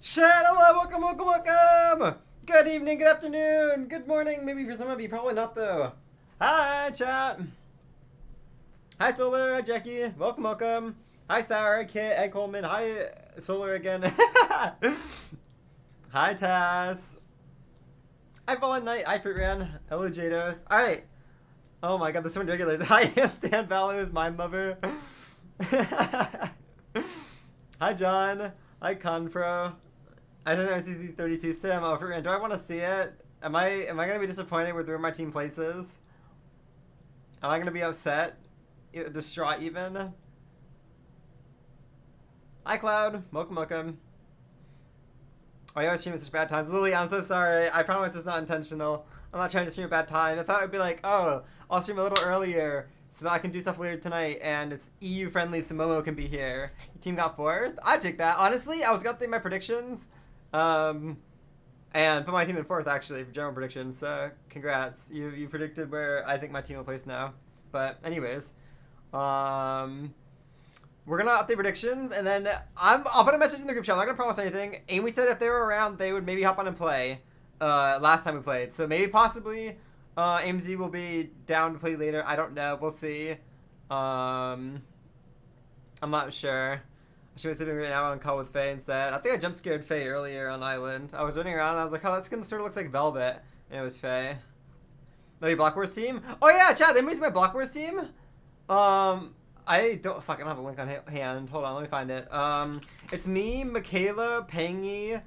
Chat, hello, welcome. Good evening, good afternoon, good morning, maybe for some of you, probably not though. Hi, chat. Hi, Solar, hi, Jackie, welcome. Hi, Sour, Kit, Ed Coleman, hi, Solar again. Hi, Tass. Hi, Fallen Knight, hi, Fruitran, hello, Jados. Alright. Oh my god, there's so many regulars. Hi, Stan Values, Mind Lover. Hi, John. Hi, Confro. I don't know MCC 32 Sim. Oh, do I want to see it? Am I gonna be disappointed with where my team places? Am I gonna be upset? Distraught even? Hi, Cloud. Welcome. Oh, you always stream at such bad times. Lily, I'm so sorry. I promise it's not intentional. I'm not trying to stream at bad time. I thought it would be like, oh, I'll stream a little earlier so that I can do stuff later tonight and it's EU friendly so Momo can be here. Your team got 4th? I'd take that. Honestly, I was gonna update my predictions. And put my team in 4th actually for general predictions. So congrats. You predicted where I think my team will place now. But anyways, we're gonna update predictions, and then I'll put a message in the group chat. I'm not gonna promise anything. Amy said if they were around, they would maybe hop on and play. Last time we played, so maybe possibly, AMZ will be down to play later. I don't know. We'll see. I'm not sure. She was sitting right now on call with Faye and said, I think I jump scared Faye earlier on Island. I was running around and I was like, oh, that skin sort of looks like Velvet, and it was Faye. Maybe Blockwars team. Oh yeah, chat. They see my Blockwars team. I don't have a link on hand. Hold on, let me find it. It's me, Michaela, Pangy,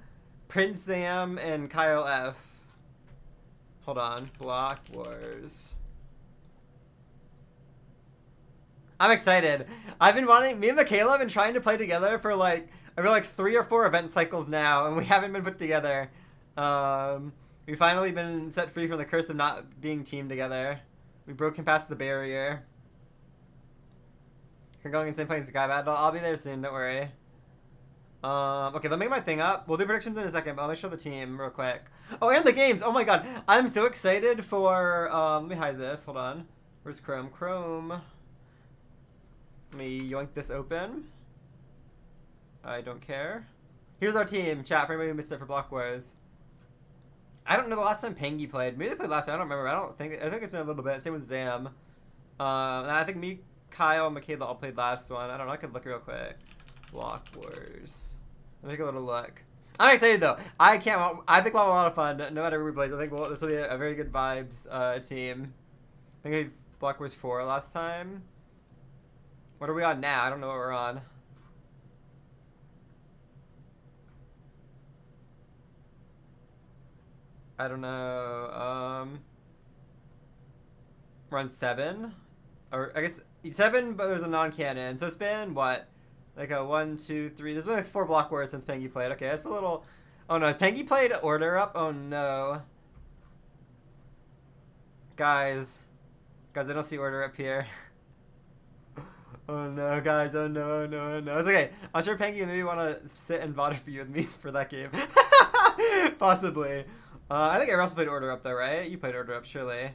Prince Sam, and Kyle F. Hold on, Block Wars. I'm excited. Me and Michaela have been trying to play together for like, I feel like 3 or 4 event cycles now, and we haven't been put together. We've finally been set free from the curse of not being teamed together. We've broken past the barrier. We're going insane playing Sky Battle. I'll be there soon, don't worry. Okay, let me make my thing up. We'll do predictions in a second, but let me show the team real quick. Oh, and the games! Oh my god, I'm so excited for, let me hide this, hold on. Where's Chrome? Chrome. Let me yoink this open. I don't care. Here's our team, chat, for anybody who missed it for Block Wars. I don't know the last time Pangy played. Maybe they played last time, I don't remember. I think it's been a little bit. Same with Zam. And I think me, Kyle, and Michaela all played last one. I don't know, I could look real quick. Block Wars. Let me take a little look. I'm excited though. I think we'll have a lot of fun no matter who we play. I think this will be a very good vibes team. I think we Block Wars 4 last time. What are we on now? I don't know what we're on. I don't know. We're on 7. Or I guess 7, but there's a non-canon. So it's been what? Like a 1, 2, 3. There's been like 4 Block Wars since Pangy played. Okay, that's a little. Oh no, has Pangy played Order Up? Oh no. Guys, I don't see Order Up here. Oh no, guys! Oh no! It's okay. I'm sure Pangy maybe want to sit and VOD for you with me for that game. Possibly. I think I also played Order Up though, right? You played Order Up, surely.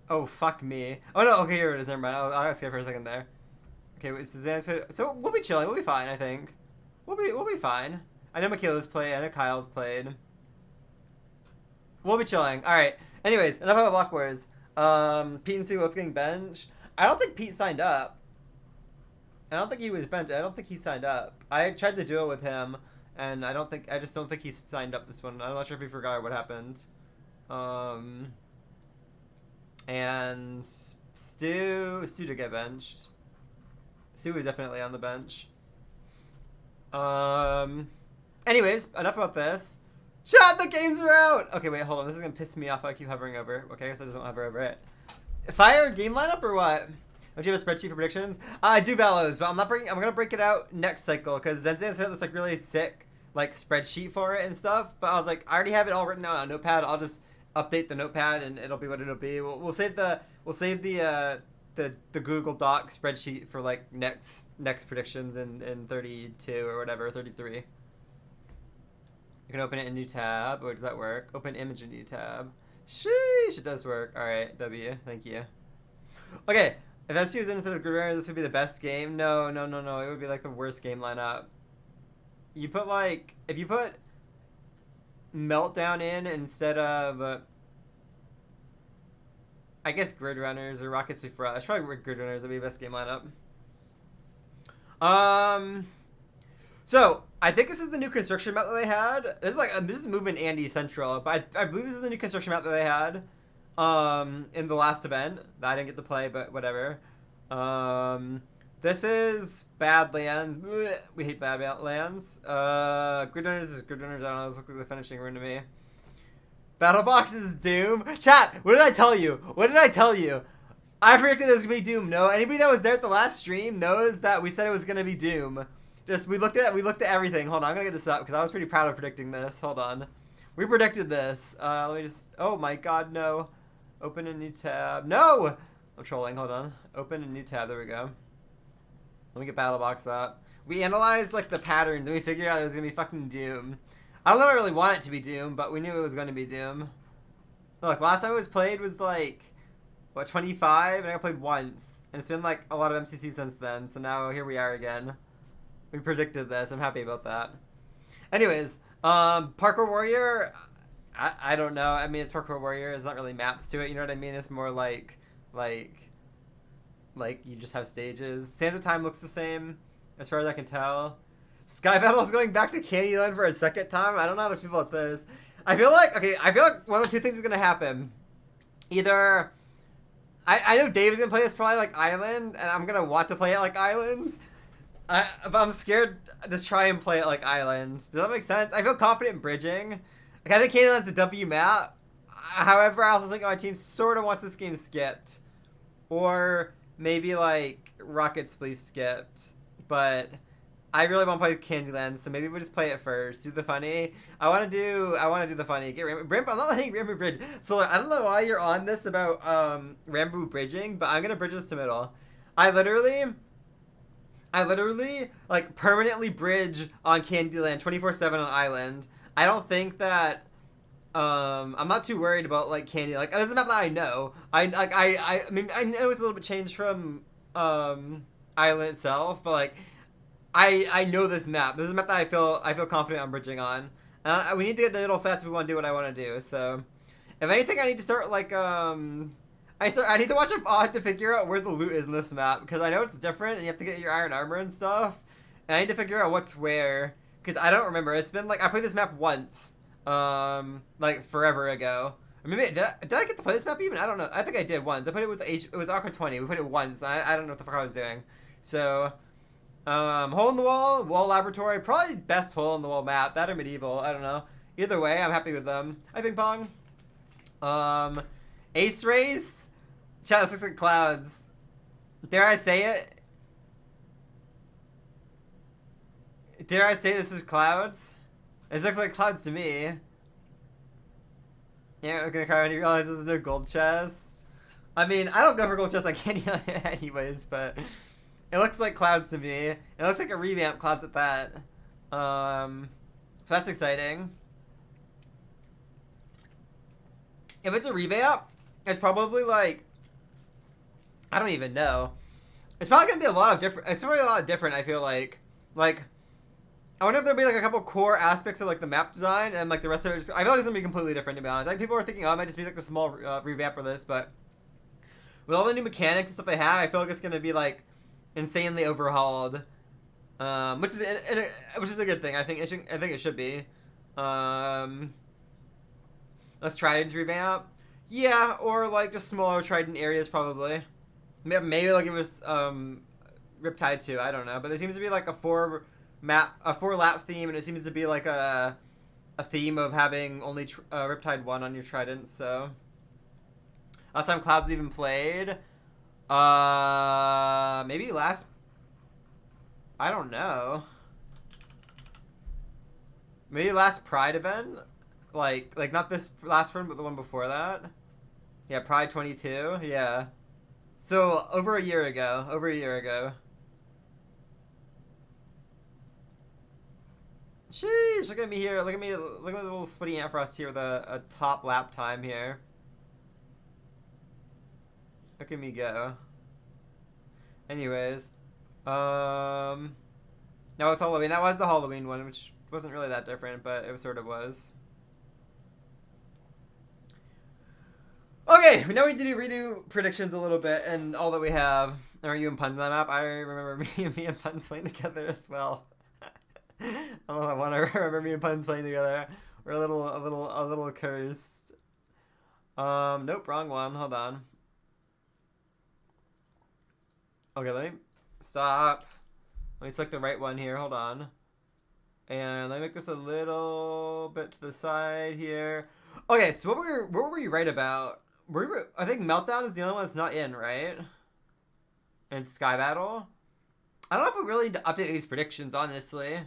Oh fuck me. Oh no. Okay, here it is. Never mind. I got scared for a second there. Okay, wait, so we'll be chilling. We'll be fine. I think. We'll be fine. I know Michaela's played. I know Kyle's played. We'll be chilling. All right. Anyways, enough about Block Wars. Pete and Sue both getting benched. I don't think Pete signed up. I don't think he was benched. I don't think he signed up. I tried to do it with him, and I just don't think he signed up this one. I'm not sure if he forgot what happened. And Stu did get benched. Stu was definitely on the bench. Anyways, enough about this. Chat, the games are out! Okay, wait, hold on. This is gonna piss me off if I keep hovering over. Okay, I guess I just don't hover over it. Fire game lineup or what? Don't you have a spreadsheet for predictions? I do Valos, but I'm gonna break it out next cycle because Zenzen said this like really sick like spreadsheet for it and stuff. But I was like, I already have it all written out on a notepad. I'll just update the notepad and it'll be what it'll be. We'll save the Google Doc spreadsheet for like next predictions in 32 or whatever, 33. You can open it in a new tab. Or does that work? Open image in a new tab. Sheesh, it does work. All right, W, thank you. Okay. If SU was in instead of Guerrero, this would be the best game. No. It would be like the worst game lineup. you put like if you put Meltdown in instead of I guess Grid Runners or Rockets Refresh. Probably Grid Runners would be the best game lineup. So I think this is the new construction map that they had. This is Movement Andy Central, but I believe this is the new construction map that they had in the last event that I didn't get to play, but whatever. This is Badlands. Blech, we hate Badlands. Grid Runners is Grid Runners. I don't know. This looks like the finishing room to me. Battle Box is Doom. Chat, what did I tell you? What did I tell you? I predicted it was gonna be Doom. No, anybody that was there at the last stream knows that we said it was gonna be Doom. Just we looked at everything. Hold on, I'm gonna get this up because I was pretty proud of predicting this. Hold on, we predicted this. Let me just. Oh my God, no. Open a new tab. No, I'm trolling. Hold on. Open a new tab. There we go. Let me get Battle Box up. We analyzed like the patterns and we figured out it was gonna be fucking Doom. I don't know if I really want it to be Doom, but we knew it was going to be Doom. Look, last time it was played was like, what, 25? And I played once. And it's been like a lot of MCC since then, so now here we are again. We predicted this. I'm happy about that. Anyways, Parkour Warrior, I don't know. I mean, it's Parkour Warrior. There's not really maps to it, you know what I mean? It's more like you just have stages. Sands of Time looks the same, as far as I can tell. Sky Battle is going back to Candyland for a second time. I don't know how to feel about this. I feel like one of two things is going to happen. Either, I know Dave's going to play this probably like Island, and I'm going to want to play it like Island. But I'm scared to try and play it like Island. Does that make sense? I feel confident in bridging. Like, I think Candyland's a W map. However, I also think my team sort of wants this game skipped. Or maybe like Rockets please skipped. But I really want to play Candyland, so maybe we'll just play it first. Do the funny. I want to do the funny. Get Rambo. I'm not letting Rambo bridge. So I don't know why you're on this about Rambo bridging, but I'm gonna bridge this to middle. I literally like permanently bridge on Candyland 24/7 on Island. I don't think that I'm not too worried about like Candy. Like this is a map that I know. I mean I know it's a little bit changed from Island itself, but like. I know this map. This is a map that I feel confident on bridging on. We need to get to middle fast if we want to do what I want to do. So, if anything, I need to start like I need to watch a VOD to figure out where the loot is in this map because I know it's different and you have to get your iron armor and stuff. And I need to figure out what's where because I don't remember. It's been like I played this map once, like forever ago. Or maybe did I get to play this map even? I don't know. I think I did once. I played it with It was Aqua 20. We played it once. I don't know what the fuck I was doing. So. Hole in the wall laboratory, probably best hole in the wall map. That or medieval, I don't know. Either way, I'm happy with them. Hi, Ping Pong. Ace race. Chat, this looks like clouds. Dare I say it? Dare I say this is clouds? This looks like clouds to me. Yeah, I'm gonna cry when you realize this is no gold chest. I mean, I don't go for gold chests like anyways, but. It looks like clouds to me. It looks like a revamp clouds at that. That's exciting. If it's a revamp, it's probably like I don't even know. It's probably gonna be a lot of different. It's probably a lot of different. I feel like I wonder if there'll be like a couple core aspects of like the map design and like the rest of it. I feel like it's gonna be completely different to be honest. Like people are thinking, oh, it might just be like a small revamp for this, but with all the new mechanics and stuff they have, I feel like it's gonna be like. Insanely overhauled, which is a good thing. I think it should be. Let's Trident revamp. Yeah, or like just smaller Trident areas probably. Maybe they'll give us Riptide too. I don't know, but there seems to be like a 4-lap theme, and it seems to be like a theme of having only Riptide 1 on your Trident. So last time Clouds even played. Maybe last. I don't know. Maybe last Pride event, like not this last one, but the one before that. Yeah, Pride 22. Yeah. So over a year ago. Sheesh! Look at me here. Look at me. Look at the little sweaty Antfrost here with a top lap time here. Look at me go. Anyways, No, it's Halloween. That was the Halloween one, which wasn't really that different, but it sort of was. Okay, now we need to redo predictions a little bit and all that we have. Are you and Puns on that map? I remember me and Puns playing together as well. I don't know if I want to remember me and Puns playing together. We're a little cursed. Nope, wrong one. Hold on. Okay, let me stop. Let me select the right one here. Hold on. And let me make this a little bit to the side here. Okay, so what were you right about? I think Meltdown is the only one that's not in, right? And Sky Battle. I don't know if we really need to update these predictions, honestly.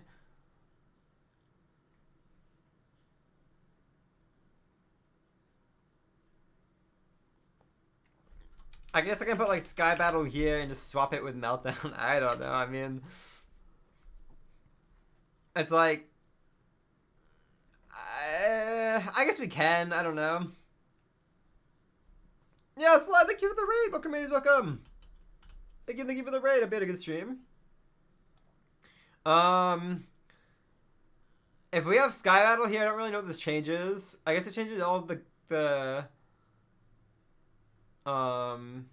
I guess I can put like Sky Battle here and just swap it with Meltdown. I don't know. I mean, it's like, I guess we can. I don't know. Yeah, Slide, thank you for the raid. Welcome, ladies, welcome. Thank you for the raid. I bet a good stream. If we have Sky Battle here, I don't really know what this changes. I guess it changes all of hold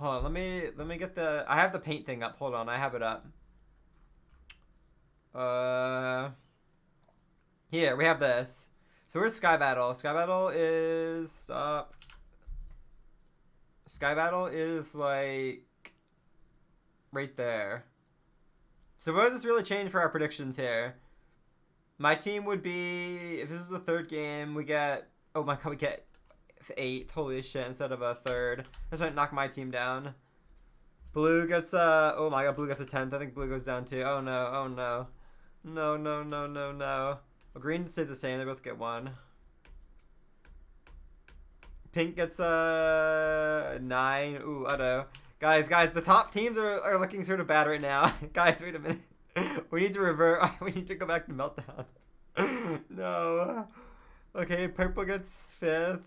on, let me get I have the paint thing up. Hold on, I have it up. Here, we have this. So where's Sky Battle? Sky Battle is Sky Battle is like right there. So what does this really change for our predictions here? My team would be, if this is the third game, we get, oh my god, we get 8th, holy shit, instead of a third. This might knock my team down. Blue gets oh my god, blue gets a 10th. I think blue goes down too. Oh no, oh no. No. Well, green stays the same, they both get 1. Pink gets a 9. Ooh, uh-oh. Guys, the top teams are looking sort of bad right now. Guys, wait a minute. We need to revert. We need to go back to Meltdown. No. Okay, purple gets 5th.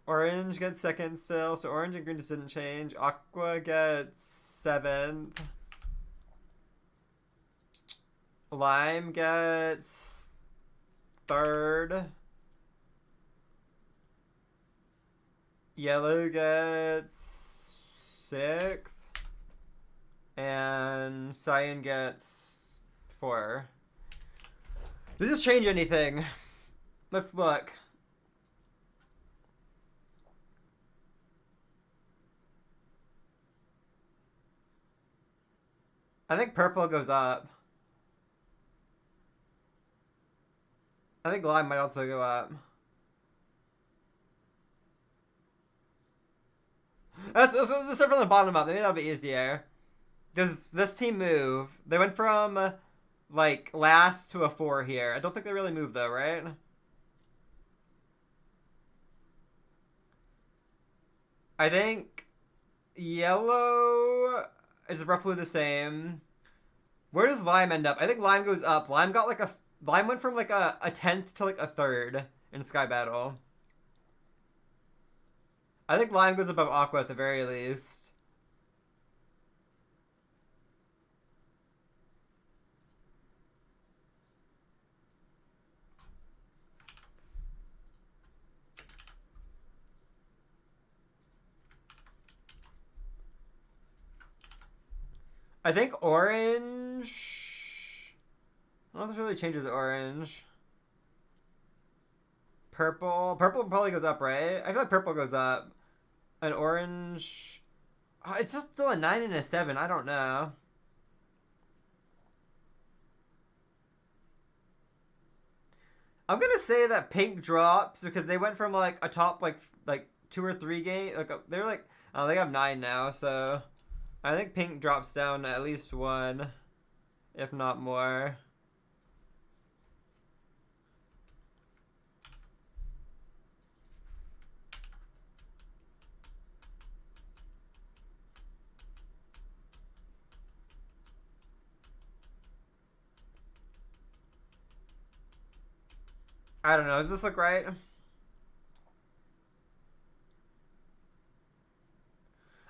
Orange gets 2nd still, so orange and green just didn't change. Aqua gets 7th. Lime gets 3rd. Yellow gets 6th. And cyan gets 4. Does this change anything? Let's look. I think purple goes up. I think lime might also go up. Let's start from the bottom up. Maybe that'll be easier. Does this team move? They went from, like, last to a 4 here. I don't think they really moved, though, right? I think yellow is roughly the same. Where does lime end up? I think lime goes up. Lime went from, like, a 10th to, like, a 3rd in Sky Battle. I think lime goes above aqua at the very least. I think orange. I don't know if this really changes orange. Purple probably goes up, right? I feel like purple goes up. And orange. Oh, it's still a 9 and a 7. I don't know. I'm gonna say that pink drops because they went from like a top like 2 or 3 game. They're like, oh, they have 9 now, so I think pink drops down at least 1, if not more. I don't know. Does this look right?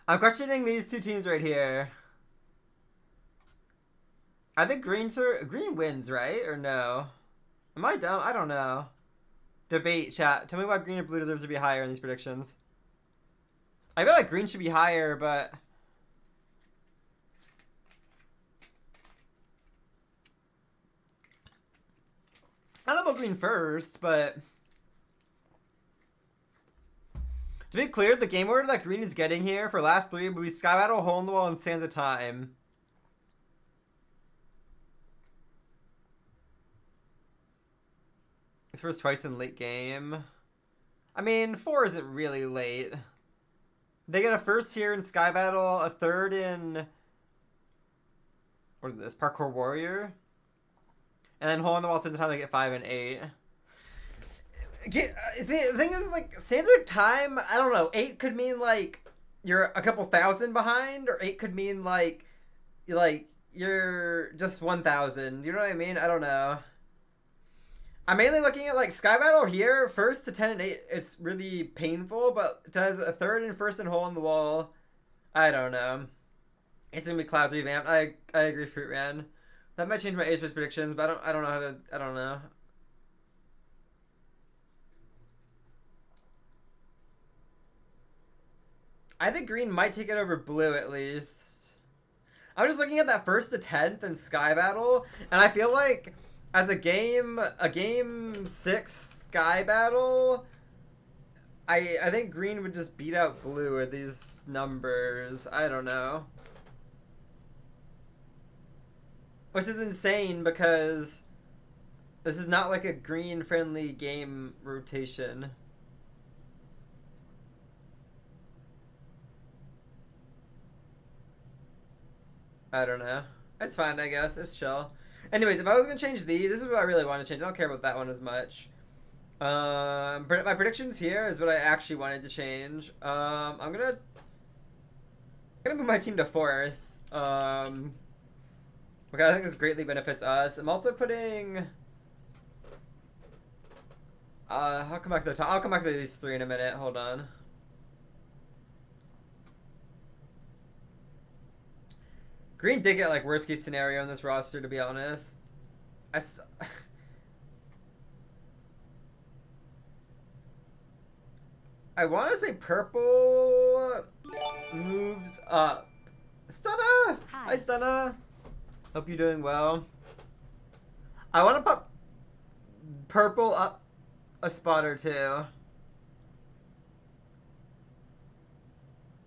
I'm questioning these 2 teams right here. I think green wins, right? Or no? Am I dumb? I don't know. Debate, chat. Tell me why green or blue deserves to be higher in these predictions. I feel like green should be higher, but... I don't know about green first, but... To be clear, the game order that green is getting here for last three would be Sky Battle, Hole in the Wall, and Sands of Time. It's first twice in late game. I mean, 4 isn't really late. They get a first here in Sky Battle, a third in... What is this? Parkour Warrior? And then Hole in the Wall, Sands of Time, they get 5 and 8. The thing is, like, Sands of Time, I don't know. 8 could mean, like, you're a couple thousand behind, or 8 could mean, like you're just 1,000. You know what I mean? I don't know. I'm mainly looking at, like, Sky Battle here. First to 10 and 8 is really painful, but does a third and first and Hole in the Wall. I don't know. It's gonna be Clouds revamped. I agree, Fruit Ran. That might change my age predictions, but I don't know how to. I don't know. I think green might take it over blue at least. I'm just looking at that first to 10th in Sky Battle, and I feel like as a game 6 Sky Battle, I think green would just beat out blue with these numbers. I don't know. Which is insane because this is not like a green friendly game rotation. I don't know. It's fine, I guess. It's chill. Anyways, if I was going to change these, this is what I really want to change. I don't care about that one as much. My predictions here is what I actually wanted to change. I'm gonna move my team to 4th. Okay, I think this greatly benefits us. I'm also putting... I'll come back to the top. I'll come back to these 3 in a minute. Hold on. Green did get, like, worst case scenario in this roster, to be honest. I want to say purple moves up. Stunna! Hi, Stunna. Hope you're doing well. I want to put purple up a spot or 2.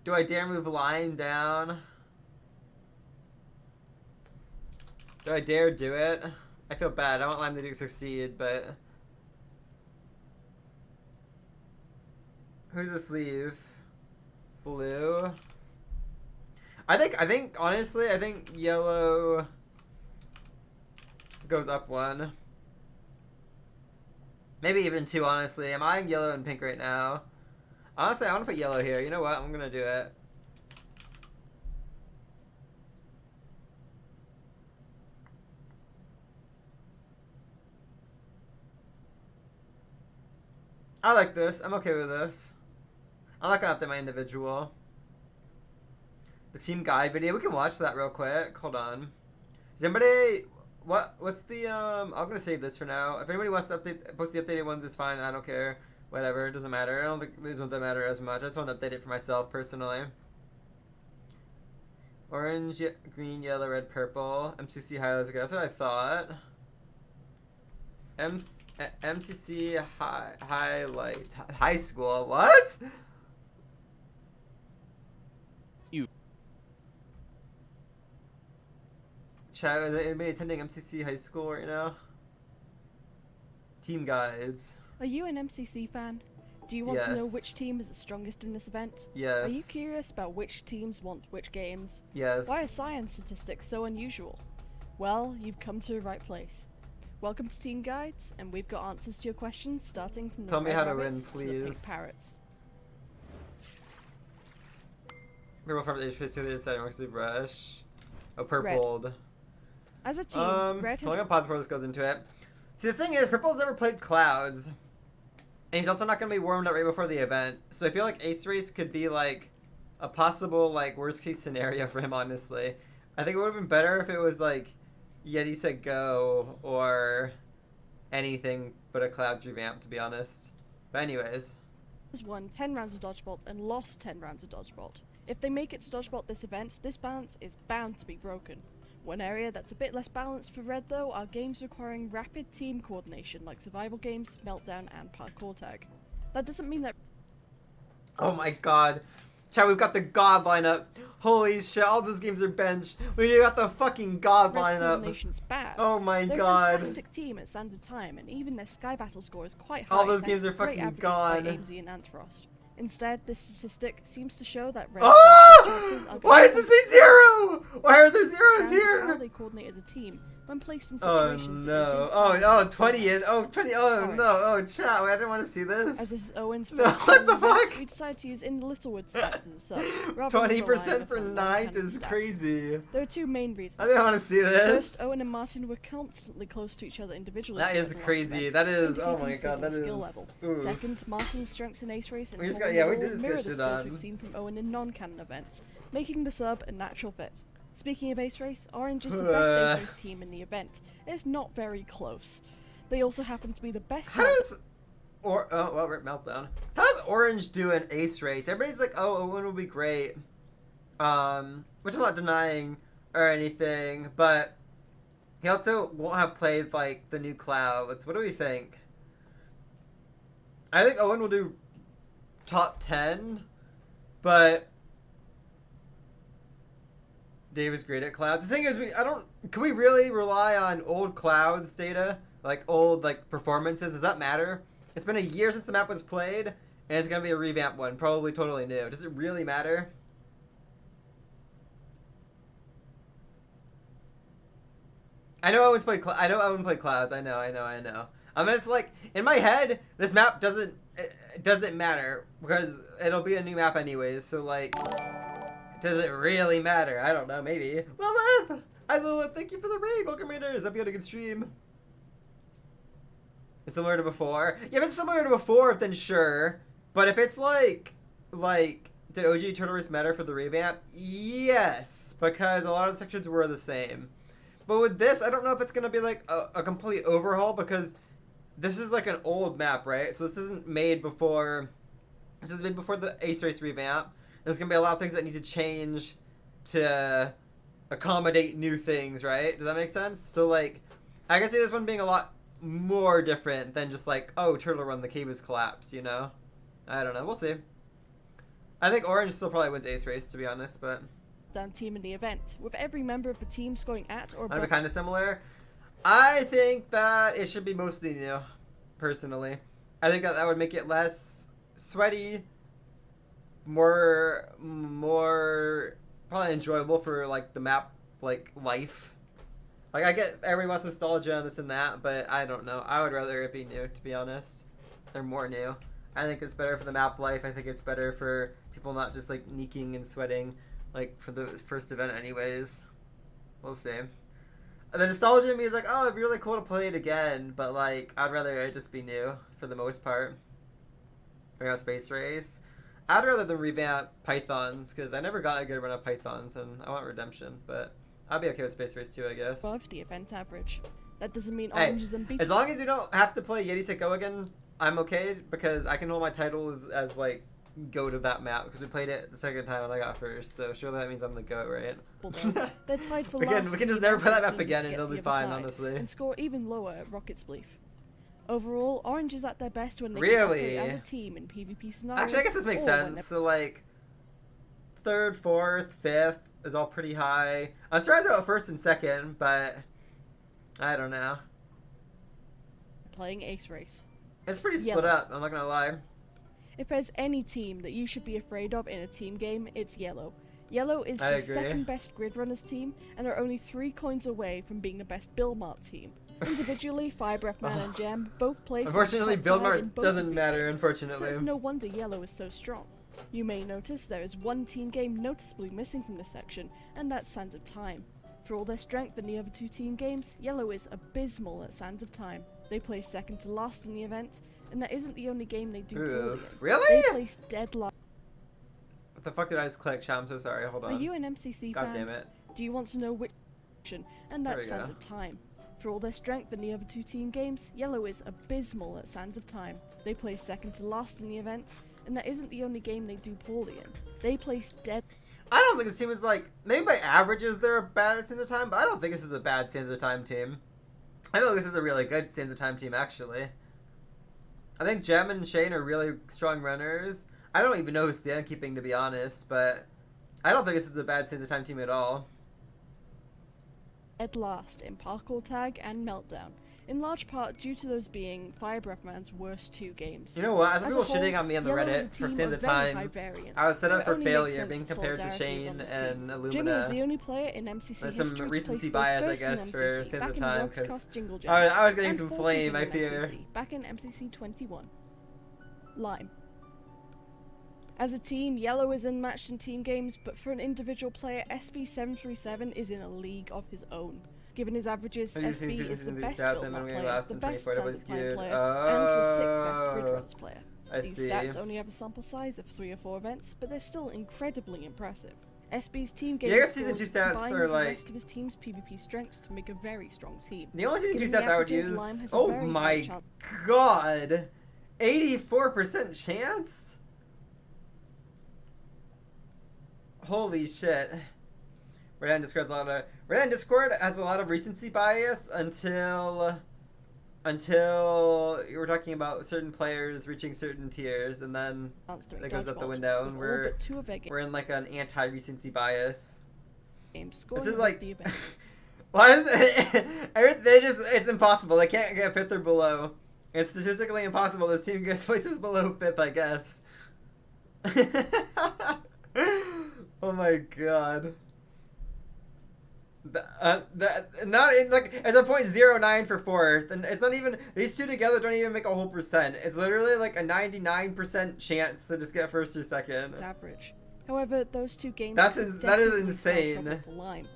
Do I dare move lime down? Do I dare do it? I feel bad. I want lime to succeed, but... Who does this leave? Blue? I think, honestly, I think yellow goes up 1. Maybe even 2, honestly. I'm eyeing yellow and pink right now. Honestly, I want to put yellow here. You know what? I'm going to do it. I like this. I'm okay with this. I'm not going to update my individual. The team guide video. We can watch that real quick. Hold on. Does anybody... What's the... I'm going to save this for now. If anybody wants to post the updated ones, it's fine. I don't care. Whatever. It doesn't matter. I don't think these ones that matter as much. I just want to update it for myself, personally. Orange, green, yellow, red, purple. MCC highlights. Okay, that's what I thought. MCC highlight. High school. What? Chat, is anybody attending MCC high school right now? Team guides. Are you an MCC fan? Do you want to know which team is the strongest in this event? Yes. Are you curious about which teams want which games? Yes. Why are science statistics so unusual? Well, you've come to the right place. Welcome to Team Guides, and we've got answers to your questions starting from the Tell me red how to rabbits win, to the pink please. parrots. Purple from the HP to the side, mostly rush. Oh, purpled. As a team, red has... I'm gonna pause before this goes into it. See, the thing is, Purple's never played Clouds. And he's also not gonna be warmed up right before the event. So I feel like Ace Race could be, like, a possible, like, worst case scenario for him, honestly. I think it would have been better if it was, like, Yeti said go or anything but a Clouds revamp, to be honest. But anyways. Has won 10 rounds of Dodgeball and lost 10 rounds of Dodgeball. If they make it to Dodgeball this event, this balance is bound to be broken. One area that's a bit less balanced for Red though are games requiring rapid team coordination like survival games, Meltdown and Parkour Tag. That doesn't mean that... Oh my god. Chat, we've got the God lineup. Holy shit, all those games are benched. We got the fucking God Red's lineup. coordination's bad. Oh my They're god. a fantastic team at Sands of Time, and even their Sky Battle score is quite high. All those thanks games are to great fucking averages gone. by AMZ and Antfrost. Instead, this statistic seems to show that Red's chances are Why does it say 0? Why are there zeros how here? they coordinate as a team when placed in Oh situations no. Oh, 20 is. Oh, 20. Oh no. Oh, chat. I didn't want to see this. As this is Owen's No, first what the event, fuck? we decided to use in Littlewood stats as such. rather than 20% relying for upon 9th non-canon is stats. crazy. There are two main reasons. I didn't want to see this. First, Owen and Martin were constantly close to each other individually. That is throughout the crazy. event, That is. Oh indicating my god. That similar skill is. level. Ooh. Second, Martin's strengths in Ace Race and We just Paul got- yeah, we Wall did just get mirror the shit skills on. we've seen from Owen in non-canon events, making the sub a natural fit. Speaking of Ace Race, Orange is the best Ace Race team in the event. It's not very close. They also happen to be the best. How does oh well, rip Meltdown. How does Orange do an Ace Race? Everybody's like, oh, Owen will be great. Which I'm not denying or anything, but he also won't have played like the new Clouds. What do we think? I think Owen will do top 10, but Dave is great at Clouds. The thing is, can we really rely on old Clouds data? Like old performances? Does that matter? It's been a year since the map was played, and it's gonna be a revamp one, probably totally new. Does it really matter? I know Owen played Clouds. I know. I mean, it's like in my head, this map doesn't matter because it'll be a new map anyways. So like, does it really matter? I don't know. Maybe. Lilith, hi Lilith. Thank you for the raid. Welcome raiders. Hope you had a good stream. It's similar to before. Yeah, if it's similar to before, then sure. But if it's like, did OG Turtle Race matter for the revamp? Yes, because a lot of the sections were the same. But with this, I don't know if it's gonna be like a complete overhaul because this is like an old map, right? So this isn't made before. This is made before the Ace Race revamp. There's gonna be a lot of things that need to change to accommodate new things, right? Does that make sense? So like, I can see this one being a lot more different than just like, oh, Turtle Run, the cave is collapsed, you know? I don't know. We'll see. I think Orange still probably wins Ace Race, to be honest, but down team in the event, with every member of the team scoring at or might be above. kind of similar. I think that it should be mostly new, personally. I think that would make it less sweaty, more probably enjoyable for like the map life. Like I get everyone wants nostalgia and this and that, but I don't know. I would rather it be new, to be honest. They're more new. I think it's better for the map life. I think it's better for people not just like neeking and sweating like for the first event anyways. We'll see. The nostalgia in me is like, oh, it'd be really cool to play it again, but like I'd rather it just be new for the most part. Space Race. I'd rather than revamp Pythons because I never got a good run of Pythons and I want Redemption, but I'd be okay with Space Race too, I guess. Above the event average. That doesn't mean Hey, Orange is unbeatable. as long as you don't have to play Yeti Set Go again, I'm okay because I can hold my title as like GOAT of that map because we played it the second time and I got first, so surely that means I'm the GOAT, right? They're tied for Again, last we can just in the never play that event map again to and get it'll to be the other fine, side, honestly. and score even lower at Rocket's Belief. Overall, Orange is at their best when they Really? can operate as a team in PvP scenarios. Actually, I guess this makes or when sense. So like, 3rd, 4th, 5th is all pretty high. I'm surprised about 1st and 2nd, but I don't know. they're playing Ace Race. It's pretty split Yellow. up, I'm not gonna lie. If there's any team that you should be afraid of in a team game, it's Yellow. Yellow is I the agree. second best Grid Runners team and are only 3 coins away from being the best Bill Mart team. Individually, Fire Breath Man and Gem both place. Unfortunately, top Build 5 in Mart both doesn't of these matter, games, unfortunately. So it's no wonder Yellow is so strong. You may notice there is one team game noticeably missing from this section, and that's Sands of Time. For all their strength in the other 2 team games, Yellow is abysmal at Sands of Time. They place second to last in the event, and that isn't the only game they do poorly in. Really? They place dead last. What the fuck did I just click? Chat, I'm so sorry, hold on. Are you an MCC God fan? damn it. Do you want to know which and There that's we go. Sands of Time. For all their strength in the other two team games, Yellow is abysmal at Sands of Time. They place second to last in the event, and that isn't the only game they do poorly in. They place dead. I don't think this team is like, maybe by averages they're bad at Sands of Time, but I don't think this is a bad Sands of Time team. I think this is a really good Sands of Time team, actually. I think Jem and Shane are really strong runners. I don't even know who's stand keeping, to be honest, but I don't think this is a bad Sands of Time team at all. Dead last in Parkour Tag and Meltdown, in large part due to those being Fire Breath Man's worst two games. You know what? As a people whole, shitting on me on the Yellow is Reddit a for team Sands of very high Time, variance, I was set so up it for only makes failure sense being that compared to solidarity is Shane on this and team. Jimmy is the Illumina. only player in MCC There's history some to recency place both bias, I first in guess, for MCC, Sands back of in Time, Rogue's because Cast Jingle Jam, I was getting and some 14th flame, I in fear. MCC, back in MCC 21. Lime. As a team, Yellow is unmatched in team games, but for an individual player, SB737 is in a league of his own. Given his averages, SB is the best build map player, the best Sands of Time player, and the 6th best Grid Runs player. These stats only have a sample size of 3 or 4 events, but they're still incredibly impressive. SB's team game Yeah, Season 2 stats combined are with the like... rest of his team's PvP strengths to make a very strong team. The only Season 2 Given stats the I would averages, use... Lime has a Oh very high my chance. god! 84% chance? Holy shit. Reddit Discord has a lot of recency bias until you were talking about certain players reaching certain tiers, and then that goes out the window, and we're in like an anti-recency bias. This is like, why is it? It's impossible. They can't get 5th or below. It's statistically impossible. This team gets places below 5th, I guess. Oh my god. Not in like it's a .09 for 4th, and it's not even, these two together don't even make a whole percent. It's literally like a 99% chance to just get 1st or 2nd. Average. However, those two games that is insane. Lime.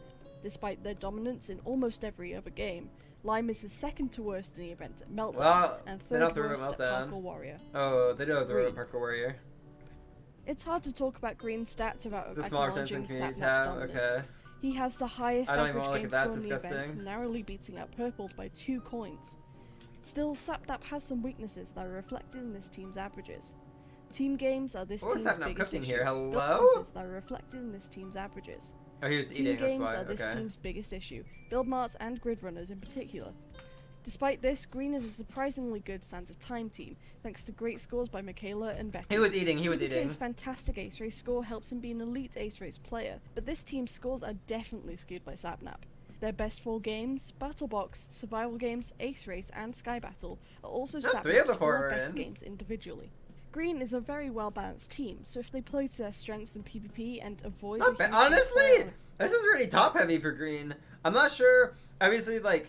Despite their dominance in almost every other game, Lime is the 2nd to worst in the event at Meltdown, and 3rd worst at Parkour Warrior. Oh, they do have the Parkour Warrior. It's hard to talk about Green's stats without the smaller sense in community tab. Okay. He has the highest average game score in the disgusting. event, narrowly beating out Purple by 2 coins. Still, Sapnap has some weaknesses that are reflected in this team's averages. Team games are this team's biggest issue. Here? Hello? Weaknesses that are reflected in this team's averages. Oh, he was Team eating, games that's why. are this team's biggest issue, build marts and grid runners in particular. Despite this, Green is a surprisingly good Sands of Time team, thanks to great scores by Michaela and Becky. He was eating, His fantastic ace race score helps him be an elite ace race player, but this team's scores are definitely skewed by Sapnap. Their best 4 games, Battle Box, Survival Games, Ace Race, and Sky Battle, are also Sapnap's 4 best games individually. Green is a very well-balanced team, so if they play to their strengths in PvP and avoid... Honestly, this is really top-heavy for Green. I'm not sure, obviously, like,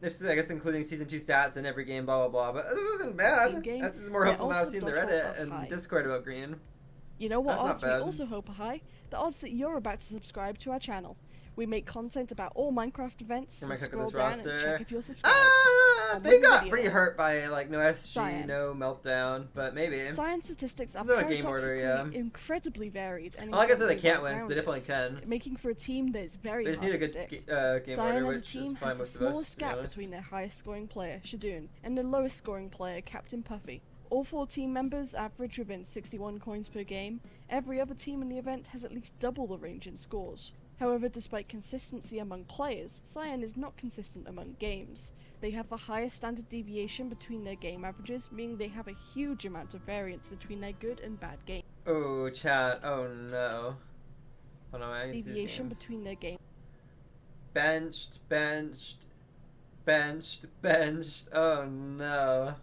this is, I guess, including Season 2 stats in every game, blah, blah, blah, but this isn't bad. This is more hopeful than I've seen the Reddit and Discord about Green. You know what odds we also hope are high? The odds that you're about to subscribe to our channel. We make content about all Minecraft events, so scroll down and check if you're subscribed. They got pretty hurt by like no SG, no Meltdown, but maybe. Science statistics are paradoxically incredibly varied. And like I said, they can't win, because they definitely can. Making for a team that is very hard to predict. Cyan as a team has the smallest gap between their highest scoring player, Shadoon, and their lowest scoring player, Captain Puffy. All 4 team members average within 61 coins per game. Every other team in the event has at least double the range in scores. However, despite consistency among players, Cyan is not consistent among games. They have the highest standard deviation between their game averages, meaning they have a huge amount of variance between their good and bad games. Oh, chat. Oh no. Hold on, I need to deviation between their game. Benched. Oh no.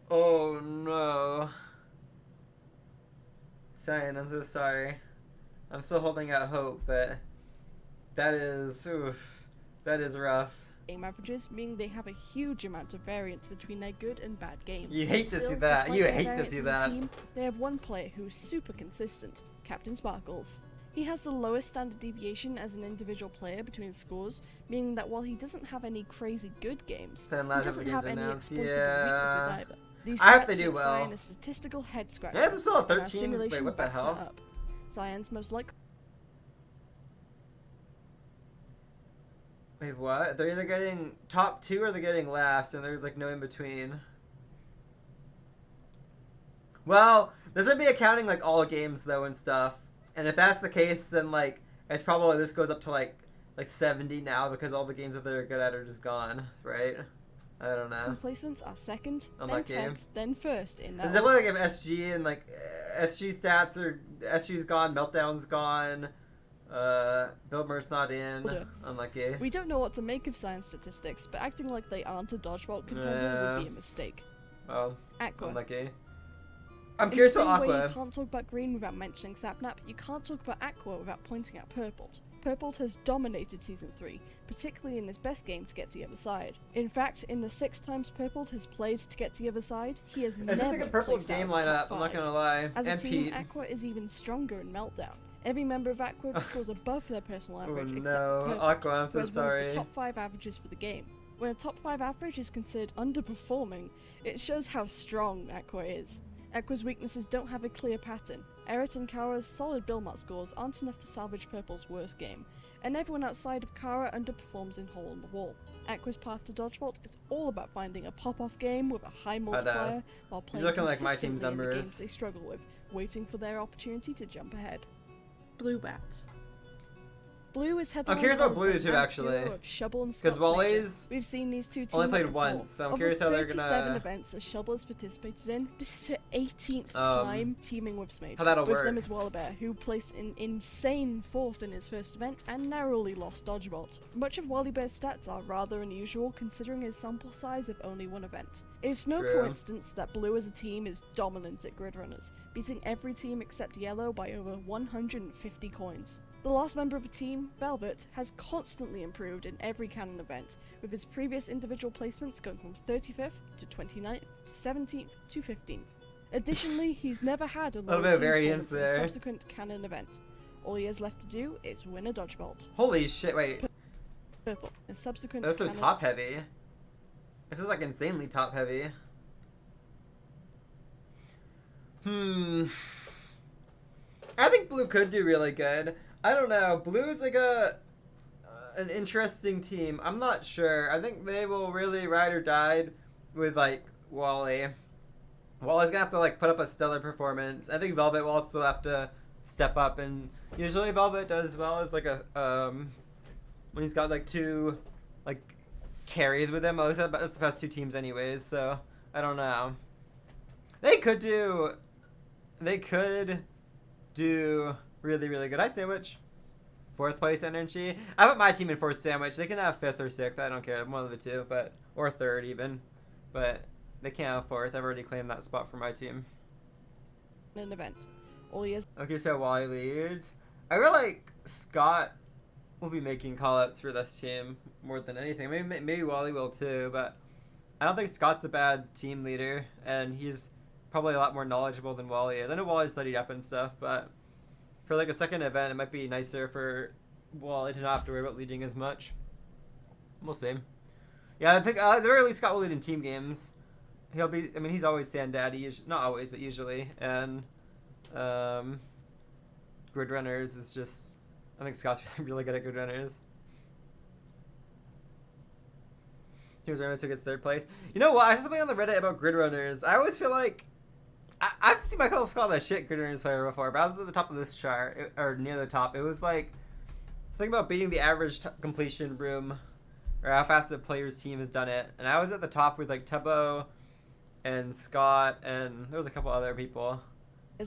Oh no. Cyan, I'm so sorry. I'm still holding out hope, but that is rough. Game averages, meaning they have a huge amount of variance between their good and bad games. You hate to see that. You hate to see that. Team, they have one player who is super consistent, Captain Sparkles. He has the lowest standard deviation as an individual player between scores, meaning that while he doesn't have any crazy good games, he doesn't have any exploitable weaknesses either. These I have to do well. well. Cyan a statistical head scratcher. Yeah, there's still a 13. Wait, what the hell? Cyan's most likely. Wait, what? They're either getting top 2 or they're getting last, and there's like no in between. Well, this would be accounting like all games though and stuff. And if that's the case, then like it's probably this goes up to like 70 now because all the games that they're good at are just gone, right? I don't know. Team placements are second, On then that game. 10th, then first in that It's definitely like if SG and like SG stats are SG's gone, Meltdown's gone, Build Mert's not in. order. Unlucky. We don't know what to make of science statistics, but acting like they aren't a dodgeball contender would be a mistake. Well, Aqua. unlucky. I'm In curious the about same way Aqua. you can't talk about green without mentioning Sapnap, you can't talk about Aqua without pointing out Purpled. Purpled has dominated Season 3, particularly in his best game to get to the other side. In fact, in the 6 times Purpled has played to get to the other side, he has This is never like a purple placed out game of the top lineup, I'm not 5. gonna lie. As a And team, Pete. Aqua is even stronger in Meltdown. Every member of Aqua scores above their personal Oh average except no, Purpled, Aqua, I'm so who has one of sorry. the top 5 averages for the game. When a top 5 average is considered underperforming, it shows how strong Aqua is. Aqua's weaknesses don't have a clear pattern. Eret and Kara's solid Billmot scores aren't enough to salvage Purple's worst game, and everyone outside of Kara underperforms in Hole in the Wall. Aqua's path to Dodgeball is all about finding a pop-off game with a high multiplier while playing looking like my team's consistently in the numbers. games they struggle with, waiting for their opportunity to jump ahead. Blue Bats. Blue is headlined curious about by Blue the too, dynamic actually. duo of Shovel and 'Cause Scotsmaker. Wally's We've seen these two teams only played before. once, so I'm Of curious the how they're 37 gonna- events that Shovel has participated in, this is her 18th time teaming with Smage. how that'll with work. them is Wallabear, who placed an insane 4th in his first event and narrowly lost Dodgeball. Much of Wallabear's stats are rather unusual considering his sample size of only one event. It's no True. coincidence that Blue as a team is dominant at Grid Runners, beating every team except Yellow by over 150 coins. The last member of the team, Velvet, has constantly improved in every canon event, with his previous individual placements going from 35th to 29th to 17th to 15th. Additionally, he's never had a Little lower bit of team variance performance in a there. subsequent canon event. All he has left to do is win a Dodgeball. Holy shit, wait. Purple, a subsequent That's so canon top heavy. This is like insanely top heavy. I think Blue could do really good. I don't know. Blue is like an interesting team. I'm not sure. I think they will really ride or die with like Wally. Wally's gonna have to like put up a stellar performance. I think Velvet will also have to step up, and usually Velvet does well as like a when he's got like 2 like carries with him. At least that's the best 2 teams anyways. So I don't know. They could do really, really good. Hi, Sandwich. 4th place energy. I put my team in 4th Sandwich. They can have 5th or 6th. I don't care. One of the 2, but or 3rd even. But they can't have 4th. I've already claimed that spot for my team. an event. All he has Okay, so Wally leads. I really like Scott will be making callouts for this team more than anything. Maybe Wally will too, but I don't think Scott's a bad team leader, and he's probably a lot more knowledgeable than Wally is. I know Wally studied up and stuff, but for like a second event, it might be nicer for Wally to not have to worry about leading as much. We'll see. Yeah, I think at the very least Scott will lead in team games. He'll be. I mean, he's always stand daddy. Not always, but usually. And Grid Runners is just. I think Scott's really good at Grid Runners. Teams Runners who gets 3rd place. You know what? I saw something on the Reddit about Grid Runners. I always feel like I've seen myself called a shit Grid Runners player before, but I was at the top of this chart or near the top. It was like something about beating the average completion room, or how fast the player's team has done it. And I was at the top with like Tubbo and Scott, and there was a couple other people.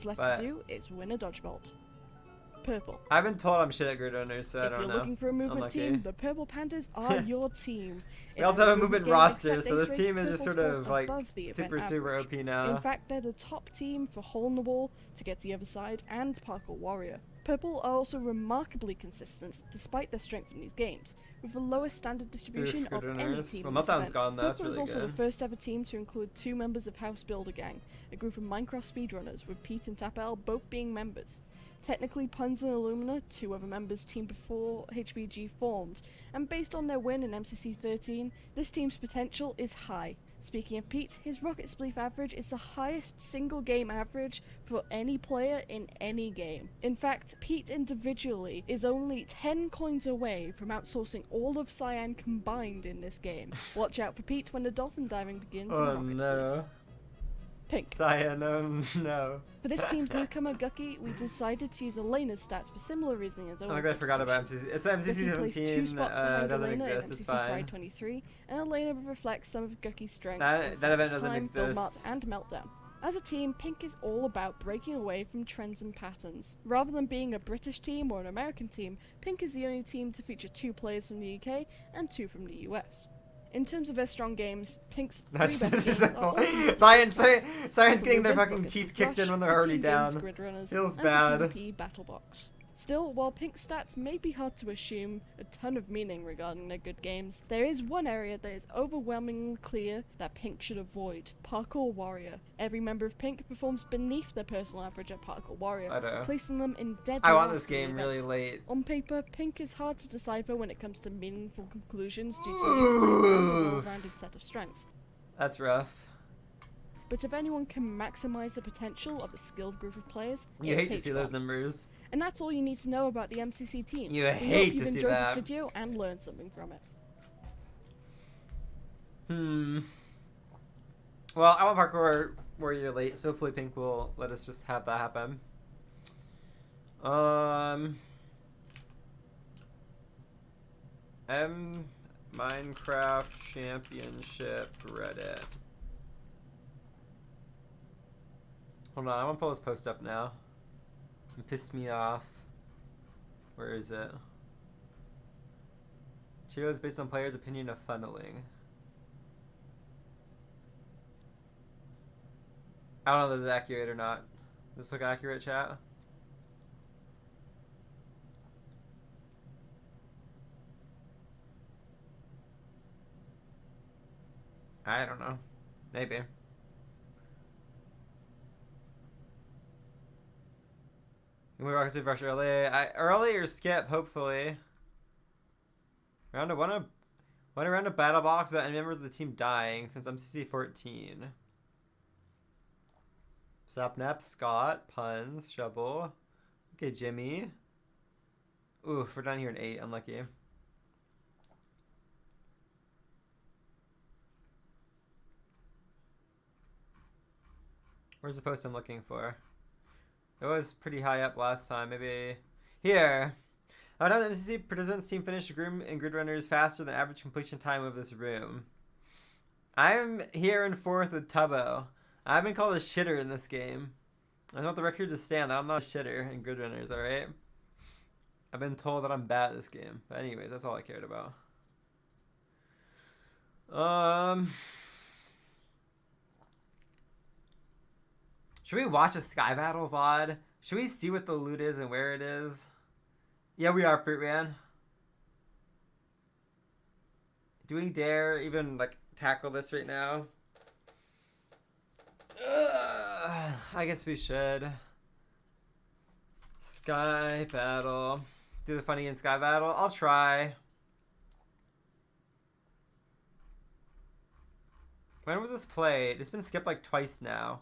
left But to do is win a Dodgeball. Purple. I've been told I'm shit at Grid Runners, so I If don't you're know. looking for a movement Unlucky. team, the Purple Pandas are your team. We In also every have a movement game roster, except so this Ace Race, team is just Purple sort of scores like above the event super average. OP now. In fact, they're the top team for Hole in the Wall, to get to the other side, and Parkour Warrior. Purple are also remarkably consistent despite their strength in these games, with the lowest standard distribution Grid of any Runners. team Well, in this Meltdown's event. gone, though. That's Purple is really also good. the first ever team to include 2 members of House Builder Gang, a group of Minecraft speedrunners, with Pete and Tapel both being members. Technically, Puns and Illumina, 2 other members team before HBG formed, and based on their win in MCC 13, this team's potential is high. Speaking of Pete, his Rocket Spleef average is the highest single game average for any player in any game. In fact, Pete individually is only 10 coins away from outsourcing all of Cyan combined in this game. Watch out for Pete when the dolphin diving begins in Oh Rocket Spleef. no. Pink. Cyan, oh no. For this team's newcomer, Gucky, we decided to use Elena's stats for similar reasoning as Oh Owen's my god, I forgot about substitution. MCC. It's MCC Gucky placed 2 17, spots behind doesn't Elena exist, in it's MCC fine. Pride 23, and Elena reflects some of Gucky's strengths. That event doesn't Climb, exist. Belmont, and Meltdown. As a team, Pink is all about breaking away from trends and patterns. Rather than being a British team or an American team, Pink is the only team to feature 2 players from the UK and 2 from the US. In terms of their strong games, Pink's 3 That's best just games so are cool. often Science getting their Ruben, fucking Rocket teeth Spleef kicked in Rush, when they're the already team down. games Grid Runners, Feels and bad. the PvP Battle Box. Still, while Pink's stats may be hard to assume a ton of meaning regarding their good games, there is one area that is overwhelmingly clear that Pink should avoid: Parkour Warrior. Every member of Pink performs beneath their personal average at Parkour Warrior, I know. placing them in dead I want last this in the game really event. late. On paper, Pink is hard to decipher when it comes to meaningful conclusions due to weaknesses and a well-rounded set of strengths. That's rough. But if anyone can maximize the potential of a skilled group of players, You it's hate to see H1. those numbers. And that's all you need to know about the MCC teams. You We hate hope to you've see enjoyed this that. video and learned something from it. Well, I want Parkour Warrior late, so hopefully Pink will let us just have that happen. Minecraft Championship Reddit. Hold on, I want to pull this post up now. It pissed me off. Where is it? Cheerios based on players' opinion of funneling. I don't know if this is accurate or not. Does this look accurate, chat? I don't know. Maybe. Can we rock to rush early? Early or skip, hopefully. Round of one round of battle box without any members of the team dying since MCC 14. Sapnap, Scott, Puns, Shovel. Okay, Jimmy. Oof, we're down here at 8. Unlucky. Where's the post I'm looking for? It was pretty high up last time. Maybe here. I know the MCC participants team finished room and grid runners faster than average completion time of this room. I'm here in 4th with Tubbo. I've been called a shitter in this game. I want the record to stand that I'm not a shitter in grid runners, alright? I've been told that I'm bad at this game. But anyways, that's all I cared about. Should we watch a Sky Battle VOD? Should we see what the loot is and where it is? Yeah, we are, Fruitman. Do we dare even, like, tackle this right now? I guess we should. Sky Battle. Do the funny in Sky Battle? I'll try. When was this played? It's been skipped like twice now.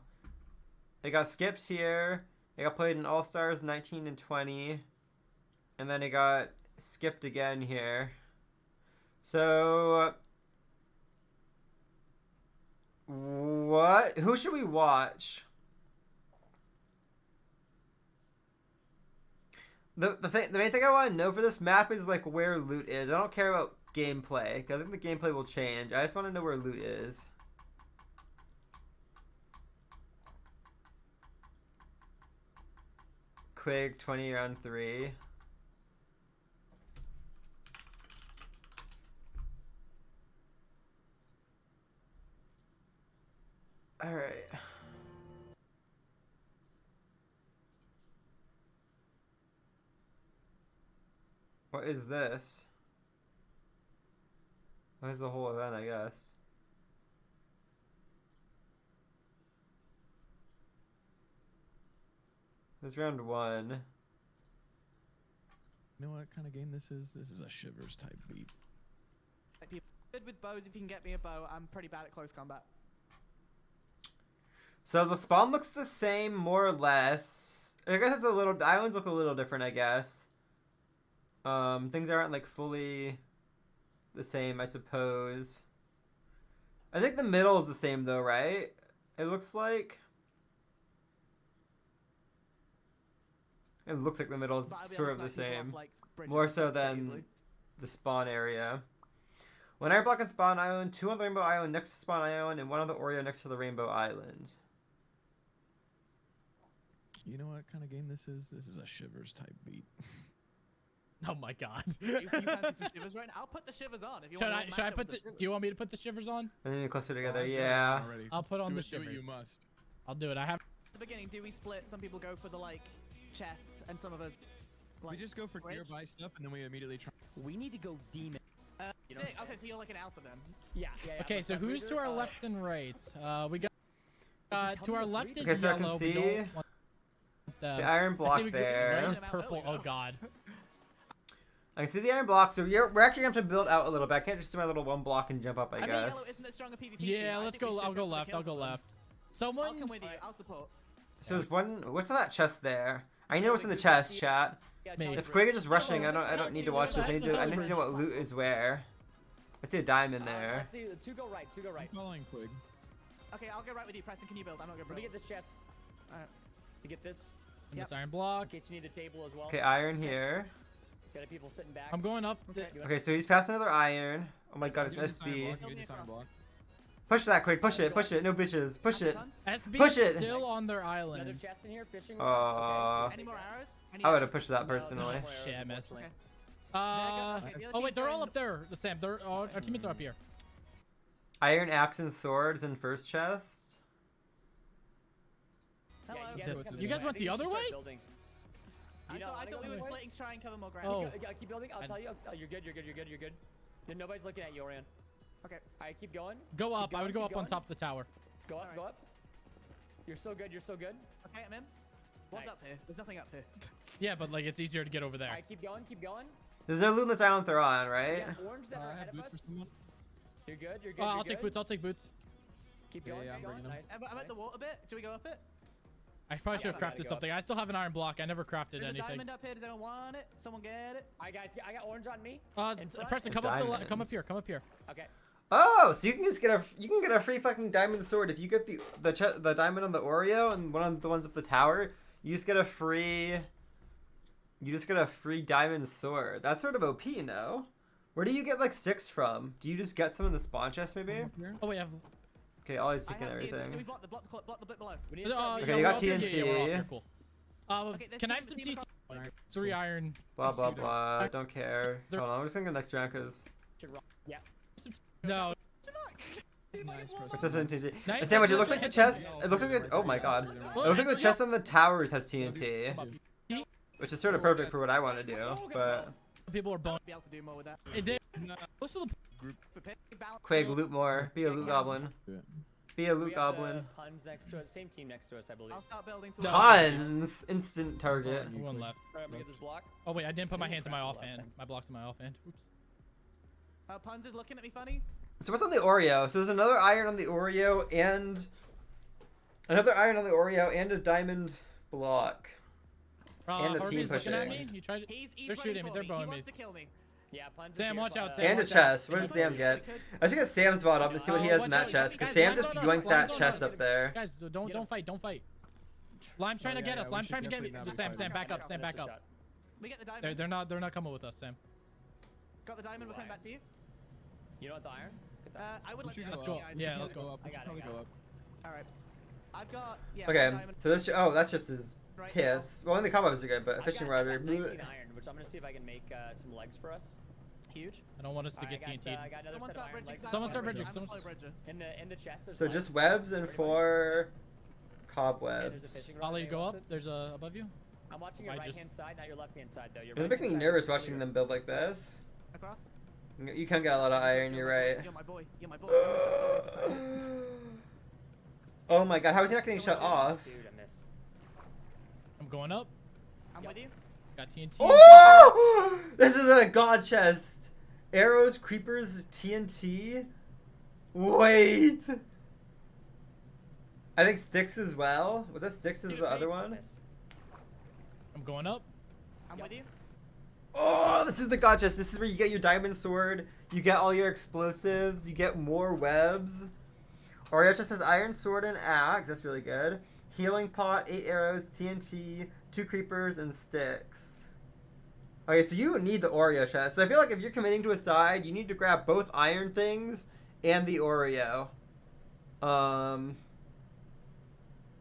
It got skipped here. It got played in All Stars 19 and 20. And then it got skipped again here. So what? Who should we watch? The main thing I want to know for this map is like where loot is. I don't care about gameplay, 'cause I think the gameplay will change. I just want to know where loot is. Quig 20 round 3. All right. What is this? What is the whole event, I guess? This is round 1. You know what kind of game this is? This is a Shivers type beat. Good with bows if you can get me a bow. I'm pretty bad at close combat. So the spawn looks the same, more or less. I guess it's a little. The islands look a little different, I guess. Things aren't like fully the same, I suppose. I think the middle is the same though, right? It looks like. It looks like the middle is But I'll be sort of honest, the like, people same. off, like, bridges More and so stuff pretty than easily. the spawn area. One iron block on spawn island, 2 on the rainbow island next to spawn island, and 1 on the Oreo next to the rainbow island. You know what kind of game this is? This is a Shivers type beat. Oh my god. You fancy some shivers right now? I'll put the shivers on if you want to Should I put the? Do you want me to put the shivers on? And then you're closer together, I've done it yeah. already. I'll put on do the it, do it, shivers. you must. I'll do it. I have. At the beginning, do we split? Some people go for the like chest, and some of us like. We just go for bridge? nearby stuff and then we immediately try. We need to go demon. You know Sick. what I'm Okay, so you're like an alpha then. Yeah, yeah. Okay, so who's to our left and right? We got. To our left is Okay, so I yellow. can We see don't want the them. iron I block see we got there. red is purple. Oh god. I can see the iron block, so we're actually going to have to build out a little bit. I can't just do my little 1 block and jump up, I I mean, yellow guess. isn't a stronger PvP. Yeah, team. I let's think we go. should I'll go for the left. I'll kills go for them. left. I'll Someone. come with you. I'll support. So there's one. What's in that chest there? I know what's in the chest, chat. Me. If Quig is just rushing, I don't need to watch this. I need to know what loot is where. I see a diamond there. Let's see, 2 go right, 2 go right. I'm following Quig. Okay, I'll go right with you, Preston. Can you build? I'm not gonna Let me build. get this chest. Alright. To get this, in this Yep. iron in block. case you need a table as well. Okay, iron here. Got people sitting back. I'm going up. Okay. Okay, so he's past another iron. Oh my god, it's You do this iron SB. block, you Build do me this iron across. block. Push that, Quig. Push it. Push it. No bitches. Push it. SB Push is it. still on their Another island. chest in here, fishing. Aw. Any more arrows? Any I would arrows? have pushed that No, personally. no Shit, I arrows, missed. unfortunately. Okay. Okay, the other Oh wait, team's they're going all in up there. The Sam. They're our teammates are up here. Iron axe and swords in first chest. Hello. Yeah, So, come you this guys way. went I think the we other should start way? building. I You know, thought wanna we go were this way? splitting to try and cover more ground. Oh. Keep building. I'll tell you. Oh, you're good. You're good. You're good. You're good. Then nobody's looking at you, Orion. Okay. Alright, keep going. Go up. I would go keep up on going. top of the tower. Go up. Alright. Go up. You're so good. You're so good. Okay, I'm in. What's Nice. up here? There's nothing up here. Yeah, but like it's easier to get over there. Alright, keep going. Keep going. There's no loot in this island they're on, right? Yeah, orange that are I ahead have of boots for us. someone. You're good. You're good. I'll you're take good. boots. I'll take boots. Keep Yeah, going. yeah, keep I'm going. bringing them. Nice. I'm at the nice. water bit. Do we go up it? I probably should have gotta crafted go. something. I still have an iron block. I never crafted There's a anything. diamond up here. Does anyone want it? Someone get it? Alright, guys. I got orange on me. In front. Preston, come up come up Diamonds. here. Come up here. Okay. Oh, so you can just get a free fucking diamond sword if you get the diamond on the Oreo and one of the ones up the tower. You just get a free diamond sword. That's sort of OP, you know? Where do you get like 6 from? Do you just get some in the spawn chest maybe? Come up here. Oh wait, I've. Okay, always I taking have the- Do we everything. block the bit below? We need to start. Okay, yeah, you we're got up here. Yeah, yeah, we're up TNT. here, cool. Okay, there's Can I team- have some team TNT? across- 3 iron. Blah blah Shoot 'em. blah. Don't care. There- Hold on, I'm just gonna go next round because Yeah. No. Nice, which Preston. doesn't TNT. Nice, And Sandwich, it that's looks like the it. chest. It looks like oh my god. It looks like the chest on the towers has TNT, which is sort of perfect for what I want to do. But People are bone. Be able to do more with that. It did. No. Most of the. For pay balance. Quig, loot more. Be a loot goblin. Yeah. Be a We loot have goblin. the puns next to us. Same team next to us, I believe. I'll start building to No. Puns. Instant target. One left. Alright, I'm gonna get this block. Oh wait, I didn't put my hands in my Crafted last offhand. time. My block's in my offhand. Oops. Puns is looking at me funny. So what's on the Oreo? So there's another iron on the Oreo and another iron on the Oreo and a diamond block. And a team Harvey's looking at pushing. me. You tried. He's They're running shooting me, for they're He blowing wants me. to kill me. Yeah, puns. Sam, is here, watch out, but, Sam. And a watch out. chest. What We does could- Sam get? we could- I should get Sam's bot up and see what he has in that watch out. chest. Because Guys, Sam lime's just on us, yoinked that lime's on chest us. up there. Guys, don't fight. Don't fight. Lime's trying Oh, to get yeah, us. we Lime's should trying to get me. definitely Just not Sam, be back up. Finish Sam, the back up. shot. We get the diamond. They're not coming with us, Sam. Got the diamond. We're coming back to you. You know what, the iron? Get that. I would We like should the Let's go go. up. iron. Yeah, We let's should go. go up. I We got should it, probably I got go it. up. Alright. I've got the Okay, diamond so this oh that's just his right piss. Well, only the combos are good, but a I fishing got rod. are 19 bleh. iron, which I'm gonna see if I can make some legs for us. now. Huge. I don't want us to Alright, get I TNT. got another Someone set of start iron bridging. legs. 'cause Someone I'm start a bridging, I'm a someone- slow bridger. In the chest. Is So legs, just webs and pretty much. 4 Yeah, there's a cobwebs. fishing rod. Ollie, if go anyone up. wants it. There's a above you. I'm watching your I right just- hand side, not your left hand side though. Your It's right making me hand side nervous is watching clear. them build like this. Across. You can get a lot of iron. You're right. You're my boy. You're my boy. I'm gonna start building beside you. Oh my god, how is he not getting shut Someone off? Dude, I missed. I'm going up. I'm with you. Got TNT. Oh! This is a god chest. Arrows, creepers, TNT. Wait. I think sticks as well. Was that sticks as the other one? I'm going up. I'm with you. Oh, this is the god chest. This is where you get your diamond sword. You get all your explosives. You get more webs. Oreo chest has iron sword and axe. That's really good. Healing pot, 8 arrows, TNT, 2 creepers, and sticks. Okay, so you need the Oreo chest. So I feel like if you're committing to a side, you need to grab both iron things and the Oreo. Oh,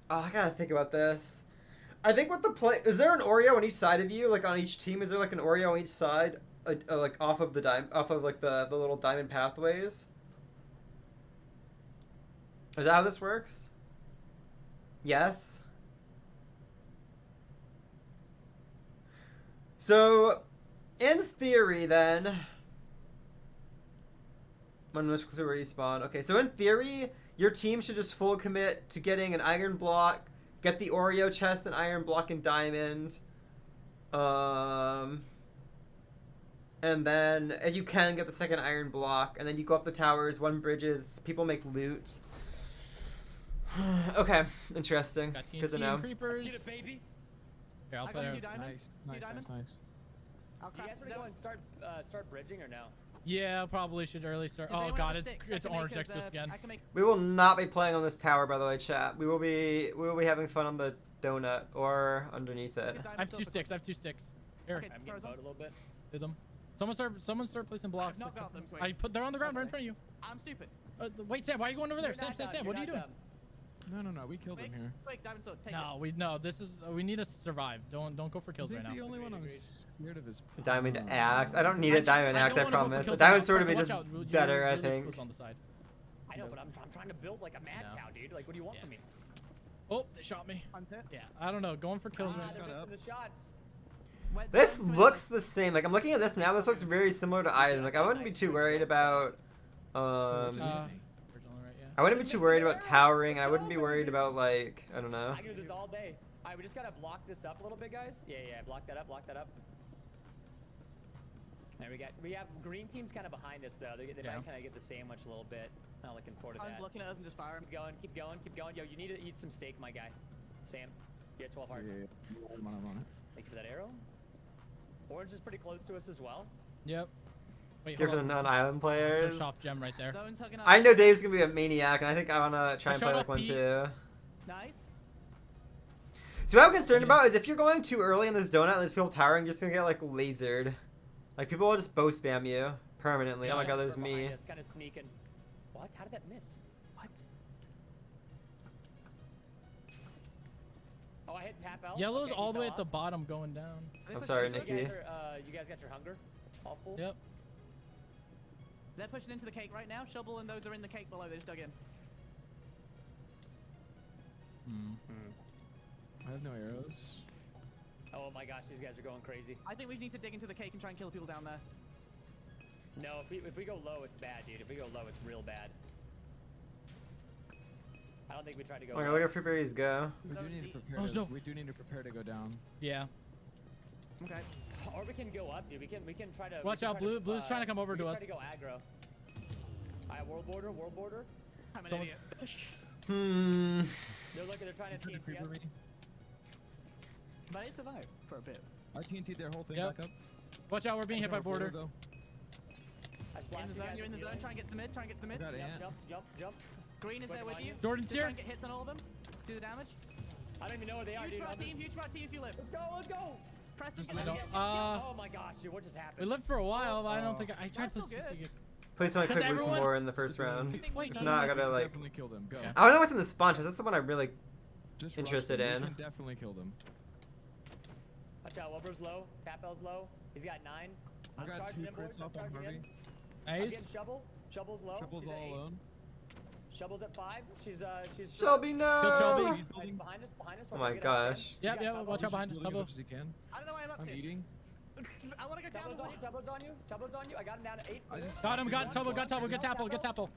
I gotta think about this. I think with the play, is there an Oreo on each side of you? Like on each team, is there like an Oreo on each side, like off of the like the little diamond pathways? Is that how this works? Yes. So, in theory, then, when most exclusive respawn. Okay, so in theory, your team should just full commit to getting an iron block, get the Oreo chest, an iron block, and diamond. And then, if you can, get the second iron block, and then you go up the towers, 1 bridges, people make loot. Okay, interesting. Got TNT Good to know. and creepers. Let's get it, baby. Here, I'll I play got 2 arrows. diamonds. Nice, 2 diamonds. nice. I'll Do you craft guys want to go and start bridging or no? Yeah, probably should early start. Does Oh anyone god, have sticks? I it's can make orange us, next to us again. I can make We will not be playing on this tower, by the way, chat. We will be having fun on the donut or underneath it. diamonds I have 2 silver. sticks. I have 2 sticks. Here, Okay, I'm throw getting us on. bowed a little bit. do them. Someone start placing blocks. Knock out them quick. They're on the ground right in front of you. I'm stupid. Wait, Sam, why are you going over there? You're Sam, not Sam, dumb, Sam, what are you you're doing? not dumb. No, we killed him here. Quick, diamond sword. Take No, this is we need to survive. Don't go for I kills right think now. the only one I'm Agreed. scared of is Diamond Prom. axe. I don't need a diamond axe, I don't wanna go for promise. A kills diamond right sword now. would be Watch just out, you're better, I really think. exposed on the side. I know, but I'm trying to build like a mad No. cow, dude. Like, what do you want Yeah. from me? Oh, they shot me. I'm hit. Yeah, I don't know. Going for kills right They're now. missing the shots. This looks the same. Like, I'm looking at this now. This looks very similar to Iron. Like, I wouldn't be too worried about... Bridge on the right, yeah. I wouldn't be too worried about towering. I wouldn't be worried about, like... I don't know. I can do this all day. Alright, we just gotta block this up a little bit, guys. Yeah, block that up, block that up. There we have green teams kind of behind us though. They Yeah. might kind of get the sandwich a little bit. Not looking forward to Han's that. looking at us and just fire him. Keep going. Yo, you need to eat some steak, my guy. Sam, you had 12 hearts. Yeah. I'm on it. Thank you for that arrow. Orange is pretty close to us as well. Yep. Wait, Here for hold the on. non-island players. First off gem right there. Zone's hugging up. I know Dave's gonna be a maniac, and I think I wanna try I and shot play off like one Pete. too. Nice. So what I'm concerned about is if you're going too early in this donut and there's people towering, you're just gonna get like lasered. Like people will just bow spam you permanently. Oh my Yeah. god, there's me. It's kind of sneaking. What? How did that miss? What? Oh, I hit tap out. Yellow's Okay, he all the way fell at the off. bottom going down. I'm sorry, So Nikki. you guys got your hunger all full? Yep. They're pushing into the cake right now. Shovel and those are in the cake below. They just dug in. I have no arrows. Oh my gosh, these guys are going crazy. I think we need to dig into the cake and try and kill people down there. No, if we go low, it's bad, dude. If we go low, it's real bad. I don't think we tried to go. Oh my god, low. look at free berries go. We do Zone need to Z. prepare. Oh, no. We do need to prepare to go down. Yeah. Okay. Or we can go up, dude. We can try to. Watch out, Blue's trying to come over we to can us. Try to go aggro. Alright, world border. I'm an Someone- idiot. They're trying to Trying to TNT us. creeper me. But it survived for a bit. I TNT'd their whole thing Yep. back up. Watch out, we're being hit by border. Though. I splashed In the you zone, guys you're in the with zone. healing. Try and get to the mid. Try and get to the mid. I got Ant. Jump. Green is Quick there with behind you. you. Jordan's Just try here. and get hits on all of them. Do the damage. I don't even know where they are, Huge dude. for our I'm team. just- Huge for our team if you live. Let's go. Press them. Just and I then don't- get- Oh my gosh, dude, what just happened? We lived for a while, but I don't think I tried That's to. still good. Please tell me I Does could lose some everyone- more in the first round. Wait, If not, I gotta like... Definitely kill them. Go. Okay. I wanna know what's in the sponge, 'cause that's the one I really... Just Interested rush them. in. We can definitely kill them. Watch out, Wilbur's low. Tapel's low. He's got 9. I I'm got charging 2 in, boys. crits I'm off on charging Harvey. in. I'm Nice. getting Shovel. Shovel's low. Triple's She's at all 8. alone. Shovel's at 5. She's Shelby, Kill no! Shelby. He's Nice, building. behind us. Oh Watch my out, get out, gosh. Sam. Yep, He's got yep, Tubbo. watch out behind us, Building as Tubbo. much as he can. I don't know why I'm up I'm here. eating. I want to go down Tubbo's the on way. you. Tubbo's on you. Tubbo's on you. I got him down to 8. I just- Got him, got Tubbo, get Tapple. Tapple.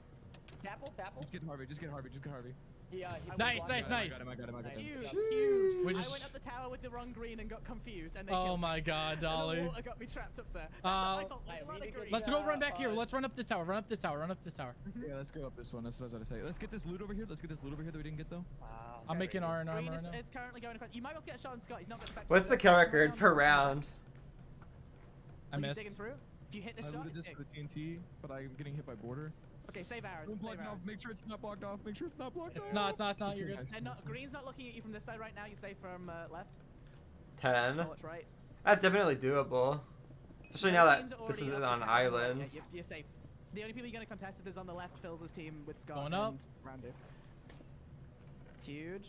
Tapple. Just get Harvey. Just get Harvey. He Nice, blocked nice, it. nice. I got him. Huge, Good huge. We I just- went up the tower with the wrong green and got confused, and they Oh killed my me. God, And the Dolly. water got me trapped up there. That's not my fault. There's a Alright, lot we of need to green. Let's go run back here. fun. Let's run up this tower. Run up this tower. Run up this tower. Yeah, let's go up this one. That's what I was about to say. Let's get this loot over here. Let's get this loot over here that we didn't get though. Wow. I'm making crazy. iron Green armor right now. is currently going across. You might be able to get a shot on Scott. He's not going to affect What's the kill record per round? I missed. Digging through? If you hit this I shot, looted this it's for the TNT, but I'm getting hit by border. okay, save arrows. Don't Save block it arrows. off. Make sure it's not blocked off. Make sure it's not blocked off. It's not. It's not. It's not. You're good. Nice, And nice, nice. green's not looking at you from this side right now. You're safe from left. 10. Oh, it's right. That's definitely doable. Especially now that this is on an island. Yeah, you're safe. The only people you're going to contest with is on the left, Phil's team with Scott Going up. and Randy. Huge.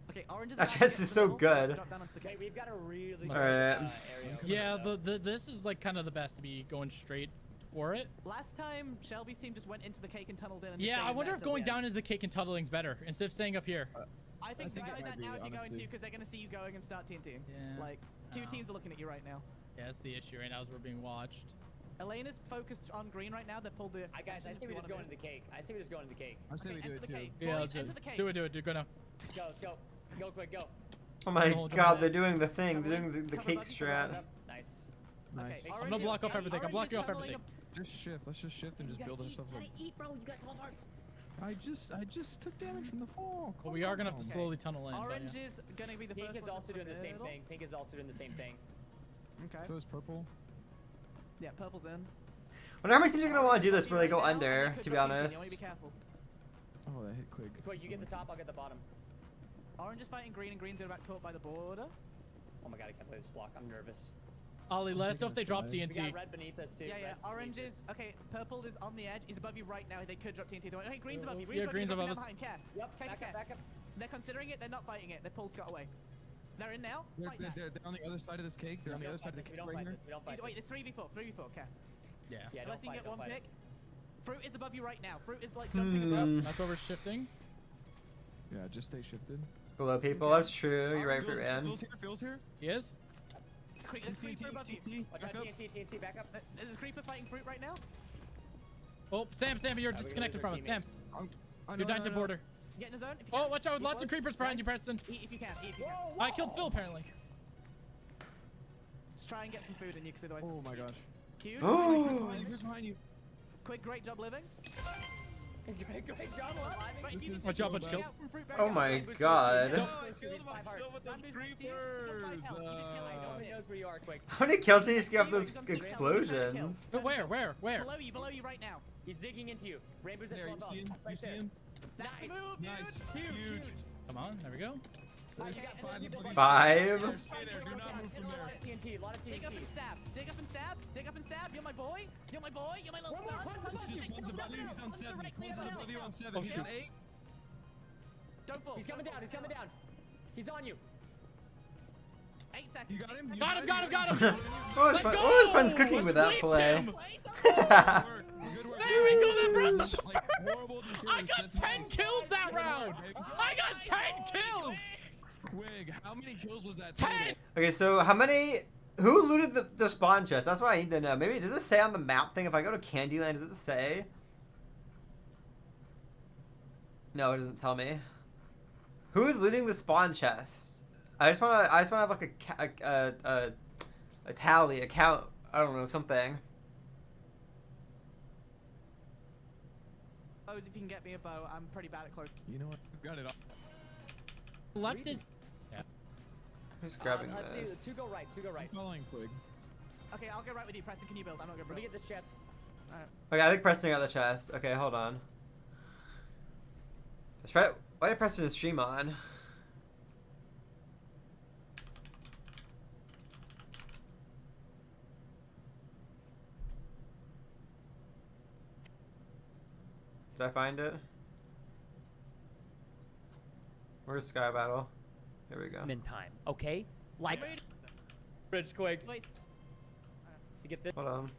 Okay, orange is That about to chest get is to so the middle. good. Drop down onto the Okay, cave. we've got a really Alright. good area. over Yeah, there. this is like kind of the best to be going straight for it. Last time, Shelby's team just went into the cake and tunneled in. And Yeah, just I stayed wonder there if till going the end. down into the cake and tuddling's better instead of staying up here. I think I think decide it that might be, now if you're going to, honestly. because they're going to see you going and start TNTing. Yeah. Like, two No. teams are looking at you right now. Yeah, that's the issue right now is we're being watched. Elena's focused on green right now. They pulled the. Guys, I attention say if we you just go wanna into the cake. I say we just go into the cake. I say Okay, we do enter it the too. cake. Yeah, Boys, let's do enter it. the cake. Do it, do it, dude. Go now. Let's go, let's go. Go quick, go. Oh my Hold on, god, hold they're on. doing the thing. Cover They're doing buggy, the cover cake buggy, strat. Nice. Nice. Okay, I'm orange gonna block is- off everything. I'm orange blocking is off tunneling everything. Just shift. Let's just shift and just build ourselves up. eat, bro. You got 12 hearts. I just took damage from the fall. But we are gonna have to Okay. slowly tunnel in. but Orange yeah. is gonna be the Pink first is one also to doing the same middle. thing. Pink is also doing the same thing. Okay. So is purple. Yeah, purple's in. Wonder how many teams are gonna want to do this Orange where they is go right now, and under, could to be drop TNT. You honest. wanna be careful. Oh, that hit quick. Quick, you get the top, I'll get the bottom. Orange is fighting green, and green's about caught by the border. Oh my god, I can't play this block. I'm nervous. Ollie, let us know if they drop We got TNT. red beneath us too. Yeah, yeah. Red's Orange beneath is us. okay. Purple is on the edge. He's above you right now. They could drop TNT. Okay, green's above you. Yeah, green's dropping above down us. behind. Care. Yep, Okay, back care. up, back up. They're considering it. They're not fighting it. They pulled Scott away. They're in now. They're, Fight they're, that. they're, they're on the other side of this cake. They're on We the don't other side fight of the this, we cake don't right fight here. this, we don't fight Wait, this. it's 3v4. 3v4. Okay. Yeah. Yeah, Unless don't you can fight, get don't one fight pick. it. Fruit is above you right now. Fruit is like jumping above. Hmm. That's where we're shifting. Yeah, just stay shifted. Below people, that's true. You're right, Phil's Fruit here, Phil's here. He is? There's creeper above you. CT, Watch back out, up. TNT, back up. There's a creeper fighting fruit right now. Oh, Sam, you're we gotta disconnected lose from our us. Sam, Oh, you're down to border. Get in the zone. If you Oh, can. watch out. Eat Lots of one. creepers behind you, Nice. Preston. Eat if you can. Eat if you can. I killed Phil, apparently. Just try and get some food in you, because otherwise. Oh my gosh. Huge. Oh. Who's behind you? Quick, great job living. Great job, Right, This you- is Watch out, so bunch of bad. kills. out from fruit, Oh back my out. god. Don't- I killed him. I killed with those Rambo's creepers. right here. Nobody knows where you are, quick. How many kills did he get off those explosions? But where? Below you right now. He's digging into you. Rainbow's at There, 12 you up. see him? You Right see there. him? That's the move, dude. Nice. Huge. Come on, there we go. There's you got five people of them. Five? Stay there. Do not move from A lot there. of TNT, a lot of Dig up TNT. and stab. Dig up and stab. Dig up and stab. You're my boy. You're my boy. You're my little One more son. punch, Come on, He's take just the above you. shot. He's on One's 7. directly He's above above you you. on 7. Oh, He's shoot. on 8. Don't fall. He's coming down, he's coming down. He's on you. 8 seconds. You got him? You Got him. What Let's was go! Friends cooking Let's with that leave play? him. Good work. Good work. There we go, that bros. Like, horrible decisions. I got That's 10 nice. kills that Good work, round. baby. I got 10 kills. Quig, how many kills was that 10. total? Okay, so how many? Who looted the spawn chest? That's what I need to know. Maybe does it say on the map thing? If I go to Candyland, does it say? No, it doesn't tell me. Who is looting the spawn chest? I just wanna have like a tally, a count. I don't know, something. Bows, if you can get me a bow, I'm pretty bad at cloak. You know what? I've got it all. Left is. Who's grabbing Let's this? see, two go right, two go right. I'm following Quig. Okay, I'll go right with you, Preston. Can you build? I'm not gonna Let me build. get this chest. Okay, I think Preston got the chest. Okay, hold on. That's right. Why did Preston stream on? Did I find it? Where's Sky Battle? Here we go. I'm in time, okay? Like, bridge quick. Wait, You get this. Hold on.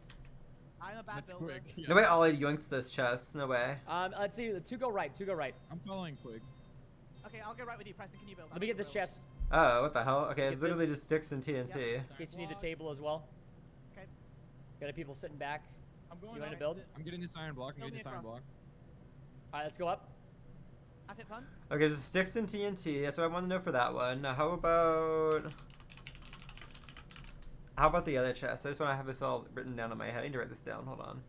I'm a bad That's builder. Quig. Yeah. No way Ollie yoinks this chest. No way. Let's see, two go right, two go right. I'm following Quig. Okay, I'll go right with you, Preston. Can you build? Let me get this chest Oh, what the hell? Okay, it's Get literally this. just sticks and TNT. in case you need a table as well. Okay. Got a people sitting back. I'm going You want to up. build? I'm getting this iron block. I'm Build getting me this iron across. block. All right, let's go up. I've hit puns. Okay, so sticks and TNT. That's what I want to know for that one. Now, how about the other chest? I just want to have this all written down in my head. I need to write this down. Hold on.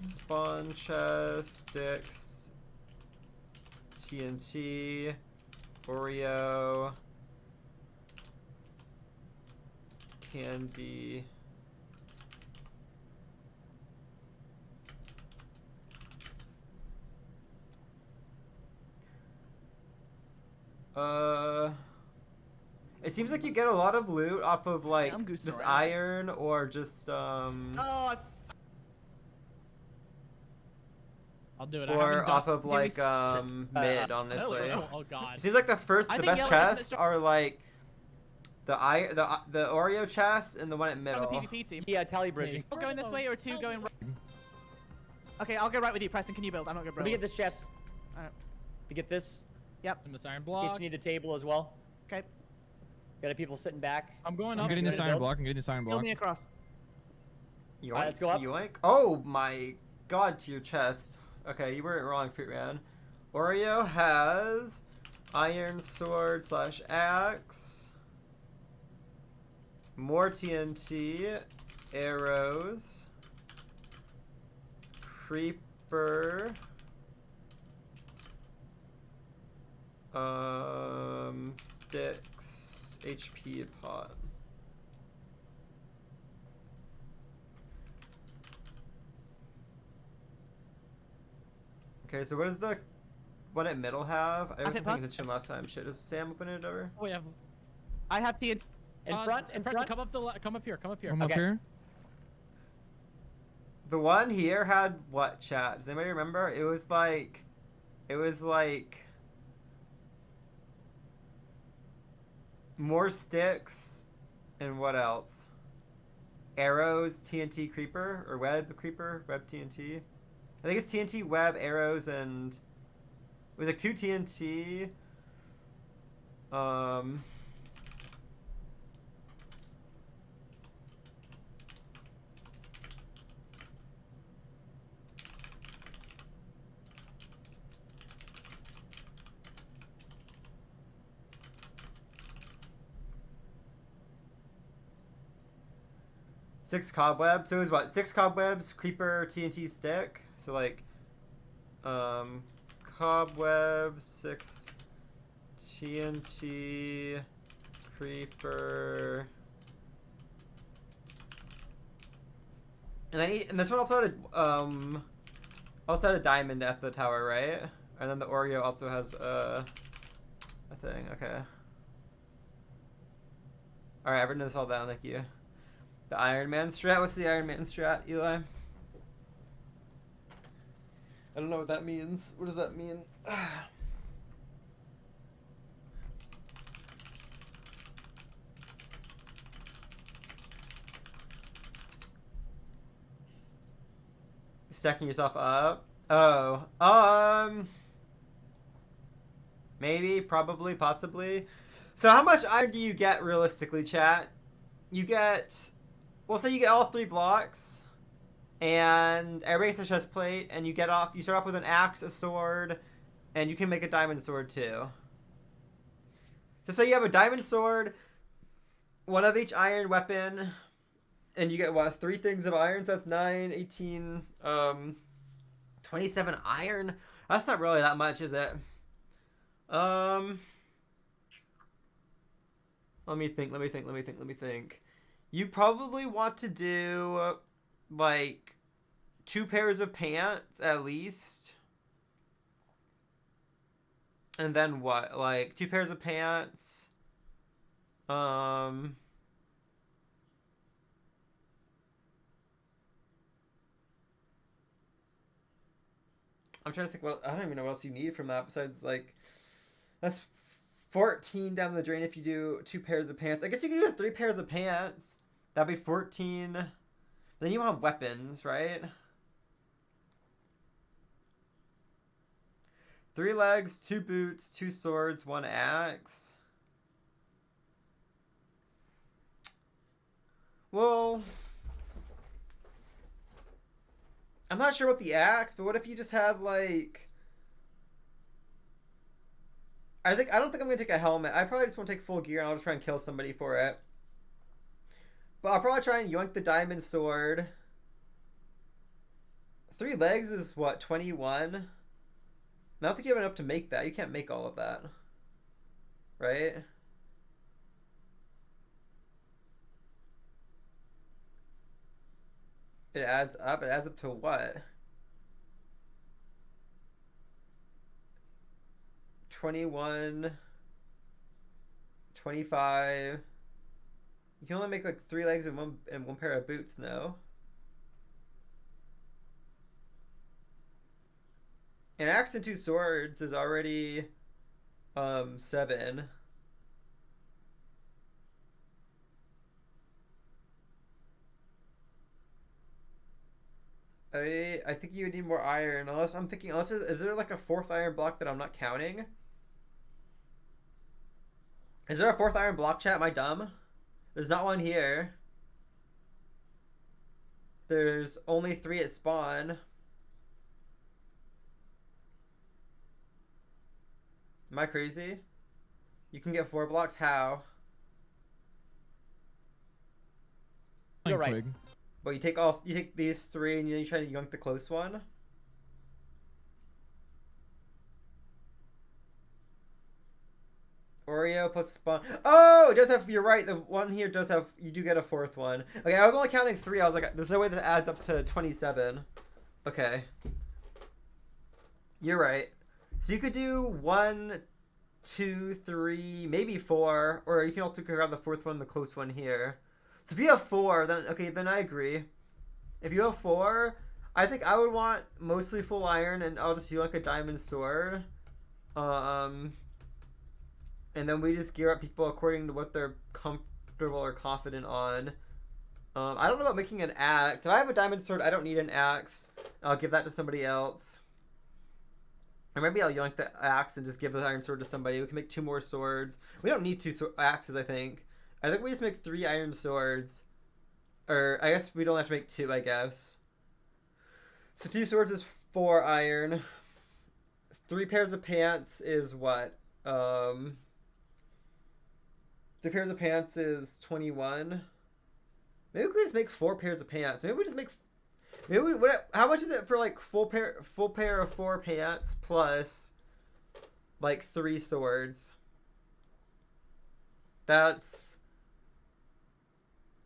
Spawn chest, sticks, TNT, Oreo, candy. It seems like you get a lot of loot off of like I'm goosing just around. iron or just Oh, I'll do it. I or haven't off done- of we like split? mid, honestly. Oh god. It seems like the I best think yellow is chests Mr. are like the Oreo chest and the one at on middle. the PvP team. Yeah, tally bridging. We're going this way or two going right. Okay, I'll go right with you, Preston. Can you build? I'm not good, bro. Let me get this chest. Alright. To get this. In this iron In case block. you need a table as well. Okay, Got people sitting back. I'm going I'm up. getting You this ready to iron build? block. I'm getting this iron build block. me across. Yoink, Alright, let's go up. Yoink. Oh my god, to your chest. Okay, you weren't wrong, Fruitman. Oreo has iron sword / axe, more TNT, arrows, creeper, sticks, HP pot. Okay, so what does the one at middle have? I wasn't hit paying pot. attention last time. Shit, does Sam open it over? Oh, we have. I have TNT. In front, in Preston, front. come up come up here. Come up here. Come up Okay. here. The one here had what, chat? Does anybody remember? It was like more sticks and what else? Arrows, TNT creeper, or web creeper, web TNT. I think it's TNT, web, arrows, and it was like 2 TNT. Six cobwebs. So it was what? 6 cobwebs, creeper, TNT stick. So like, cobwebs, 6 TNT, creeper, and then and this one also had a diamond at the tower, right? And then the Oreo also has a thing. Okay. All right, I've written this all down. Thank you. The Iron Man strat. What's the Iron Man strat, Eli? I don't know what that means. What does that mean? Stacking yourself up? Oh. Maybe, probably, possibly. So how much iron do you get realistically, chat? You get... Well, say you get all 3 blocks, and everybody gets a chest plate, and you start off with an axe, a sword, and you can make a diamond sword too. So say you have a diamond sword, 1 of each iron weapon, and you get, what, 3 things of iron? So that's 9, 18, 27 iron? That's not really that much, is it? Let me think. You probably want to do, like, 2 pairs of pants, at least. And then what? Like, 2 pairs of pants. I'm trying to think I don't even know what else you need from that besides, like, that's 14 down the drain if you do 2 pairs of pants. I guess you could do 3 pairs of pants. That'd be 14. Then you have weapons, right? 3 legs, 2 boots, 2 swords, 1 axe. Well, I'm not sure what the axe, but what if you just had like... I don't think I'm gonna take a helmet. I probably just want to take full gear and I'll just try and kill somebody for it. But I'll probably try and yoink the diamond sword. 3 legs is what, 21? I don't think you have enough to make that. You can't make all of that. Right? It adds up. It adds up to what? 21, 25. You can only make like 3 legs and one pair of boots, no? An axe and 2 swords is already 7. I think you would need more iron, unless is there like a 4th iron block that I'm not counting? Is there a 4th iron block, chat? Am I dumb? There's not one here. There's only 3 at spawn. Am I crazy? You can get 4 blocks? How? You're right. Quig. But you take these 3 and you try to yoink the close one? Oreo plus spawn. Oh, it does have, you're right, the one here does have, you do get a 4th one. Okay, I was only counting 3. I was like, there's no way that adds up to 27. Okay. You're right. So you could do 1, 2, 3, maybe 4, or you can also grab the 4th one, the close one here. So if you have 4, then okay, then I agree. If you have 4, I think I would want mostly full iron, and I'll just do like a diamond sword. And then we just gear up people according to what they're comfortable or confident on. I don't know about making an axe. If I have a diamond sword, I don't need an axe. I'll give that to somebody else. Or maybe I'll yoink the axe and just give the iron sword to somebody. We can make 2 more swords. We don't need 2 axes, I think. I think we just make 3 iron swords. Or, I guess we don't have to make 2, I guess. So 2 swords is 4 iron. 3 pairs of pants is what? 3 pairs of pants is 21. Maybe we could just make 4 pairs of pants. Maybe we just make... how much is it for like full pair of 4 pants plus like 3 swords? That's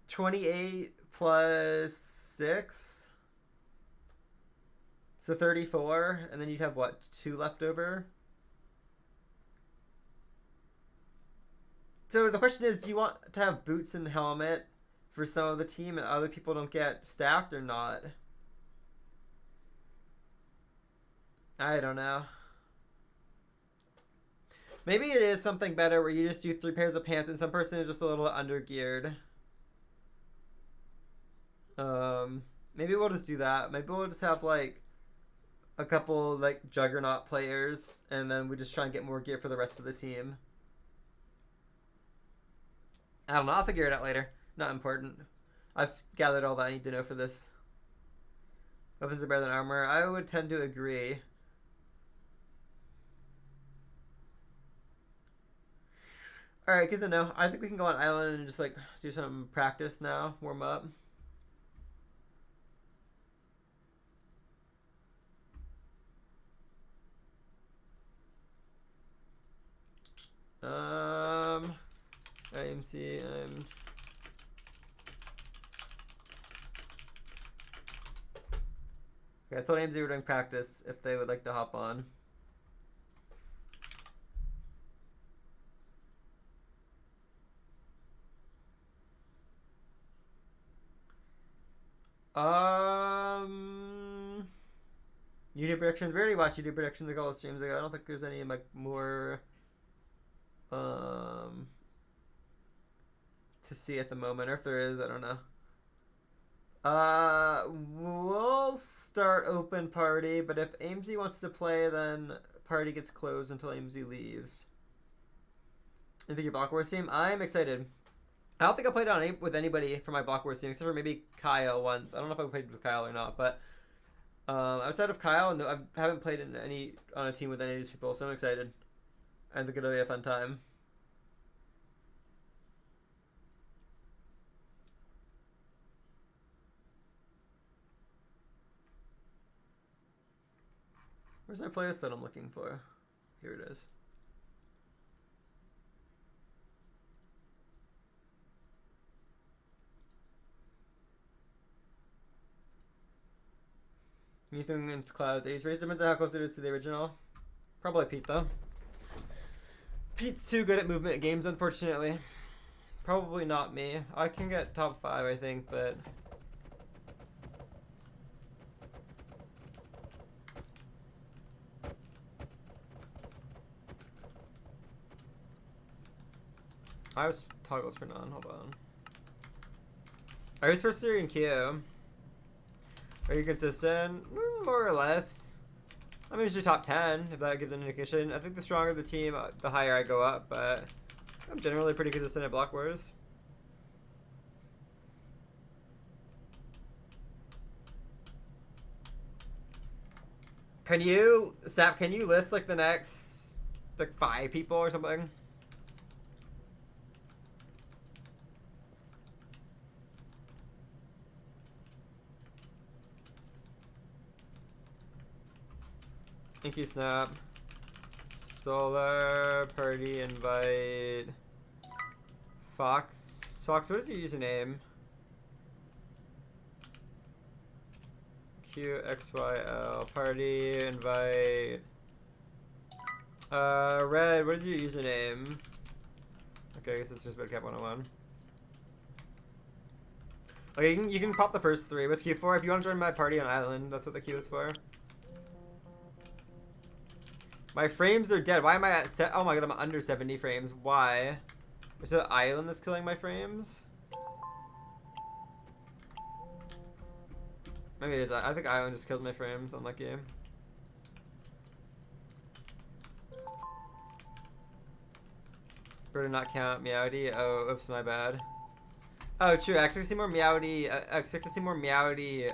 28 plus 6. So 34, and then you'd have what, 2 left over? So the question is, do you want to have boots and helmet for some of the team and other people don't get stacked or not? I don't know. Maybe it is something better where you just do 3 pairs of pants and some person is just a little under-geared. Maybe we'll just do that. Maybe we'll just have like a couple like juggernaut players and then we just try and get more gear for the rest of the team. I don't know. I'll figure it out later. Not important. I've gathered all that I need to know for this. Weapons are better than armor. I would tend to agree. Alright, good to know. I think we can go on island and just like do some practice now. Warm up. IMC, okay, I told AMZ we're doing practice if they would like to hop on. YouTube predictions. We already watched YouTube predictions like all the streams ago. I don't think there's any like more to see at the moment, or if there is, I don't know. We'll start open party, but if AMZ wants to play, then party gets closed until AMZ leaves. You think your Block Wars team? I'm excited. I don't think I played on with anybody for my Block Wars team, except for maybe Kyle once. I don't know if I played with Kyle or not, but Outside of Kyle, no, I haven't played on a team with any of these people, so I'm excited. I think it'll be a fun time. Where's my playlist that I'm looking for? Here it is. Anything in Clouds. Ace Race depends on how close it is to the original. Probably Pete, though. Pete's too good at movement games, unfortunately. Probably not me. I can get top 5, I think, but... I was toggles for none. Hold on. I was first in Q. Are you consistent? More or less. I'm usually top 10, if that gives an indication. I think the stronger the team, the higher I go up, but I'm generally pretty consistent at block wars. Can you, Snap, can you list like the next, like 5 people or something? Thank you, Snap. Solar party invite. Fox. Fox, what is your username? QXYL party invite. Red, what is your username? Okay, I guess it's just Bedcap 101. Okay, you can pop the first 3. What's Q4? If you want to join my party on Island, that's what the Q is for. My frames are dead. Why am I at oh my god, I'm under 70 frames. Why? Is it the island that's killing my frames? Maybe it is. I think island just killed my frames. Unlucky. Better not count Meowdy. Oh, oops, my bad. Oh, true. I expect to see more Meowdy. I expect to see more Meowdy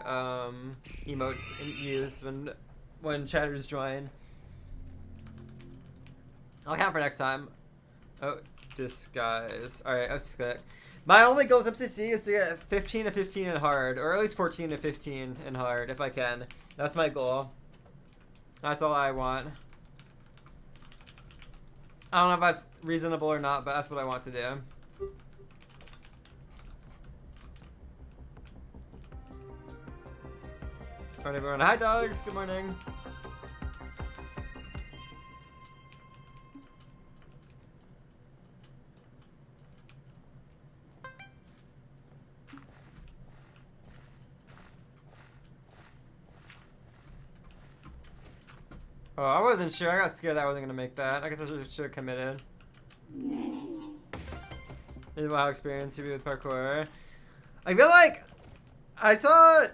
emotes in use when chatters join. I'll count for next time. Oh, disguise. Alright, let's go. My only goal as MCC is to get 15 to 15 in hard, or at least 14 to 15 in hard, if I can. That's my goal. That's all I want. I don't know if that's reasonable or not, but that's what I want to do. Alright, everyone. Hi, dogs. Good morning. Oh, I wasn't sure. I got scared that I wasn't going to make that. I guess I should have committed. In my experience to be with parkour. I feel like I saw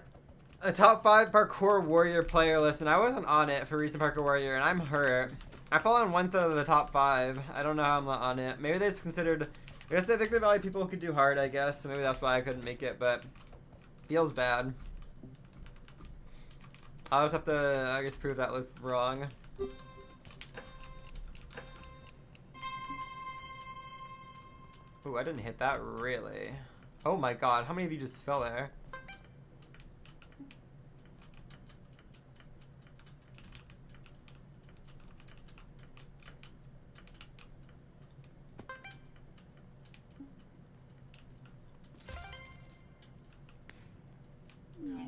a top 5 parkour warrior player list and I wasn't on it for recent parkour warrior and I'm hurt. I fall on one side of the top 5. I don't know how I'm not on it. Maybe they just considered, I guess they think they value people who could do hard, I guess. So maybe that's why I couldn't make it, but feels bad. I'll just have to, I guess, prove that list wrong. Ooh, I didn't hit that, really. Oh my god, how many of you just fell there?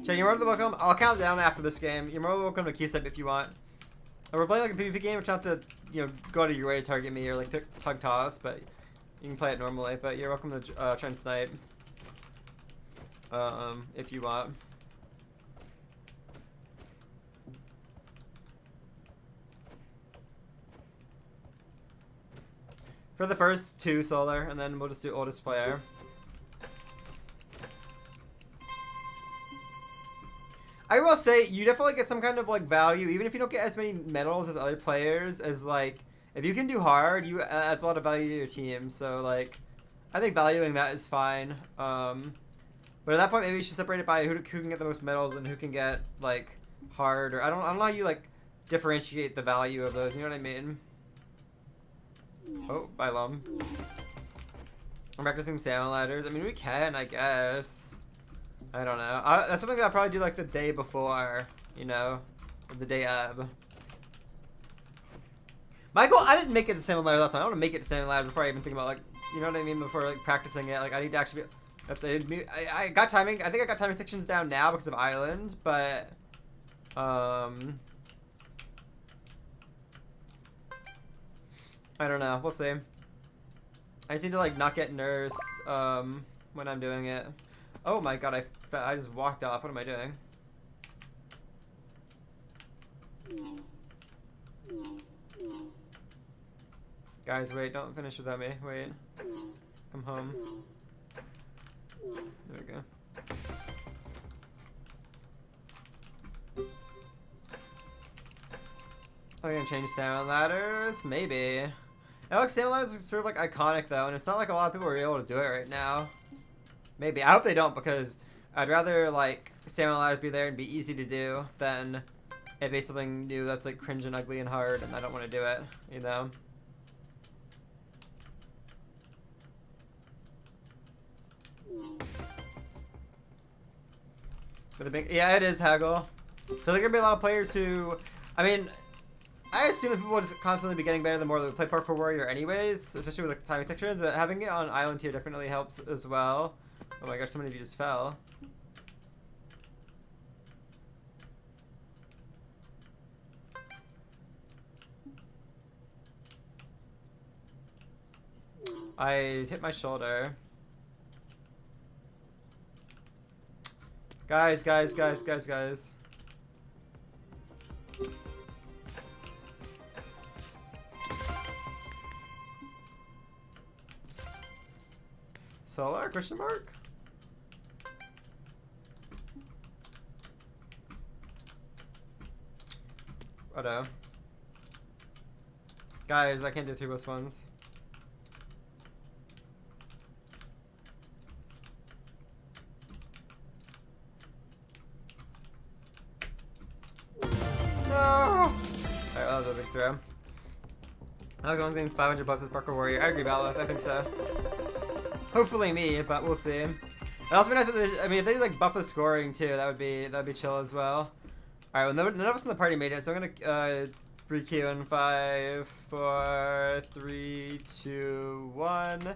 Chat, you're more than welcome. I'll count down after this game. You're more than welcome to Q-Step if you want. We're playing like a PvP game, which not to, you know, go out of your way to target me or like tug toss, but you can play it normally. But you're welcome to try and snipe if you want. For the first 2 solar, and then we'll just do oldest player. I will say, you definitely get some kind of like value, even if you don't get as many medals as other players, as like, if you can do hard, you adds a lot of value to your team, so like, I think valuing that is fine. But at that point, maybe you should separate it by who can get the most medals and who can get like hard, or I don't know how you like differentiate the value of those. You know what I mean? Oh, bye, Lum. I'm practicing salmon ladders. I mean, we can, I guess. I don't know. That's something that I'll probably do like the day before, you know, or the day of. My goal, I didn't make it to salmon ladders last time. I want to make it to salmon ladders before I even think about like, you know what I mean, before like practicing it. Like I need to actually be. Oops, I got timing. I think I got timing sections down now because of Island, but I don't know. We'll see. I just need to like not get nervous when I'm doing it. Oh my god, I just walked off. What am I doing? Guys, wait, don't finish without me. Wait. Come home. There we go. Are we gonna change stamina ladders? Maybe. It looks stamina ladders are sort of like iconic though, and it's not like a lot of people are able to do it right now. Maybe. I hope they don't, because I'd rather like stamina ladders be there and be easy to do than it be something new that's like cringe and ugly and hard, and I don't want to do it, you know? For the big, yeah, it is haggle. So there are gonna be a lot of players who, I mean, I assume that people will just constantly be getting better the more that we play Parkour Warrior anyways, especially with the timing sections, but having it on Island tier definitely helps as well. Oh my gosh, so many of you just fell. I hit my shoulder. Guys. Solar? Question mark? Whatever. Guys, I can't do 3+1s. No! Alright, that was a big throw. I was only thinking 500 plus is Parkour Warrior. I agree, Battles. I think so. Hopefully me, but we'll see. It also be nice if if they like buff the scoring too, that'd be chill as well. Alright, well none of us in the party made it, so I'm gonna re-queue in 5, 4, 3, 2, 1.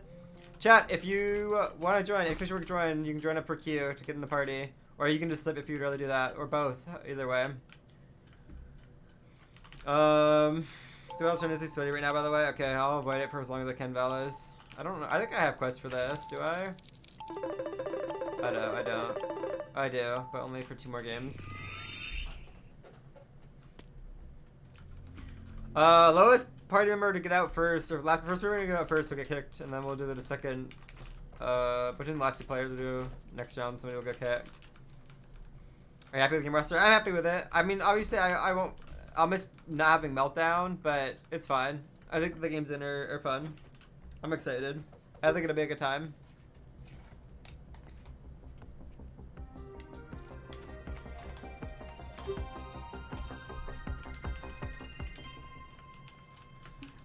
Chat, if you want to join, especially if you join, you can join up per queue to get in the party. Or you can just slip if you'd rather do that, or both, either way. Do I also seriously sweaty right now, by the way? Okay, I'll avoid it for as long as I can, Valos. I don't know. I think I have quests for this. Do I? I don't. I do, but only for 2 more games. Lowest party member to get out first, or first member to get out first will get kicked, and then we'll do the second. Between the last 2 players, we'll do next round, somebody will get kicked. Are you happy with Game Roster? I'm happy with it. I mean, obviously, I won't. I'll miss not having Meltdown, but it's fine. I think the games in are fun. I'm excited. I think it'll be a good time.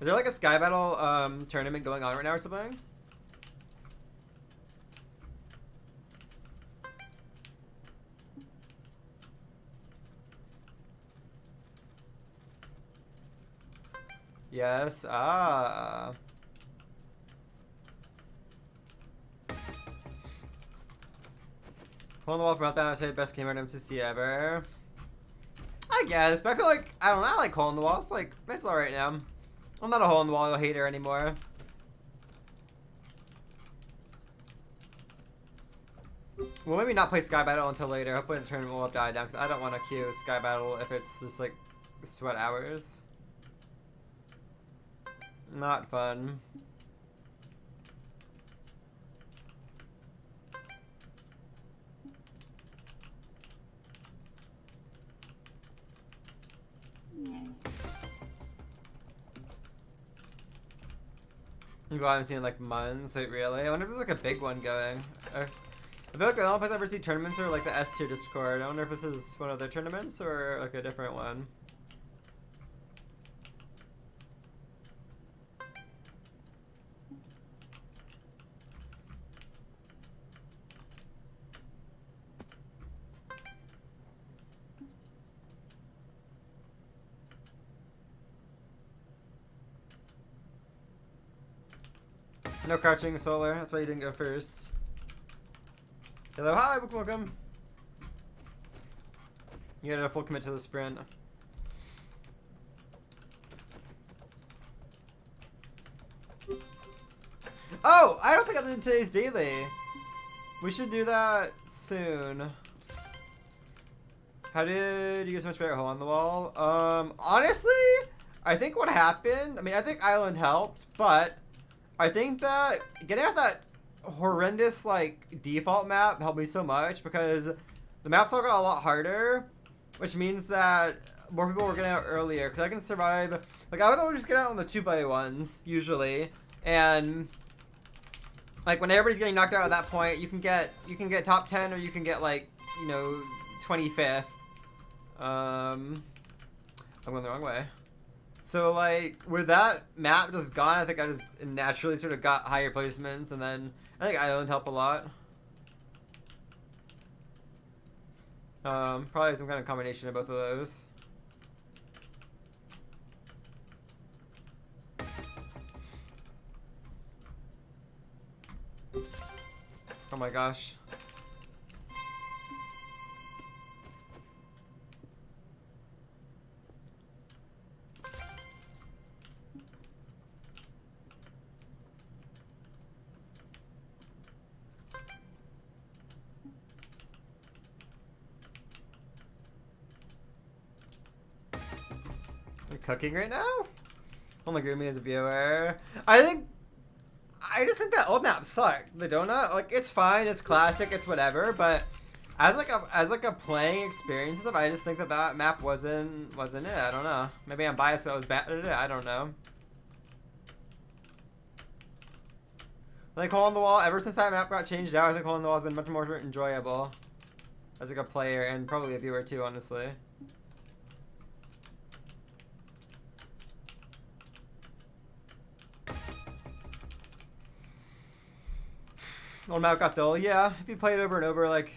Is there like a Sky Battle tournament going on right now or something? Yes. Ah. Hole in the Wall from Meltdown, I say best game in MCC ever. I guess, but I feel like, I don't know, I like Hole in the Wall. It's alright now. I'm not a Hole in the Wall hater anymore. We'll maybe not play Sky Battle until later. Hopefully the tournament will have died down, because I don't want to queue Sky Battle if it's just like sweat hours. Not fun. Well, I haven't seen it in like months. Wait, really? I wonder if there's like a big one going. I feel like the only place I ever see tournaments are like the S tier Discord. I wonder if this is one of their tournaments or like a different one. No crouching, Solar. That's why you didn't go first. Hello, hi, welcome. You got a full commit to the sprint. Oh, I don't think I did today's daily. We should do that soon. How did you get so much better hole on the wall? Honestly, I think what happened, I mean, I think Island helped, but I think that getting out that horrendous, like, default map helped me so much because the maps all got a lot harder, which means that more people were getting out earlier because I can survive. Like, I would just get out on the 2x ones, usually, and like, when everybody's getting knocked out at that point, you can get top 10 or you can get, like, you know, 25th. I'm going the wrong way. So, like, with that map just gone, I think I just naturally sort of got higher placements, and then I think Island helped a lot. Probably some kind of combination of both of those. Oh my gosh. You're cooking right now? Only agree with me as a viewer. I just think that old map sucked. The donut, like, it's fine, it's classic, it's whatever, but as like a playing experience and stuff, I just think that that map wasn't it. I don't know. Maybe I'm biased that I was bad at it. I don't know. Like, hole in the wall, ever since that map got changed out, I think hole in the wall has been much more enjoyable as like a player and probably a viewer too, honestly. Old map got dull. Yeah, if you play it over and over, like,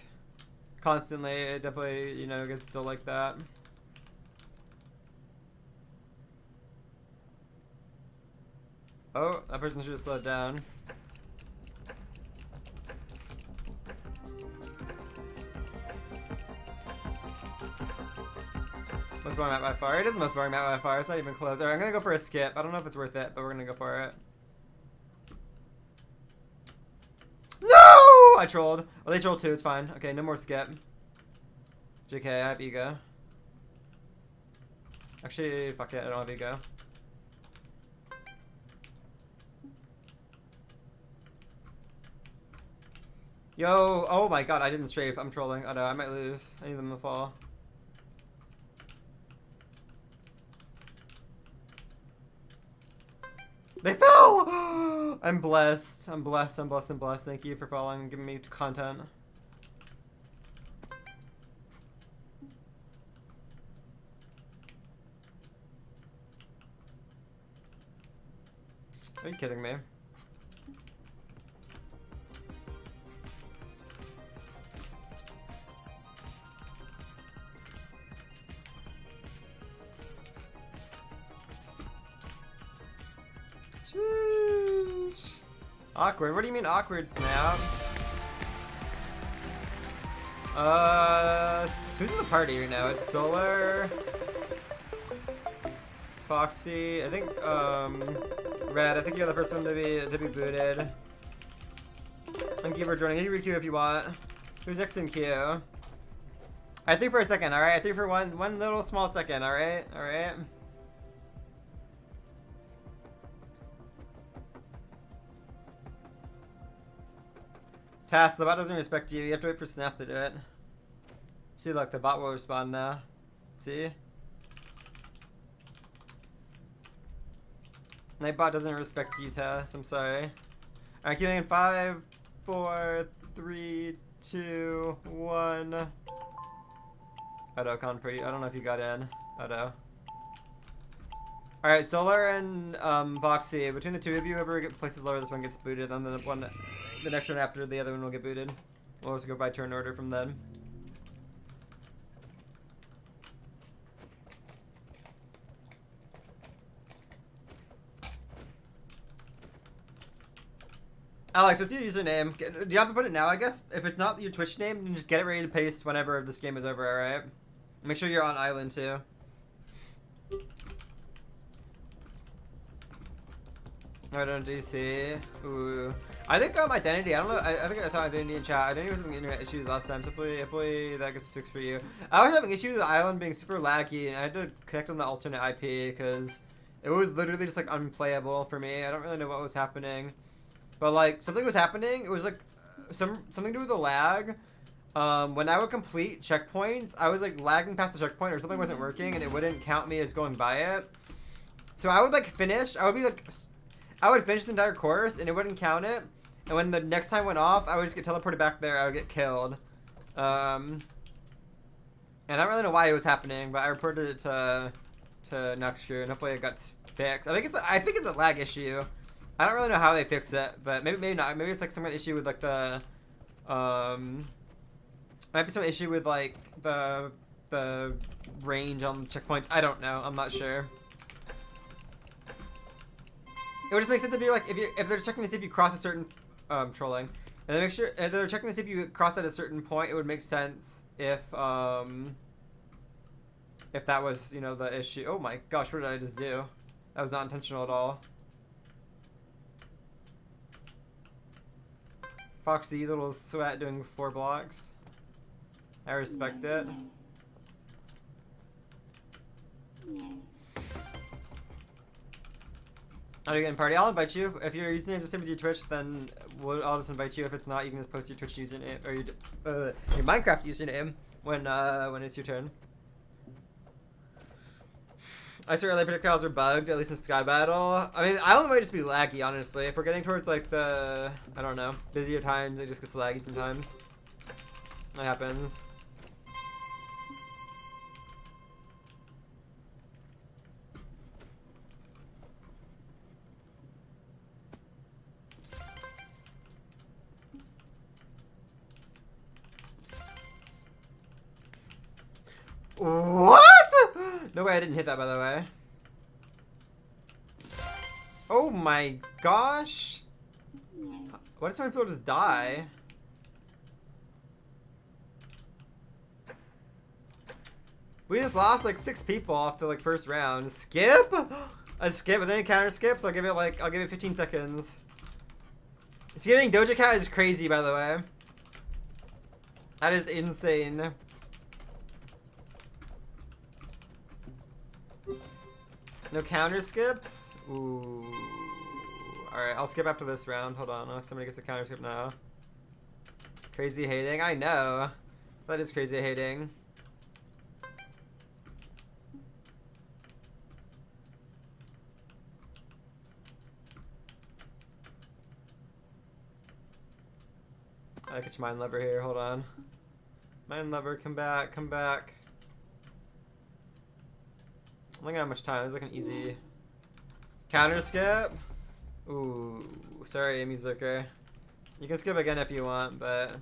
constantly, it definitely, you know, gets dull like that. Oh, that person should have slowed down. Most boring map by far. It is the most boring map by far. It's not even close. Alright, I'm gonna go for a skip. I don't know if it's worth it, but we're gonna go for it. No! I trolled. Oh, they trolled too. It's fine. Okay, no more skip. JK, I have ego. Actually, fuck it. I don't have ego. Yo! Oh my god, I didn't strafe. I'm trolling. Oh no, I might lose. I need them to fall. They fell! I'm blessed. I'm blessed. I'm blessed. I'm blessed. Thank you for following and giving me content. Are you kidding me? Sheesh. Awkward. What do you mean awkward, Snap? Who's in the party right now? It's Solar, Foxy. I think Red. I think you're the first one to be booted. Thank you for joining. You can requeue if you want. Who's next in queue? I think for a second. All right. I think for one little small second. All right. All right. Task, the bot doesn't respect you. You have to wait for Snap to do it. See, look, the bot will respond now. See? Nightbot doesn't respect you, Task. I'm sorry. Alright, queuing in 5, 4, 3, 2, 1. Odo, Conpre. I don't know if you got in. Odo. Alright, Solar and Voxy. Between the two of you, whoever places lower, this one gets booted. Then the next one after the other one will get booted. We'll also go by turn order from then. Alex, what's your username? Do you have to put it now, I guess? If it's not your Twitch name, then just get it ready to paste whenever this game is over, alright? Make sure you're on island, too. Alright, on DC. Ooh. I think Identity, I don't know, I think I thought Identity in chat. Identity was having internet issues last time, so hopefully that gets fixed for you. I was having issues with the island being super laggy, and I had to connect on the alternate IP, because it was literally just, like, unplayable for me. I don't really know what was happening. But like something was happening. It was like something to do with the lag. When I would complete checkpoints, I was like lagging past the checkpoint or something wasn't working and it wouldn't count me as going by it. So I would like finish. I would finish the entire course and it wouldn't count it. And when the next time went off, I would just get teleported back there. I would get killed. And I don't really know why it was happening, but I reported it to Nuxcrew and hopefully it got fixed. I think it's a lag issue. I don't really know how they fix it, but maybe not. Maybe it's like some kind of issue with like the might be some issue with like the range on the checkpoints. I don't know. I'm not sure. It would just make sense to be like if they're checking to see if you cross a certain trolling, and they make sure if they're checking to see if you cross at a certain point, it would make sense if that was, you know, the issue. Oh my gosh, what did I just do? That was not intentional at all. Foxy, little sweat doing 4 blocks. I respect it. Are you getting party? I'll invite you. If your username is the same with your Twitch, then I'll just invite you. If it's not, you can just post your Twitch username or your Minecraft username when it's your turn. I swear early projectiles are bugged, at least in Sky Battle. I mean, Island might just be laggy, honestly. If we're getting towards, like, I don't know, busier times, it just gets laggy sometimes. That happens. What? No way I didn't hit that, by the way. Oh my gosh. Why did so many people just die? We just lost like 6 people off the like first round. Skip? A skip? Is there any counter skips? I'll give it 15 seconds. Skipping Doja Cat is crazy, by the way. That is insane. No counter skips? Ooh. Alright, I'll skip after this round. Hold on, unless somebody gets a counter skip now. Crazy hating? I know. That is crazy hating. I catch Mind Lever here, hold on. Mind Lever, come back, come back. I'm looking at how much time. It's like an easy counter skip. Ooh, sorry, Amy Zucker. You can skip again if you want, but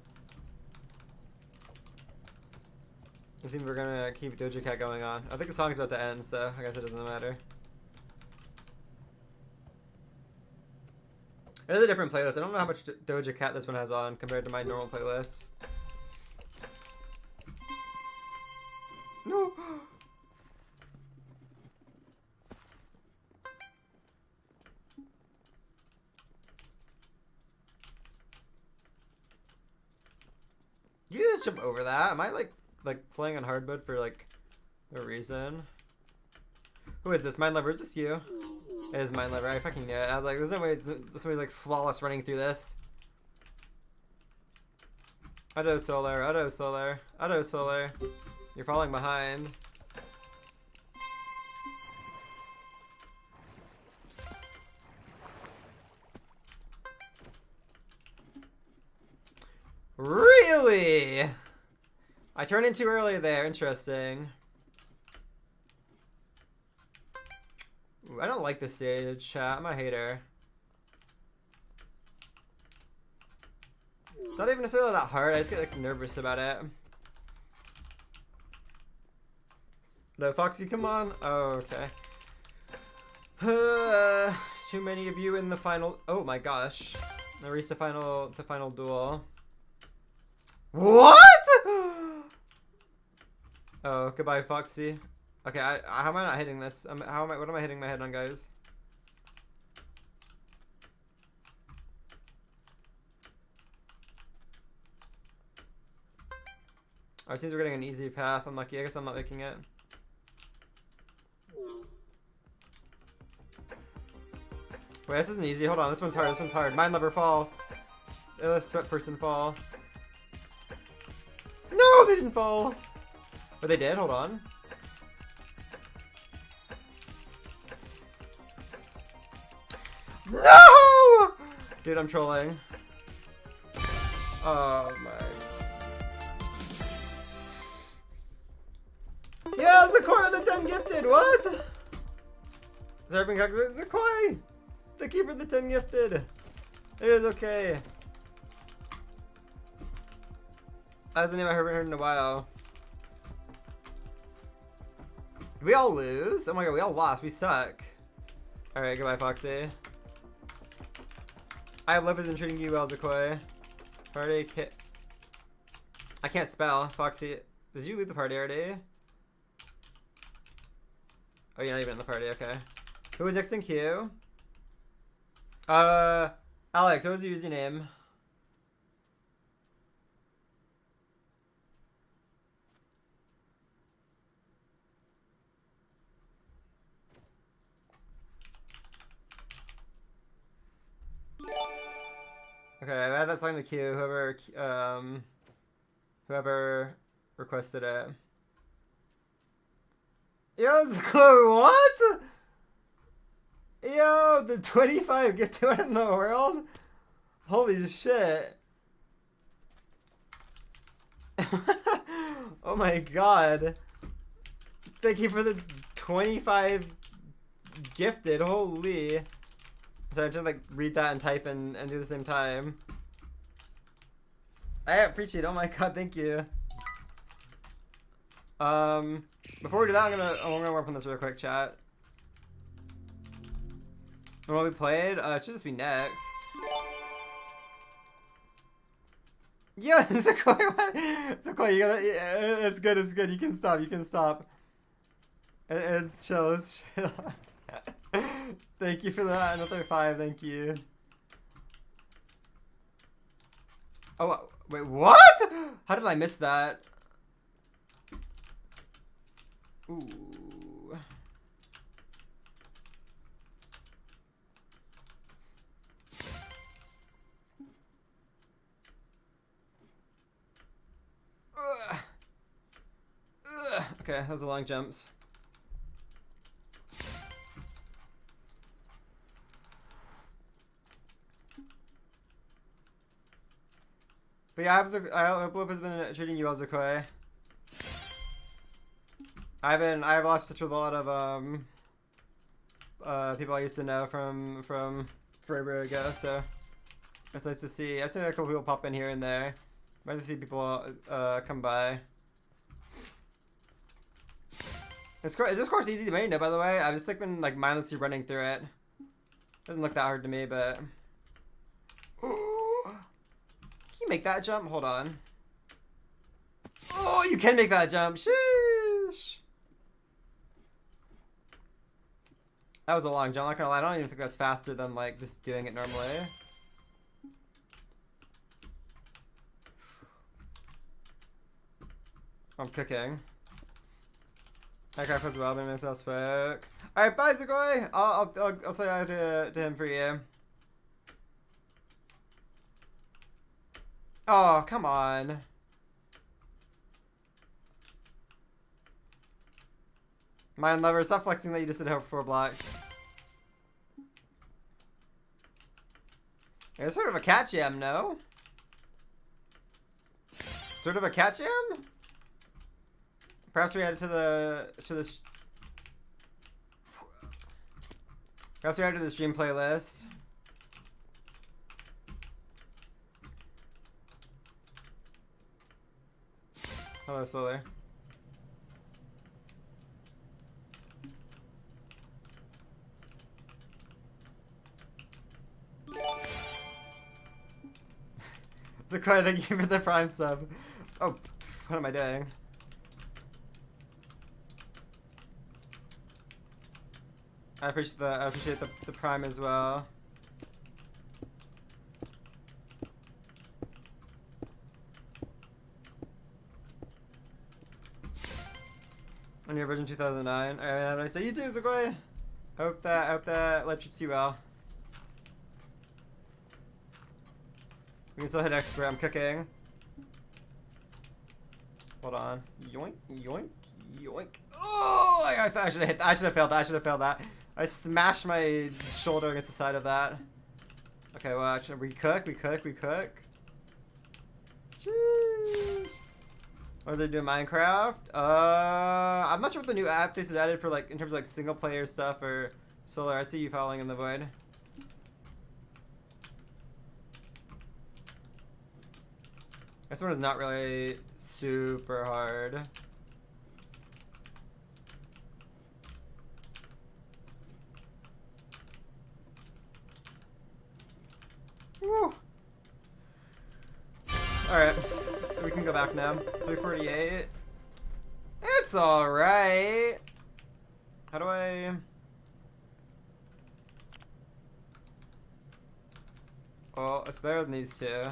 it seems we're gonna keep Doja Cat going on. I think the song's about to end, so I guess it doesn't matter. It is a different playlist. I don't know how much Doja Cat this one has on compared to my normal playlist. No. You just jump over that. Am I like playing on hard mode for like no reason? Who is this? Mind Lever, is this you? It is Mind Lever. I fucking knew it. I was like, there's no way somebody's like flawless running through this. Auto Solar, Auto Solar, Auto Solar. You're falling behind. early. I turned in too early there. Interesting. Ooh, I don't like this stage, chat. I'm a hater. It's not even necessarily that hard. I just get like nervous about it. No, Foxy, come on. Oh, okay. Too many of you in the final. Oh my gosh. I reached the final duel. What? Oh, goodbye, Foxy. Okay, how am I not hitting this? What am I hitting my head on, guys? Oh, it seems we're getting an easy path. Unlucky. I guess I'm not making it. Wait, this isn't easy. Hold on. This one's hard. This one's hard. Mind Lover fall. Sweat person fall. No, they didn't fall. But they did. Hold on. No! Dude, I'm trolling. Oh my. Yeah, Zakoi the 10 gifted. What? Is everything calculated? Zakoi! Thank you for the 10 gifted. It is okay. That's a name I haven't heard in a while. Did we all lose? Oh my god, we all lost. We suck. Alright, goodbye, Foxy. I have been treating you well, Zakoi. Party kit. I can't spell. Foxy, did you leave the party already? Oh, you're not even in the party. Okay. Who was next in queue? Alex, what was your username? Okay, I have that song in the queue. Whoever requested it. Yo, what? Yo, the 25 gifted one in the world? Holy shit. Oh my god. Thank you for the 25 gifted. Holy. Sorry, I'm trying to like read that and type and do the same time. I appreciate it. Oh my god, thank you. Before we do that, I'm gonna work on this real quick, chat. And what we played, it should just be next. Yeah, Zakoi, you gotta, yeah, it's good, you can stop. It's chill, Thank you for that, another 5, thank you. Oh, wait, what? How did I miss that? Ooh. Okay, those are long jumps. But yeah, I hope has been treating you well, Zakoi. I've lost touch with a lot of people I used to know from forever ago, so it's nice to see. I've seen a couple people pop in here and there. Nice to see people come by. Is this course easy to make? No, by the way. I've just like been like mindlessly running through it. Doesn't look that hard to me, but. Ooh. Can you make that jump? Hold on. Oh, you can make that jump. Sheesh. That was a long jump. I'm not gonna lie. I don't even think that's faster than like just doing it normally. I'm cooking. Okay, for the well, maybe myself spoke. Alright, bye, Zakoi. I'll say hi to him for you. Oh, come on. Mind Lover, stop flexing that you just did hope for blocks. It's sort of a cat jam, no? Sort of a cat jam? Perhaps we add it to the perhaps we add it to the stream playlist. Hello, Solar. Sequoia, thank you for the Prime sub. Oh, what am I doing? I appreciate the Prime as well. On your version 2009. Alright, how do I say you too, Sequoia? Hope that life treats you well. We can still hit expert. I'm cooking. Hold on. Yoink, yoink, yoink. Oh! I should have hit. I should have failed that. I should have failed that. I smashed my shoulder against the side of that. Okay, watch. We cook. We cook. We cook. Jeez. What are they doing? Minecraft? I'm not sure what the new updates is added for, like, in terms of like single player stuff or Solar. I see you falling in the void. This one is not really super hard. Woo. Alright, we can go back now. 348. It's alright. How do I... Oh, it's better than these two.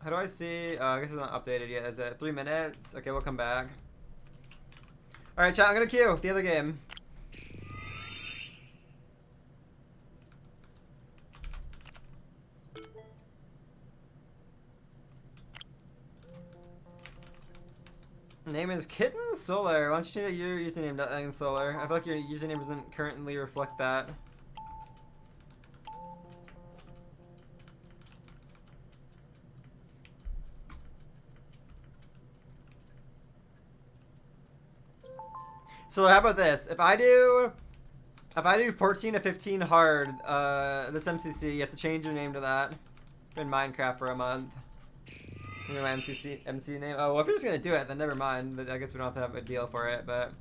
How do I see? I guess it's not updated yet. Is it 3 minutes? Okay, we'll come back. Alright, chat, I'm gonna queue the other game. Name is Kitten Solar. Why don't you change your username to Solar? I feel like your username doesn't currently reflect that. So how about this? If I do 14 to 15 hard, this MCC, you have to change your name to that in Minecraft for a month. You know my MC name. Oh, well, if you're just gonna do it, then never mind. I guess we don't have to have a deal for it. But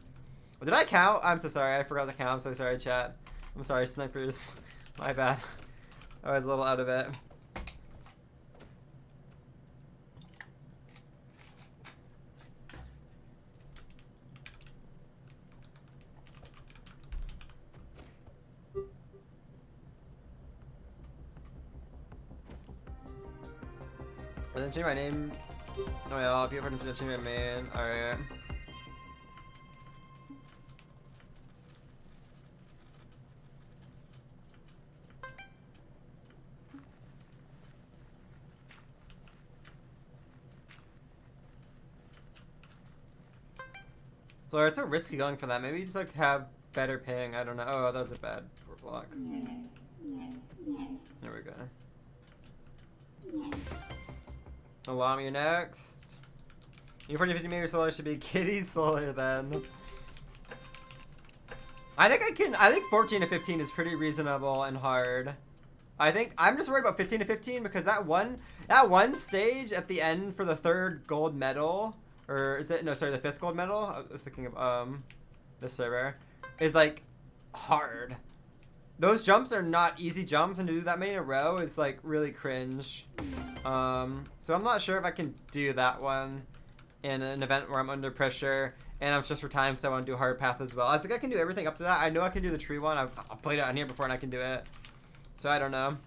well, did I count? I'm so sorry. I forgot to count. I'm so sorry, chat. I'm sorry, snipers. My bad. I was a little out of it. I didn't change my name. Oh yeah, if you ever didn't change my name. Alright. So it's so risky going for that. Maybe you just like have better ping. I don't know. Oh, that was a bad block. There we go. Allow me next. Your 40-50 meter solar should be Kitty Solar then. I think 14 to 15 is pretty reasonable and hard. I think I'm just worried about 15 to 15 because that one stage at the end for the 3rd gold medal, or is it no sorry the 5th gold medal? I was thinking of this server is like hard. Those jumps are not easy jumps, and to do that many in a row is like really cringe. So I'm not sure if I can do that one in an event where I'm under pressure and I'm just for time because I want to do a hard path as well. I think I can do everything up to that. I know I can do the tree one. I've played it on here before and I can do it. So I don't know.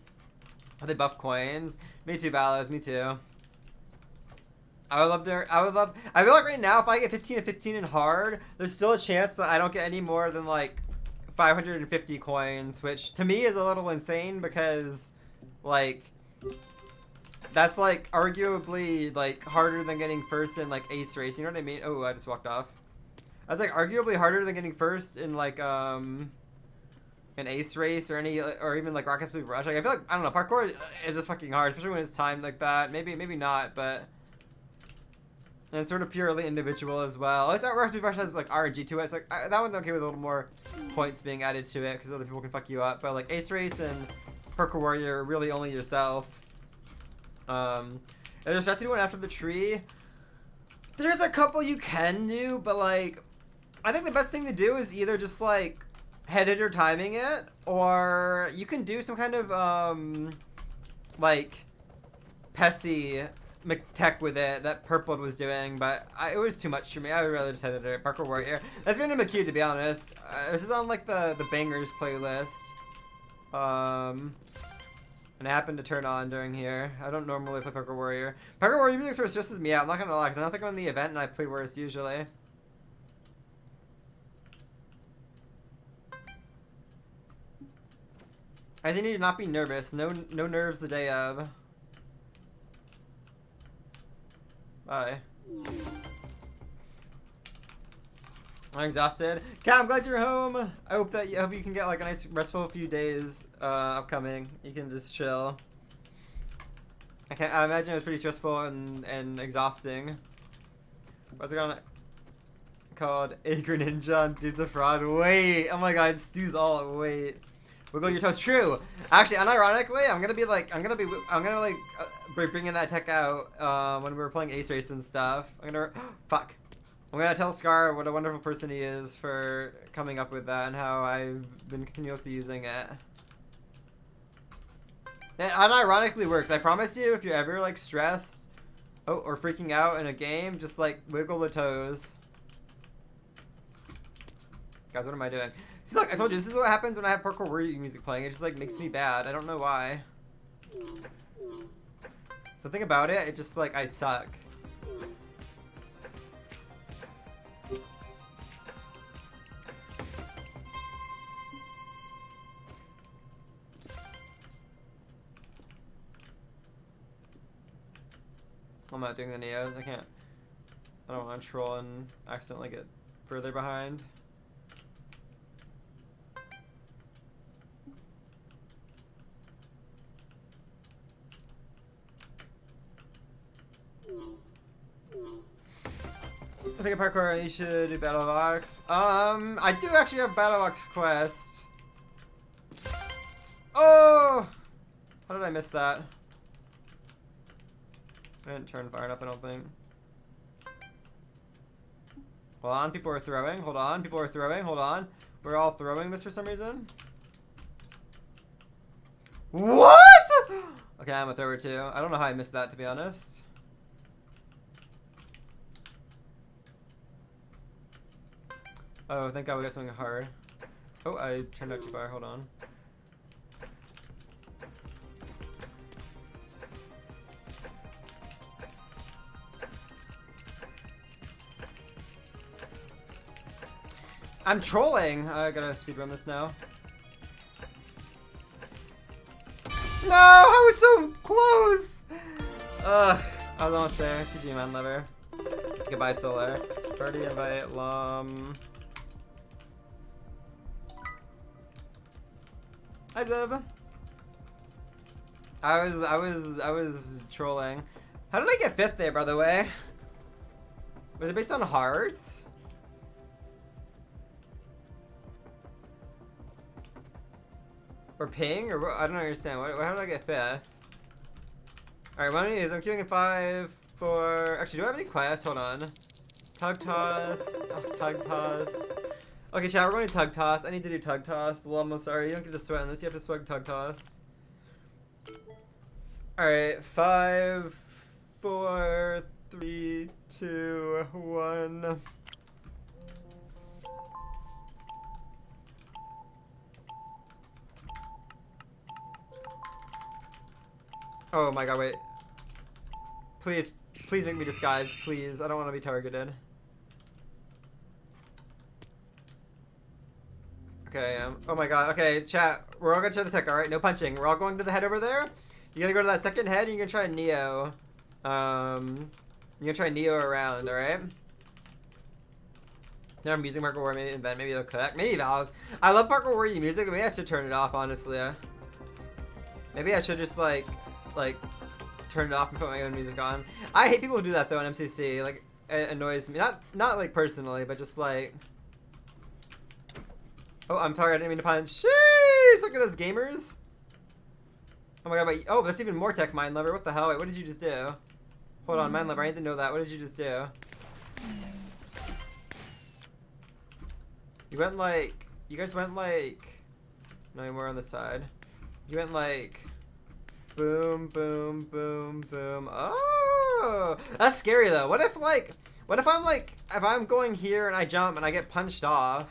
Are they buff coins? Me too, Valos. Me too. I feel like right now if I get 15 to 15 in hard, there's still a chance that I don't get any more than like 550 coins, which to me is a little insane because like that's like arguably like harder than getting first in like ace race, you know what I mean? Oh, I just walked off. That's like arguably harder than getting first in like an ace race or any, or even like rocket speed rush. Like I feel like, I don't know, parkour is just fucking hard, especially when it's timed like that. Maybe not, but and it's sort of purely individual as well. At least that rocket speed rush has like RNG to it. So like that one's okay with a little more points being added to it because other people can fuck you up. But like ace race and parkour warrior, really only yourself. Is there strat to do one after the tree? There's a couple you can do, but like I think the best thing to do is either just like head hitter timing it, or you can do some kind of like Pessy tech with it that Purple was doing, but it was too much for me. I would rather just head hitter parkour warrior. That's been a cute, to be honest. This is on like the bangers playlist. And I happened to turn on during here. I don't normally play Parkour Warrior. Parkour Warrior music sort of stresses me out. I'm not gonna lie, because I don't think I'm in the event and I play worse usually. I think you need to not be nervous. No nerves the day of. Bye. I'm exhausted. Kat, I'm glad you're home. I hope you can get like a nice restful few days upcoming. You can just chill. I imagine it was pretty stressful and exhausting. What's it called? Acre Ninja. Dude's a fraud. Wait. Oh my god, Stu's all wait. Wiggle your toes. True. Actually, unironically, I'm gonna like bringing that tech out when we were playing Ace Race and stuff. Fuck. I'm gonna tell Scar what a wonderful person he is for coming up with that and how I've been continuously using it. It unironically works. I promise you, if you're ever like stressed, or freaking out in a game, just like wiggle the toes. Guys, what am I doing? See, look, I told you, this is what happens when I have parkour warrior music playing. It just like makes me bad. I don't know why. So think about it. It just like I suck. I'm not doing the Neos. I can't. I don't want to troll and accidentally get further behind. Let's take a parkour. You should do Battle Box. I do actually have Battle Box quest. Oh! How did I miss that? I didn't turn far enough, I don't think. Hold on, people are throwing. Hold on, people are throwing. Hold on. We're all throwing this for some reason. What? Okay, I'm a thrower too. I don't know how I missed that, to be honest. Oh, thank God we got something hard. Oh, I turned out too far. Hold on. I'm trolling. I gotta speedrun this now. No, I was so close. Ugh, I was almost there. GG, man, lover. Goodbye, Solar. Party invite, Lom. Hi, Zeb. I was trolling. How did I get 5th there, by the way? Was it based on hearts? Or ping? Or I don't understand. How did I get 5th? Alright, one of these. I'm queuing in 5 for... Actually, do I have any quests? Hold on. Tug toss. Oh, tug toss. Okay, chat, we're going to tug toss. I need to do tug toss. Lum, I'm sorry. You don't get to sweat on this. You have to swag tug toss. Alright, 5, 4, 3, 2, 1. Oh my god, wait. Please make me disguise, please. I don't want to be targeted. Okay, oh my god, okay, chat. We're all gonna try the tech, alright? No punching. We're all going to the head over there. You're gonna go to that second head and you're gonna try Neo. You're gonna try Neo around, alright? Their music Parkour War maybe invent, maybe they'll cook. Maybe Val's. I love Parkour War music, but maybe I should turn it off, honestly. Maybe I should just like turn it off and put my own music on. I hate people who do that though in MCC. Like, it annoys me. Not like personally, but just like. Oh, I'm sorry, I didn't mean to punch. Sheesh! Look at us gamers. Oh my god, but oh, that's even more tech, Mind Lover. What the hell? Wait, what did you just do? Hold on, Mind Lover, I need to know that. What did you just do? You went like, you guys went like, no, more on the side. You went like, boom, boom, boom, boom. Oh, that's scary though. What if I'm like, if I'm going here and I jump and I get punched off?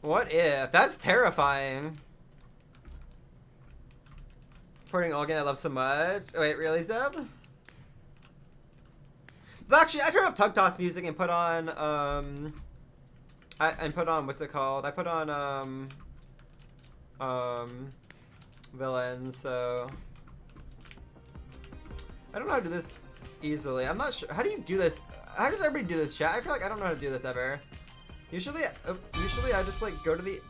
What if? That's terrifying. Porting all game I love so much. Oh, wait, really, Zeb? But actually, I turned off Tug Toss music and put on, what's it called? I put on, Villain, so. I don't know how to do this easily. I'm not sure. How do you do this? How does everybody do this, chat? I feel like I don't know how to do this ever. Usually I just like go to the.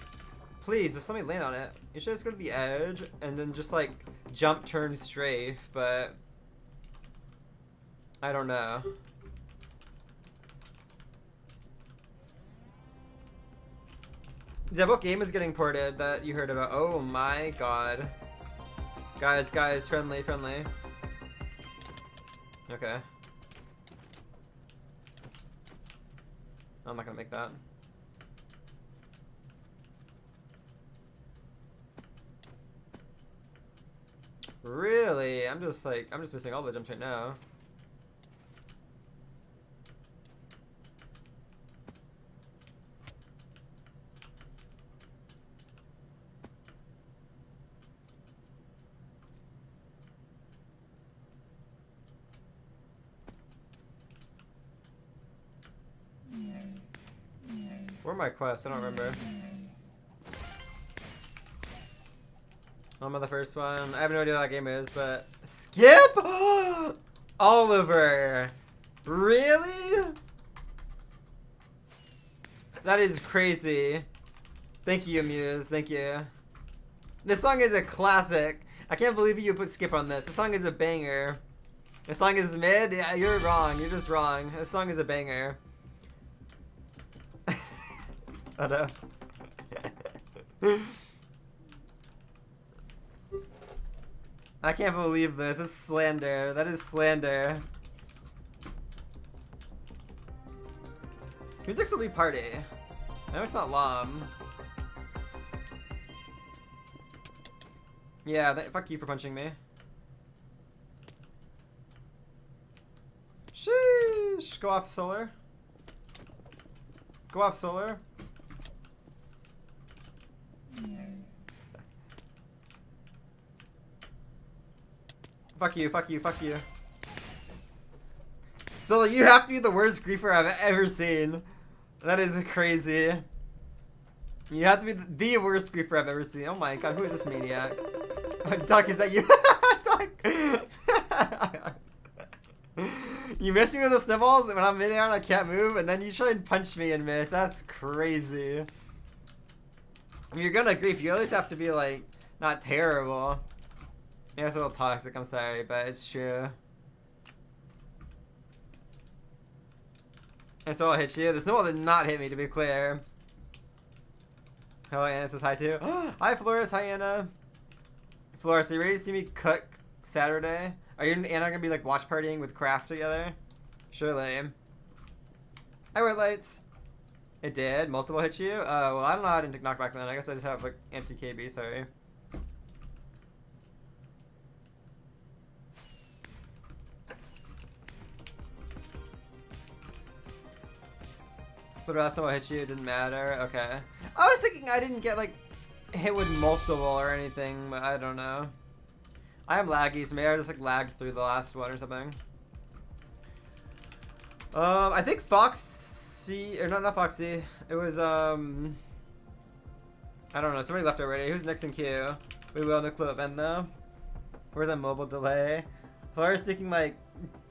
Please, just let me land on it. You should just go to the edge and then just like jump, turn, strafe, but I don't know. Zeb, what game is getting ported that you heard about? Oh my god. Guys, friendly. Okay. I'm not gonna make that. Really? I'm just missing all the jumps right now. Where are my quests? I don't remember. I'm on the first one. I have no idea what that game is, but skip Oliver. Really? That is crazy. Thank you, Muse. Thank you. This song is a classic. I can't believe you put skip on this. This song is a banger. This song is mid. Yeah, you're wrong. You're just wrong. This song is a banger. I know. I can't believe this. This is slander. That is slander. Who's next to Lee Party? I know it's not Lom. Yeah, fuck you for punching me. Sheesh. Go off solar. Go off solar. Fuck you, fuck you, fuck you. So you have to be the worst griefer I've ever seen. That is crazy. You have to be the worst griefer I've ever seen. Oh my god, who is this maniac? Duck, is that you? Duck. You miss me with the snowballs when I'm in air and I can't move, and then you try and punch me and miss. That's crazy. If you're gonna grief, you at least have to be like, not terrible. Yeah, it's a little toxic, I'm sorry, but it's true. And so I'll hit you. The snowball did not hit me, to be clear. Hello, Anna says hi too. Hi, Flores. Hi, Anna. Flores, are you ready to see me cook Saturday? Are you and Anna gonna be like watch partying with Craft together? Surely. Hi, Red Lights. It did? Multiple hit you? Well, I don't know how I didn't knock back then. I guess I just have like anti-KB, sorry. But last time I hit you, it didn't matter. Okay. I was thinking I didn't get like hit with multiple or anything, but I don't know. I am laggy, so maybe I just like lagged through the last one or something. I think Foxy, or not Foxy. It was I don't know. Somebody left already. Who's next in queue? We will in the clip end though. Where's that mobile delay? Flara's taking like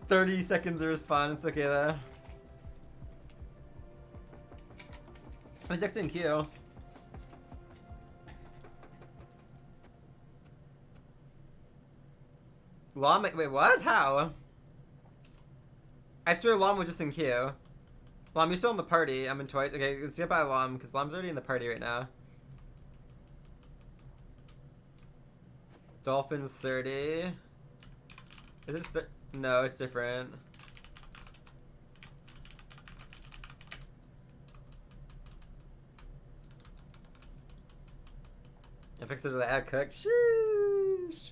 30 seconds to respond. It's okay though. Who's next in queue? Lom, wait, what? How? I swear Lom was just in queue. Lom, you're still in the party. I'm in twice. Okay, let's get by Lom, because Lom's already in the party right now. Dolphins 30. Is this no, it's different. I fixed it to the ad cook. Sheesh.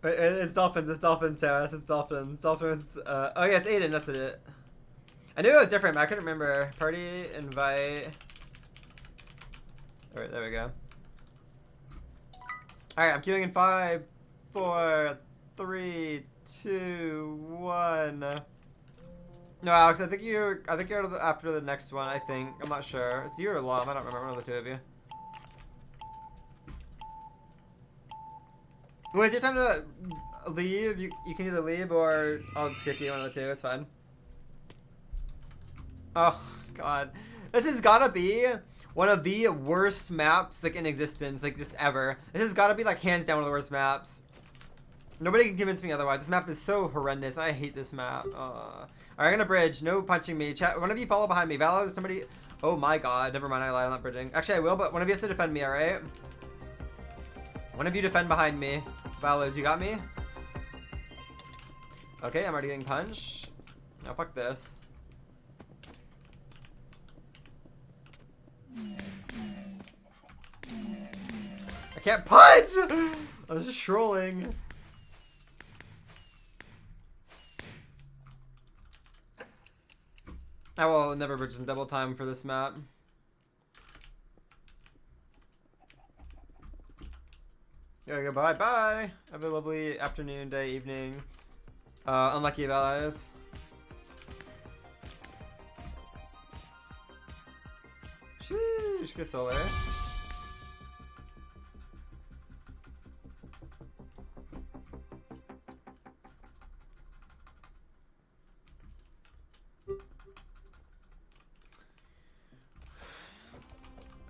It's Dolphins, Sarah. It's Dolphins. Dolphins, oh yeah, it's Aiden, that's it. I knew it was different, but I couldn't remember. Party, invite. Alright, there we go. Alright, I'm queuing in 5, 4, 3, 2, 1. No, Alex, I think you're after the next one, I think. I'm not sure. It's you or Lom, I don't remember, one of the two of you. Wait, is it time to leave? You can either leave or I'll just kick you, one of the two, it's fine. Oh, God. This has gotta be one of the worst maps, like, in existence, like, just ever. This has gotta be, like, hands down one of the worst maps. Nobody can convince me otherwise. This map is so horrendous. I hate this map. Alright, I'm gonna bridge. No punching me. Chat, one of you follow behind me. Valo, somebody... Oh my god. Never mind, I lied. I'm not bridging. Actually, I will, but one of you has to defend me, alright? One of you defend behind me. Valos, you got me? Okay, I'm already getting punched. Now, fuck this. I can't punch! I was just trolling. I will never bridge in double time for this map. Gotta go bye. Have a lovely afternoon, day, evening. Unlucky allies. Sheesh, good solar.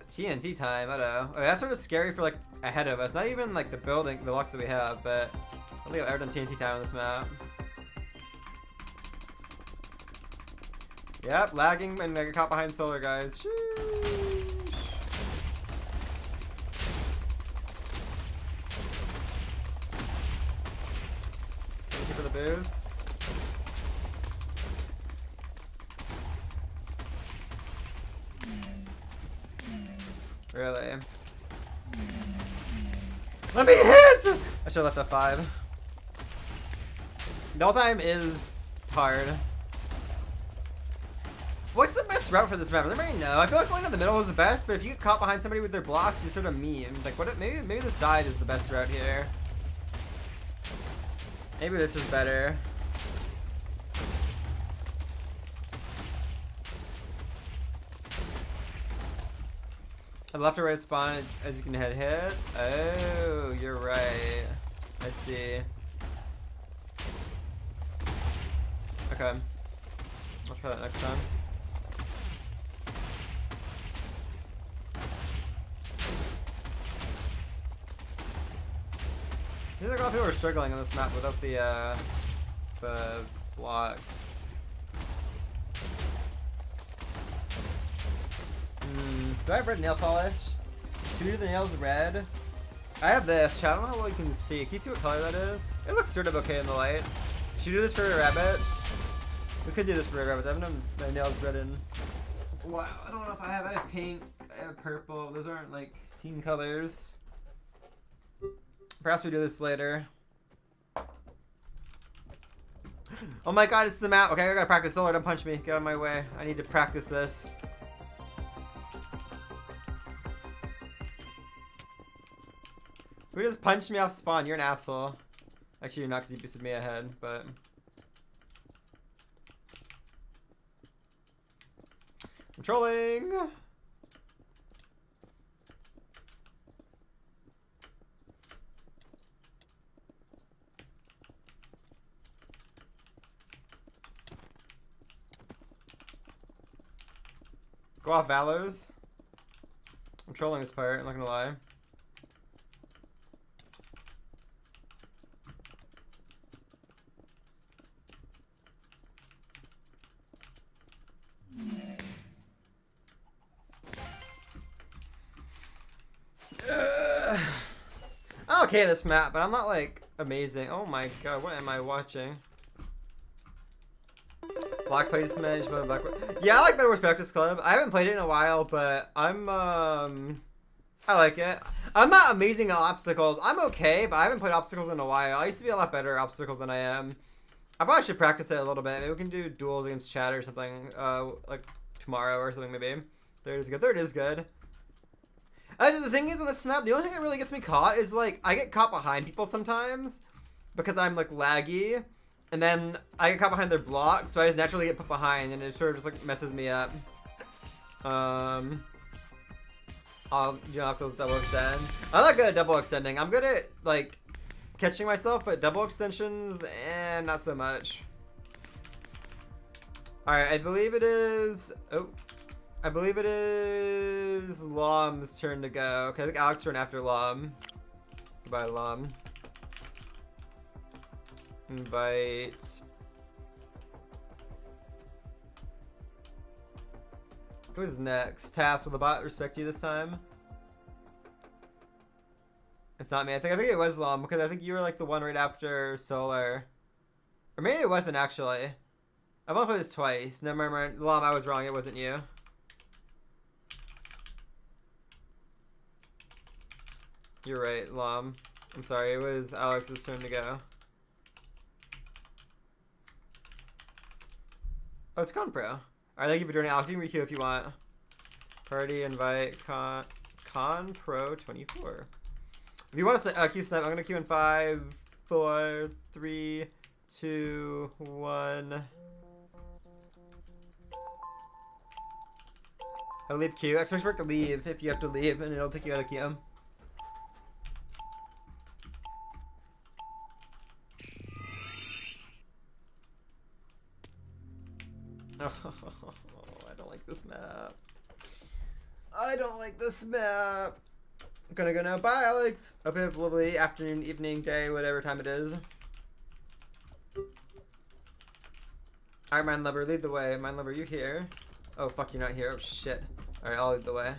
TNT time, I don't know. Oh, that's sort of scary for like ahead of us. Not even like the building, the blocks that we have, but I don't think I've ever done TNT time on this map. Yep, lagging and I got caught behind solar, guys. Sheesh. Thank you for the boost. Really? Let me hit! I should have left at 5. Double time is hard. What's the best route for this map? Does anybody know? I feel like going to the middle is the best, but if you get caught behind somebody with their blocks, you're sort of meme. Like, what? Maybe the side is the best route here. Maybe this is better. A left or right spawn as you can hit. Oh, you're right. I see. Okay. I'll try that next time. I think like a lot of people are struggling on this map without the blocks. Do I have red nail polish? Should we do the nails red? I have this. Chat, I don't know how well you can see. Can you see what color that is? It looks sort of okay in the light. Should we do this for rabbits? We could do this for rabbits. I haven't done my nails red in... Wow, I don't know if I have. I have pink. I have purple. Those aren't like team colors. Perhaps we do this later. Oh my god, it's the map. Okay, I gotta practice. Solar, don't punch me. Get out of my way. I need to practice this. Who just punched me off spawn? You're an asshole. Actually, you're not because you boosted me ahead, but... I'm trolling! Go off Valos. I'm trolling this part, I'm not gonna lie. I'm okay this map, but I'm not like amazing. Oh my god, what am I watching? Black Place Management, Black. Yeah, I like Bedwars Practice Club. I haven't played it in a while, but I'm I like it. I'm not amazing at obstacles. I'm okay, but I haven't played obstacles in a while. I used to be a lot better at obstacles than I am. I probably should practice it a little bit. Maybe we can do duels against chat or something, like tomorrow or something maybe. Third is good. Third is good. The thing is on this map, the only thing that really gets me caught is like I get caught behind people sometimes because I'm like laggy, and then I get caught behind their block, so I just naturally get put behind, and it sort of just like messes me up. I'll obstacles double extend. I'm not good at double extending. I'm good at like catching myself, but double extensions, not so much. All right, I believe it is. Oh. I believe it is Lom's turn to go. Okay, I think Alex's turn after Lom. Goodbye, Lom. Invite. Who's next? Task, will the bot respect you this time? It's not me. I think it was Lom, because I think you were like the one right after Solar. Or maybe it wasn't actually. I've only played this twice. Never mind. Lom, I was wrong. It wasn't you. You're right, Lom. I'm sorry, it was Alex's turn to go. Oh, it's Conpro. Alright, thank you for joining, Alex. You can requeue if you want. Party invite Conpro 24. If you want to queue snipe, I'm gonna queue in 5, 4, 3, 2, 1. I'll leave queue. Expect work to leave if you have to leave, and it'll take you out of queue. Oh, I don't like this map. I don't like this map. I'm gonna go now. Bye, Alex. Hope you have a lovely afternoon, evening, day, whatever time it is. Alright, Mind Lover, lead the way. Mind Lover, you here? Oh, fuck, you're not here. Oh, shit. Alright, I'll lead the way.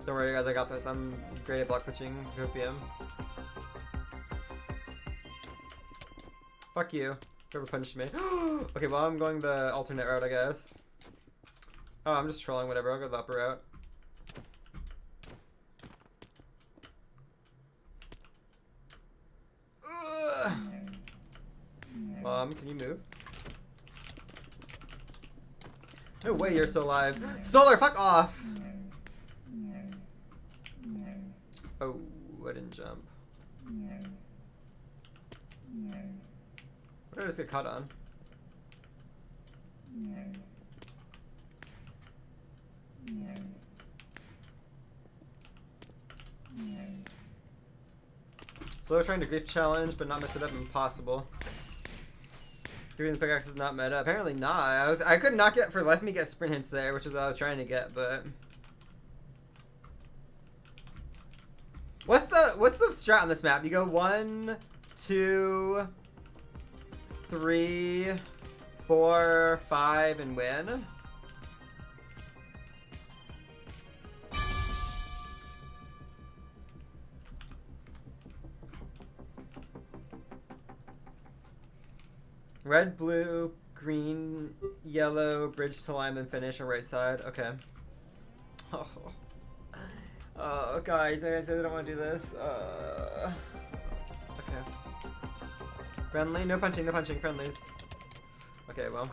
Don't worry, guys, I got this. I'm great at block glitching. 2 PM. Fuck you. Whoever punched me. Okay, well, I'm going the alternate route, I guess. Oh, I'm just trolling, whatever. I'll go the upper route. Can you move? No way you're still alive. Stoller, fuck off! Oh, I didn't jump. What did I just get caught on? So trying to grief challenge, but not mess it up impossible. Giving the pickaxe is not meta. Apparently not. I could not get for life me get sprint hints there, which is what I was trying to get, but what's the strat on this map? You go 1, 2, 3, 4, 5, and win. Red, blue, green, yellow, bridge to lime, and finish on right side. Okay. Oh, guys, I said I don't want to do this. Okay. Friendly? No punching, no punching. Friendlies. Okay, well.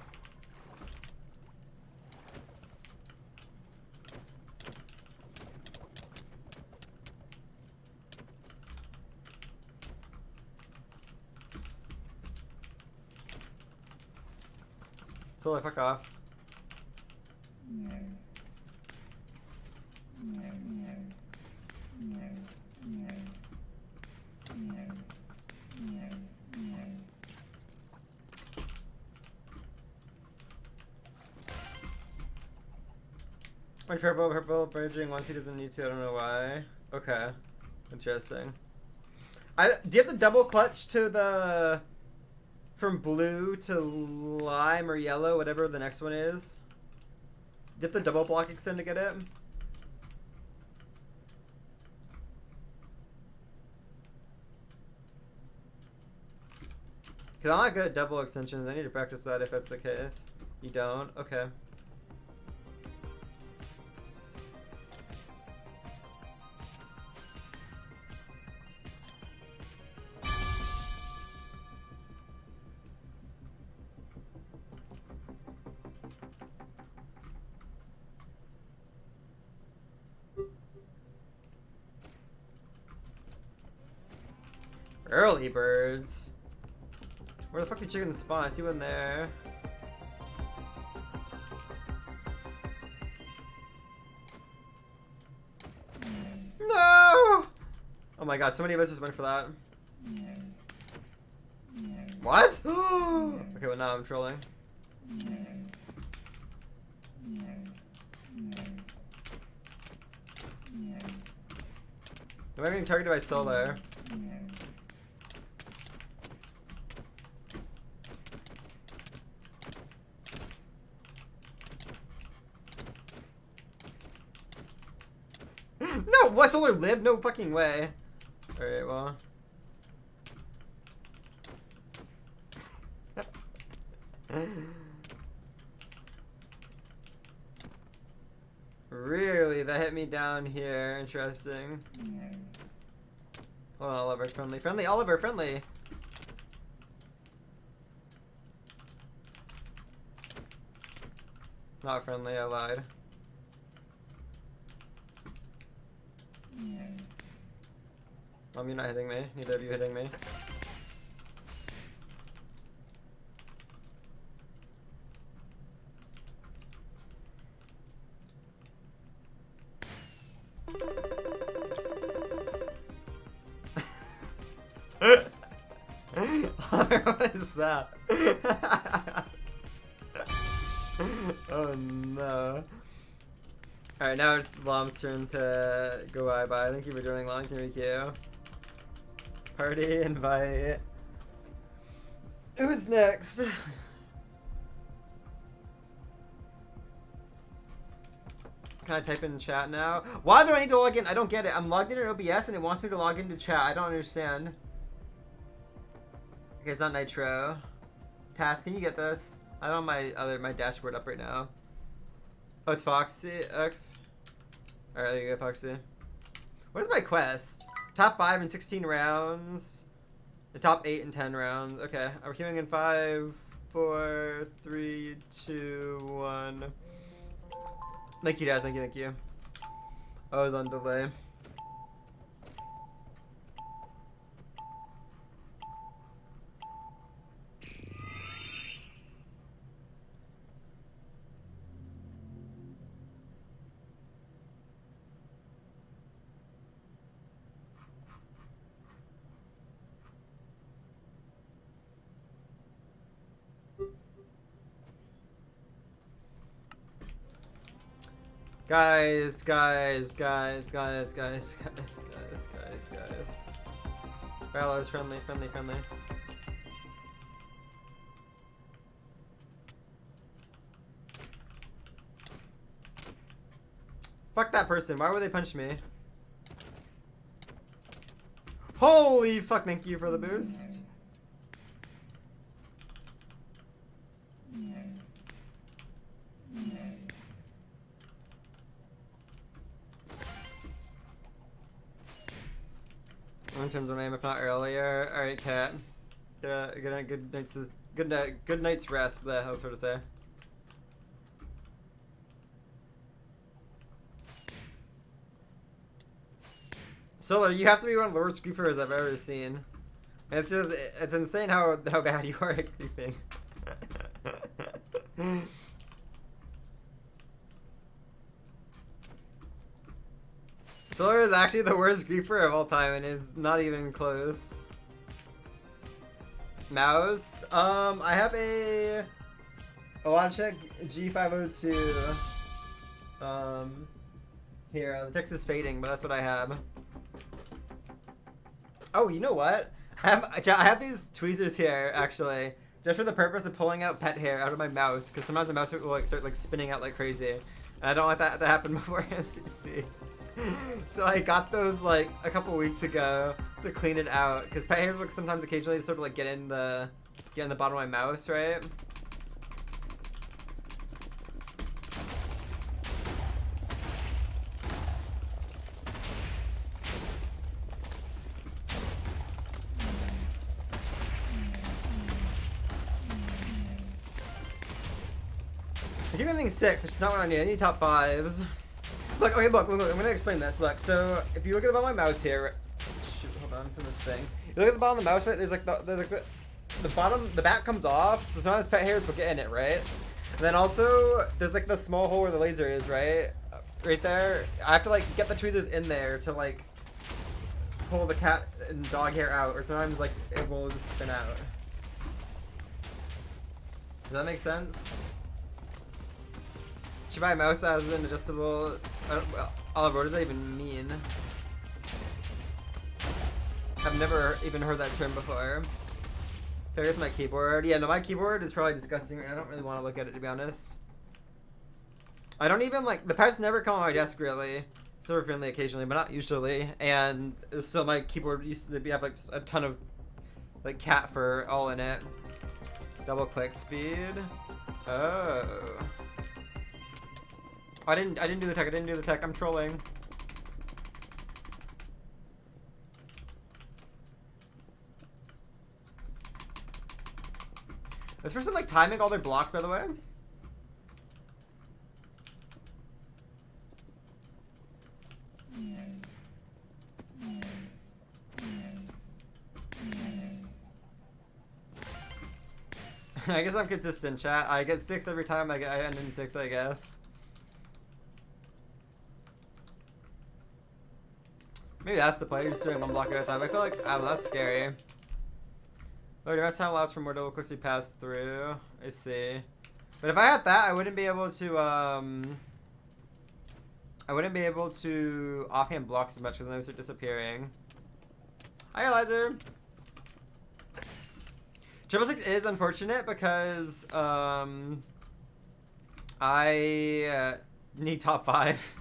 So fuck off. Orange, purple, bridging once he doesn't need to. I don't know why. Okay. Interesting. Do you have to double clutch to the... From blue to lime or yellow, whatever the next one is? Do you have to double block extend to get it? Because I'm not good at double extensions. I need to practice that if that's the case. You don't? Okay. Early birds. Where the fuck did chickens spawn? I see one there. No! Oh my god, so many of us just went for that. What? Okay, well now I'm trolling. Am I getting targeted by solar? No, what? Solar live? No fucking way. Alright, well. Really? That hit me down here. Interesting. Hold on, Oliver's friendly. Friendly, Oliver, friendly! Not friendly, I lied. You're not hitting me. Neither of you hitting me. What is that? Oh no. Alright, now it's Blom's turn to go bye-bye. Thank you for joining Long Term EQ. Party invite. Who's next? Can I type in chat now? Why do I need to log in? I don't get it. I'm logged in at OBS and it wants me to log into chat. I don't understand. Okay, it's not Nitro. Task, can you get this? I don't have my dashboard up right now. Oh, it's Foxy. Alright, there you go, Foxy. What is my quest? Top 5 in 16 rounds. The top 8 in 10 rounds. Okay, I'm queuing in 5, 4, 3, 2, 1. Thank you, guys. Thank you, thank you. I was on delay. Guys. Valor's friendly. Fuck that person. Why would they punch me? Holy fuck, thank you for the boost. In terms of name, if not earlier. Alright, Cat. Good night's rest, but I was sort to say. Solar, you have to be one of the worst griefers I've ever seen. It's insane how bad you are at griefing. Solar is actually the worst griefer of all time and is not even close. Mouse. I have a Logitech G502. Here, the text is fading, but that's what I have. Oh, you know what? I have these tweezers here, actually, just for the purpose of pulling out pet hair out of my mouse, because sometimes the mouse will like start like spinning out like crazy. And I don't want that to happen before MCC. So I got those like a couple weeks ago to clean it out, because pet hair will sometimes occasionally sort of like get in the bottom of my mouse, right? I keep getting 6, which is not what I need. I need top 5s. Look, okay, look, I'm gonna explain this. Look, so if you look at the bottom of my mouse here, shoot, hold on, it's in this thing. You look at the bottom of the mouse, right? There's like the bottom, the back comes off, so sometimes pet hairs will get in it, right? And then also there's like the small hole where the laser is, right? Right there. I have to like get the tweezers in there to like pull the cat and dog hair out, or sometimes like it will just spin out. Does that make sense? Should buy a mouse that has an adjustable. Oliver, what does that even mean? I've never even heard that term before. Here's my keyboard. Yeah, no, my keyboard is probably disgusting. I don't really want to look at it, to be honest. I don't even like the pads never come on my desk really. Server friendly occasionally, but not usually. And so my keyboard used to have like a ton of like cat fur all in it. Double click speed. Oh. I didn't do the tech. I'm trolling. This person like timing all their blocks, by the way. I guess I'm consistent, chat. I get 6 every time I end in 6, I guess. Maybe that's the play. You're just doing one block at a time. I feel like, oh, that's scary. Oh, your time allows for more double clicks to be passed through. I see. But if I had that, I wouldn't be able to, offhand blocks as much because then those are disappearing. Hi, Eliza. 666 is unfortunate because, I need top 5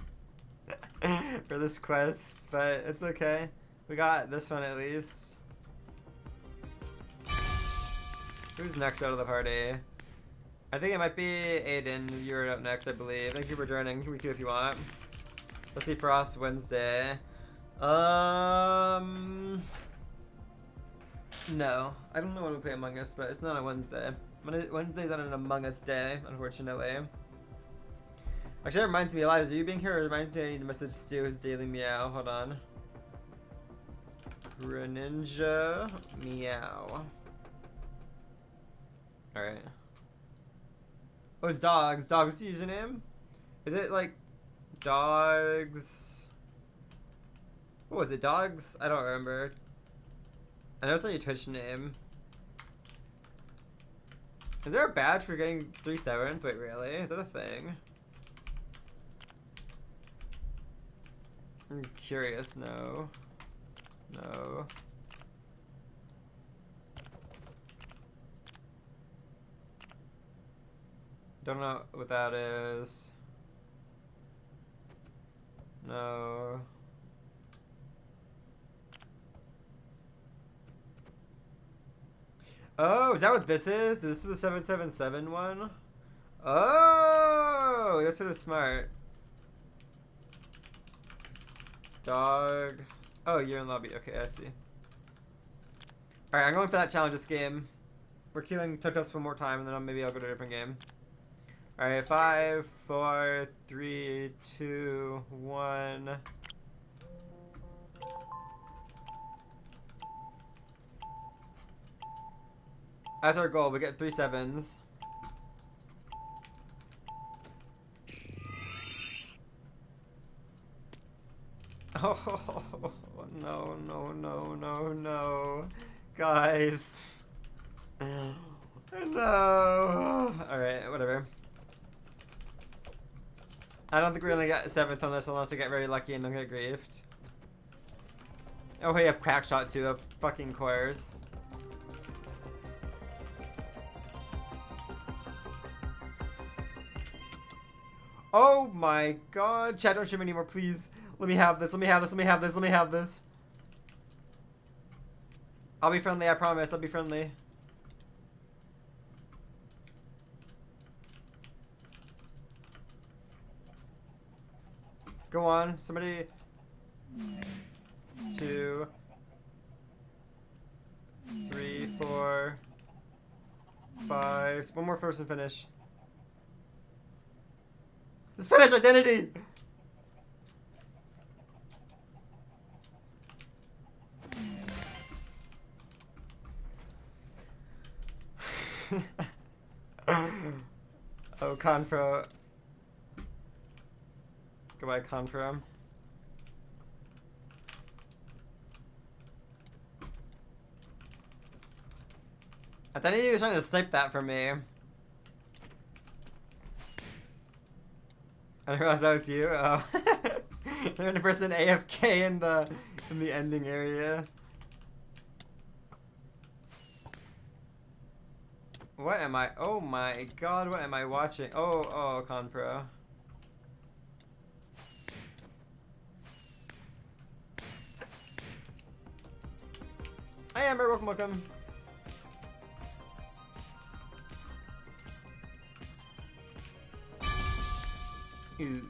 for this quest, but it's okay. We got this one at least. Who's next out of the party? I think it might be Aiden. You're up next, I believe. Thank you for joining. We can if you want. Let's see, Frost Wednesday. No, I don't know when we play Among Us, but it's not a Wednesday. Wednesday's not an Among Us day, unfortunately. Actually, that reminds me, Eliza, you being here reminds me I need to message Stu his daily meow. Hold on. Greninja meow. Alright. Oh, it's dogs. Dogs, what's the username? Is it like dogs? What was it? Dogs? I don't remember. I know it's not your Twitch name. Is there a badge for getting 3/7? Wait, really? Is that a thing? I'm curious. No. No. Don't know what that is. No. Oh, is that what this is? This is the 777 one? Oh, that's sort of smart. Dog. Oh, you're in lobby. Okay, I see. Alright, I'm going for that challenge this game. We're queuing Tuk-Tuks one more time, and then maybe I'll go to a different game. Alright, 5, 4, 3, 2, 1. That's our goal. We get 3 7s. Oh, no, no, no, no, no. Guys. No. Alright, whatever. I don't think we're gonna get 7th on this unless we get very lucky and don't get griefed. Oh, we have crack shot too, of fucking course. Oh my god. Chat, don't shoot me anymore, please. Let me have this, let me have this, let me have this, let me have this. I'll be friendly, I promise, I'll be friendly. Go on, somebody. 2, 3, 4, 5. One more person finish. Let's finish identity. Oh, Confro. Goodbye, Confro. I thought he was trying to snipe that from me. I didn't realize that was you. Oh, 100% AFK in the ending area. What am I? Oh my god! What am I watching? Oh, Conpro. Hi Amber, welcome. Ooh.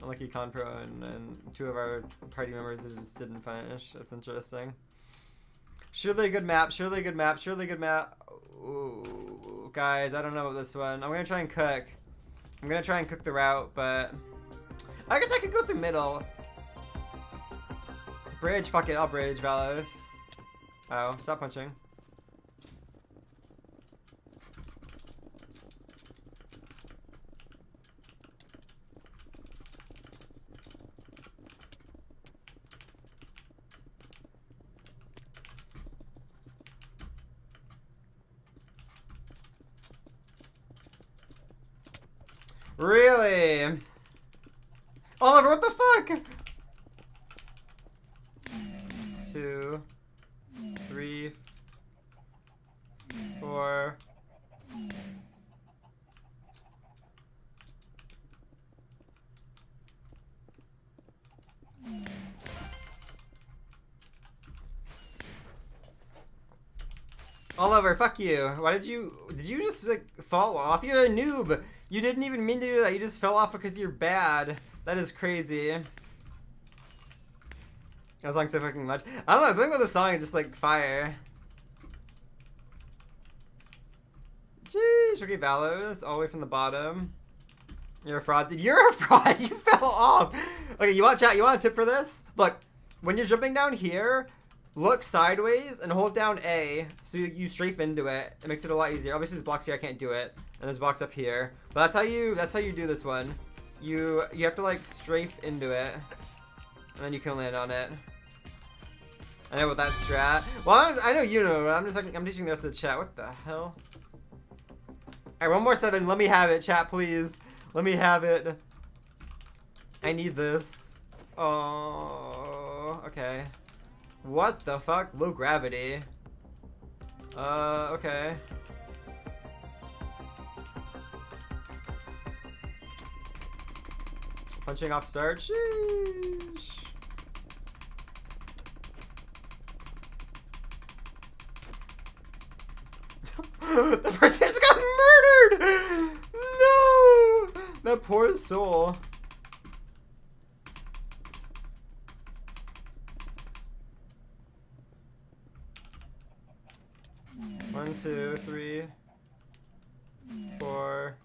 Unlucky Conpro and 2 of our party members that just didn't finish. That's interesting. Surely a good map, surely a good map, surely a good map. Ooh, guys, I don't know about this one. I'm gonna try and cook. I'm gonna try and cook the route, but I guess I could go through middle. Bridge, fuck it, I'll bridge, Valos. Oh, stop punching. Really? Oliver, what the fuck? 2, 3, 4. Oliver, fuck you. Why did you just like fall off? You're a noob. You didn't even mean to do that. You just fell off because you're bad. That is crazy. That song so fucking much. I don't know. Something about the song is just like fire. Jeez. Okay, Valos, all the way from the bottom. You're a fraud. Dude, you're a fraud. You fell off. Okay, you want chat? You want a tip for this? Look, when you're jumping down here, look sideways and hold down A so you strafe into it. It makes it a lot easier. Obviously, there's blocks here. I can't do it. And there's a box up here. But that's how you do this one. You have to like strafe into it, and then you can land on it. I know about that strat. Well, I know you know. I'm teaching the rest of the chat. What the hell? All right, one more 7. Let me have it, chat, please. Let me have it. I need this. Oh, okay. What the fuck? Low gravity. Okay. Punching off start. Sheesh. The person just got murdered! No! That poor soul. One, 2, 3, 4.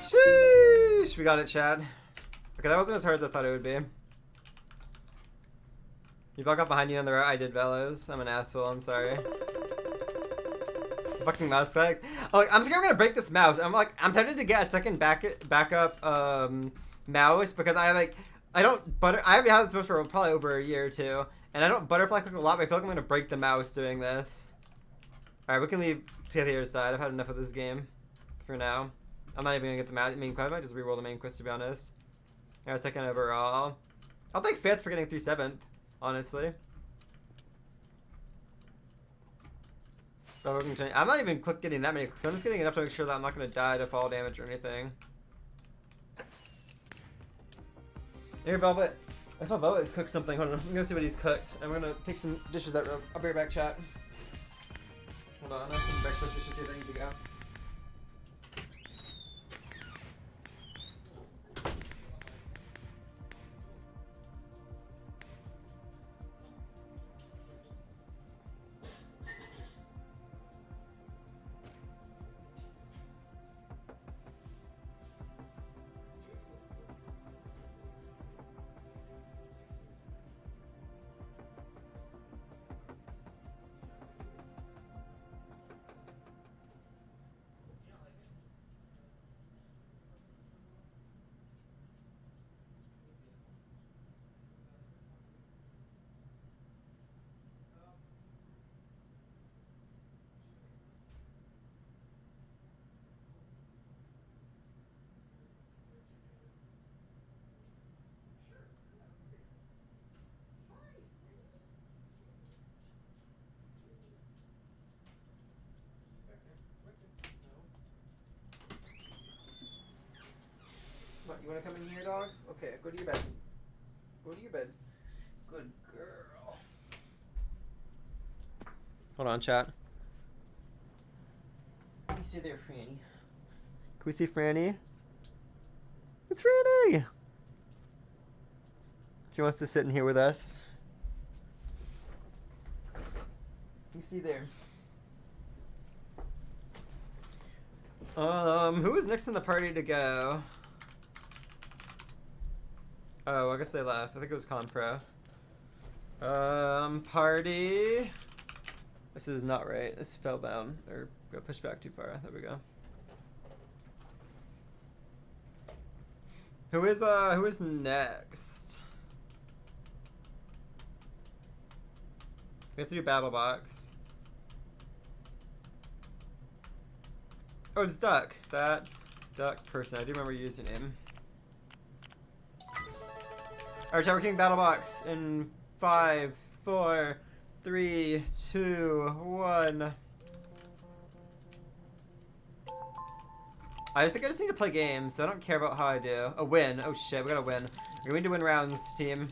Sheesh! We got it, Chad. Okay, that wasn't as hard as I thought it would be. You block up behind you on the right. I did, Velos. I'm an asshole. I'm sorry. Fucking mouse clicks. Oh, like, I'm scared I'm gonna break this mouse. I'm tempted to get a second backup mouse because I haven't had this mouse for probably over a year or 2, and I don't butterfly click a lot. But I feel like I'm gonna break the mouse doing this. Alright, we can leave to the other side. I've had enough of this game for now. I'm not even gonna get the main quest. I might just reroll the main quest, to be honest. I got 2nd overall. I'll take 5th for getting through 7th, honestly. I'm not even getting that many clicks. I'm just getting enough to make sure that I'm not going to die to fall damage or anything. Here, Velvet. I saw Velvet's cooked something. Hold on. I'm going to see what he's cooked. I'm going to take some dishes out. I'll be right back, chat. Hold on. I have some breakfast dishes here that need to go. What, you want to come in here, dog? Okay, go to your bed. Go to your bed. Good girl. Hold on, chat. Can you see there, Franny? Can we see Franny? It's Franny! She wants to sit in here with us. You see there. Who is next in the party to go? Oh, I guess they left. I think it was Compro. Party. This is not right. This fell down or got pushed back too far. There we go. Who is next? We have to do Battle Box. Oh, it's Duck. That Duck person. I do remember your username. Alright, chat, we're getting Battle Box in 5, 4, 3, 2, 1. I think I just need to play games, so I don't care about how I do. A win. Oh shit, we gotta win. We need to win rounds, team.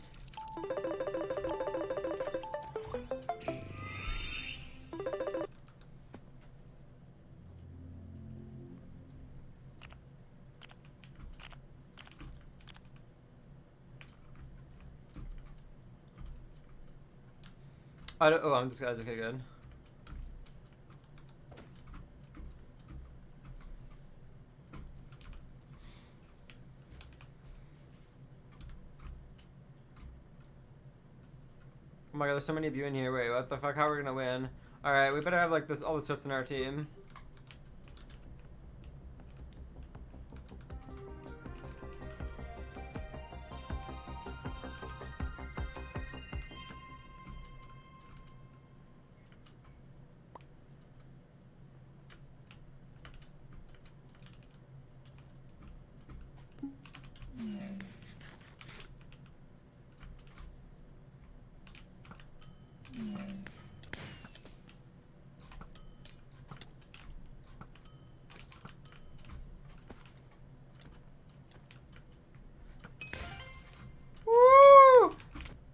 Oh, I'm disguised. Okay, good. Oh my god, there's so many of you in here. Wait, what the fuck? How are we gonna win? Alright, we better have like all the stuff in our team.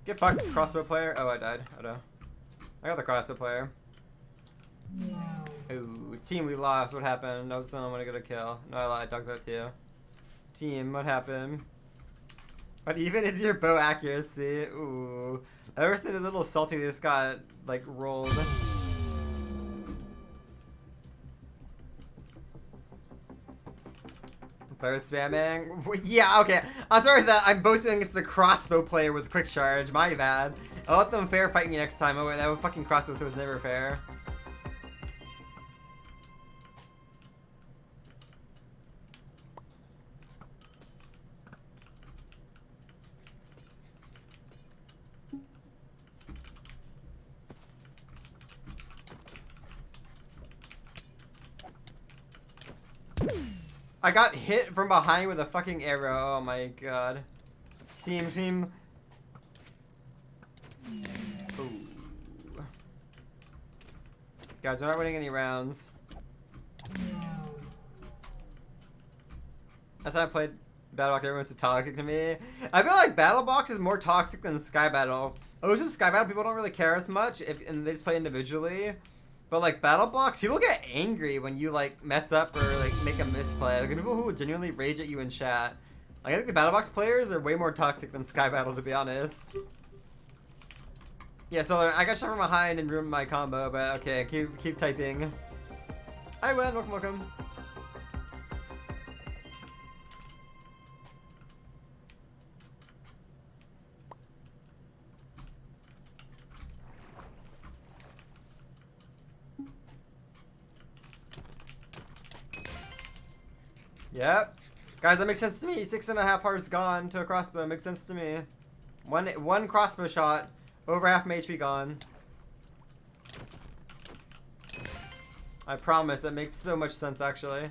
Get fucked, crossbow player. Oh, I died. Oh no. I got the crossbow player. Ooh, team, we lost. What happened? No, someone gonna get a kill. No, I lied. Dog's out too. Team, what happened? What even is your bow accuracy? Ooh. I ever seen a little salty this got like rolled. Bow spamming? Yeah, okay. I'm sorry that I'm boasting against the crossbow player with quick charge. My bad. I'll let them fair fight me next time. Oh, wait, that fucking crossbow, so it was never fair. I got hit from behind with a fucking arrow. Oh my god. Team. Ooh. Guys, we're not winning any rounds. That's how I played Battlebox. Everyone's so toxic to me. I feel like Battlebox is more toxic than Sky Battle. With Sky Battle, people don't really care as much, and they just play individually. But like Battlebox, people get angry when you like mess up or like make a misplay. Like the people who genuinely rage at you in chat. Like, I think the Battlebox players are way more toxic than Sky Battle, to be honest. Yeah, so I got shot from behind and ruined my combo, but okay, keep typing. Hi, Wen, welcome. Yep. Guys, that makes sense to me. 6.5 hearts gone to a crossbow. Makes sense to me. One crossbow shot. Over half my HP gone. I promise. That makes so much sense, actually.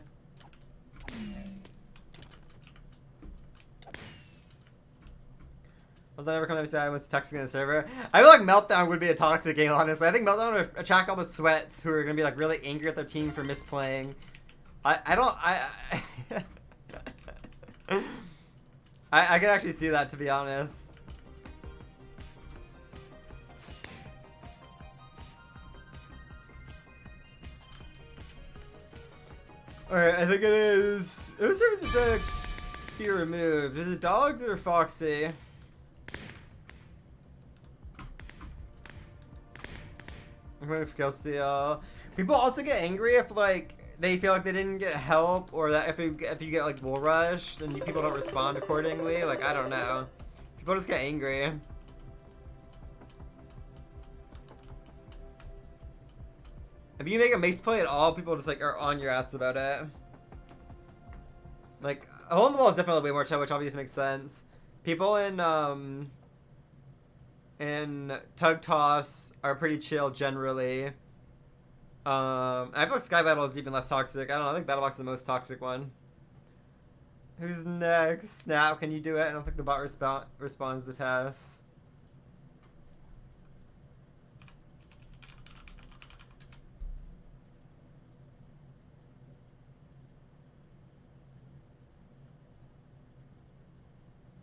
Will that ever come to say I was toxic in the server? I feel like Meltdown would be a toxic game, honestly. I think Meltdown would attract all the sweats who are going to be like really angry at their team for misplaying. I can actually see that, to be honest. Alright, I think it is... Whose service is to be removed? Is it Dogs or Foxy? I'm going for kill steal. People also get angry if, like, they feel like they didn't get help, or that if you get like bull rushed and people don't respond accordingly. Like, I don't know. People just get angry. If you make a mace play at all, people just like are on your ass about it. Like, a hole in the wall is definitely way more chill, which obviously makes sense. People in tug toss are pretty chill generally. I feel like Sky Battle is even less toxic. I don't know. I think Battlebox is the most toxic one. Who's next? Snap, can you do it? I don't think the bot responds to tasks.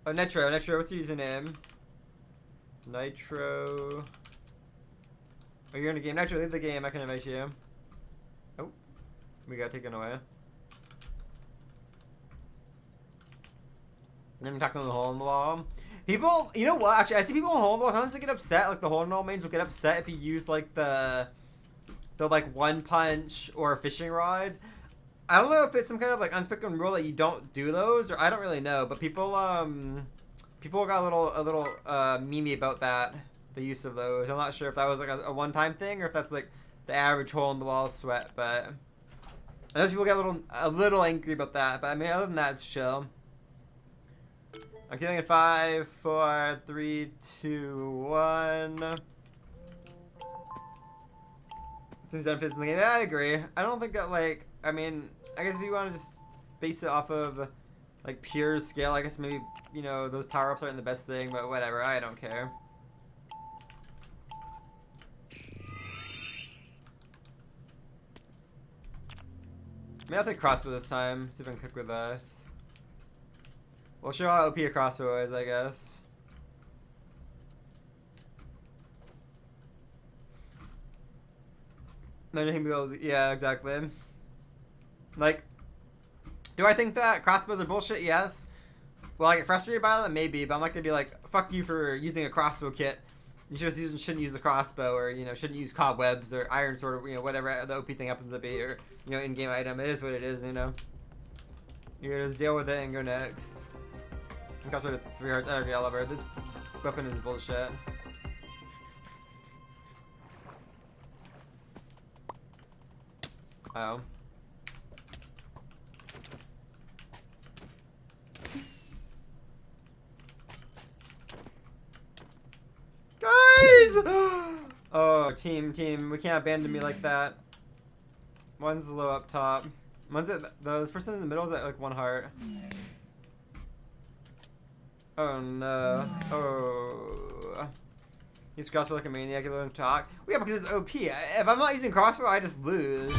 Oh, Nitro, what's your username? Nitro. Oh, you're in a game. Nitro, leave the game. I can invite you. Oh, we got taken away. And then talks on the hole in the wall. People, you know what? Actually, I see people on hole in the wall. Sometimes they get upset. Like the hole in the wall mains will get upset if you use like the like one punch or fishing rods. I don't know if it's some kind of like unspoken rule that you don't do those, or I don't really know. But people got a little memey about that. The use of those. I'm not sure if that was like a one-time thing or if that's like the average hole in the wall sweat, but those people get a little angry about that. But I mean, other than that, it's chill. I'm killing in 5, 4, 3, 2, 1. Seems unfits in the game. Yeah, I agree. I don't think that like. I mean, I guess if you want to just base it off of like pure skill, I guess maybe those power-ups aren't the best thing, but whatever. I don't care. Maybe I'll take crossbow this time, see if I can cook with us. We'll show how OP a crossbow is, I guess. Yeah, exactly. Like, do I think that crossbows are bullshit? Yes. Will I get frustrated by that? Maybe, but I'm not gonna be like, fuck you for using a crossbow kit. You shouldn't use the crossbow, or shouldn't use cobwebs or iron sword, or whatever the OP thing happens to be, or in-game item. It is what it is, You gotta just deal with it and go next. I'm got rid of 3 hearts. I agree, Oliver. This weapon is bullshit. Oh. Guys! Oh, team, we can't abandon me like that. One's low up top. One's at this person in the middle is at like 1 heart. Oh no. Oh. Use crossbow like a maniac, let him talk. Well, yeah, because it's OP. If I'm not using crossbow, I just lose.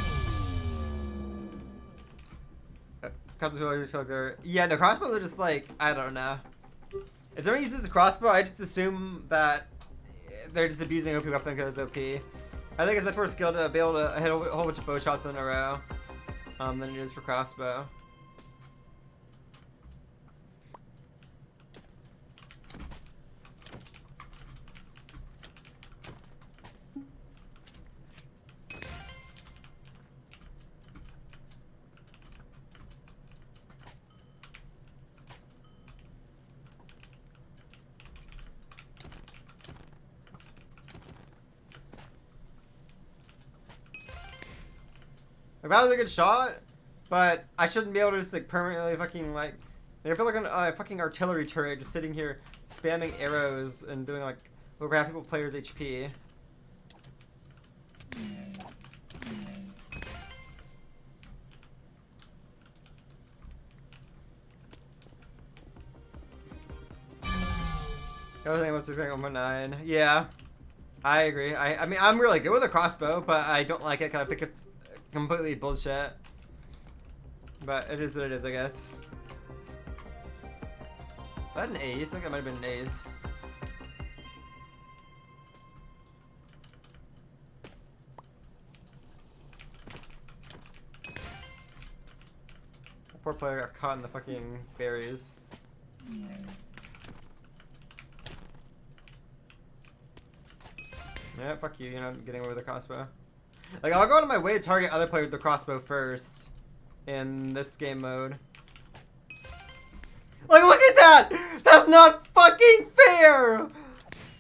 Yeah, no, crossbows are just like, I don't know. If someone uses a crossbow, I just assume that they're just abusing OP weapon because it's OP. I think it's much more skill to be able to hit a whole bunch of bow shots in a row than it is for crossbow. Like, that was a good shot, but I shouldn't be able to just like permanently fucking like I feel like a fucking artillery turret just sitting here spamming arrows and doing like over half people players HP. I was thinking about 6.9. Yeah, I agree. I mean, I'm really good with a crossbow, but I don't like it because I think it's completely bullshit. But it is what it is, I guess. Was that an ace? I think that might have been an ace. Poor player got caught in the fucking berries. Yeah, fuck you. You're not getting away with a crossbow. Like, I'll go out of my way to target other players with the crossbow first in this game mode. Like, look at that! That's not fucking fair!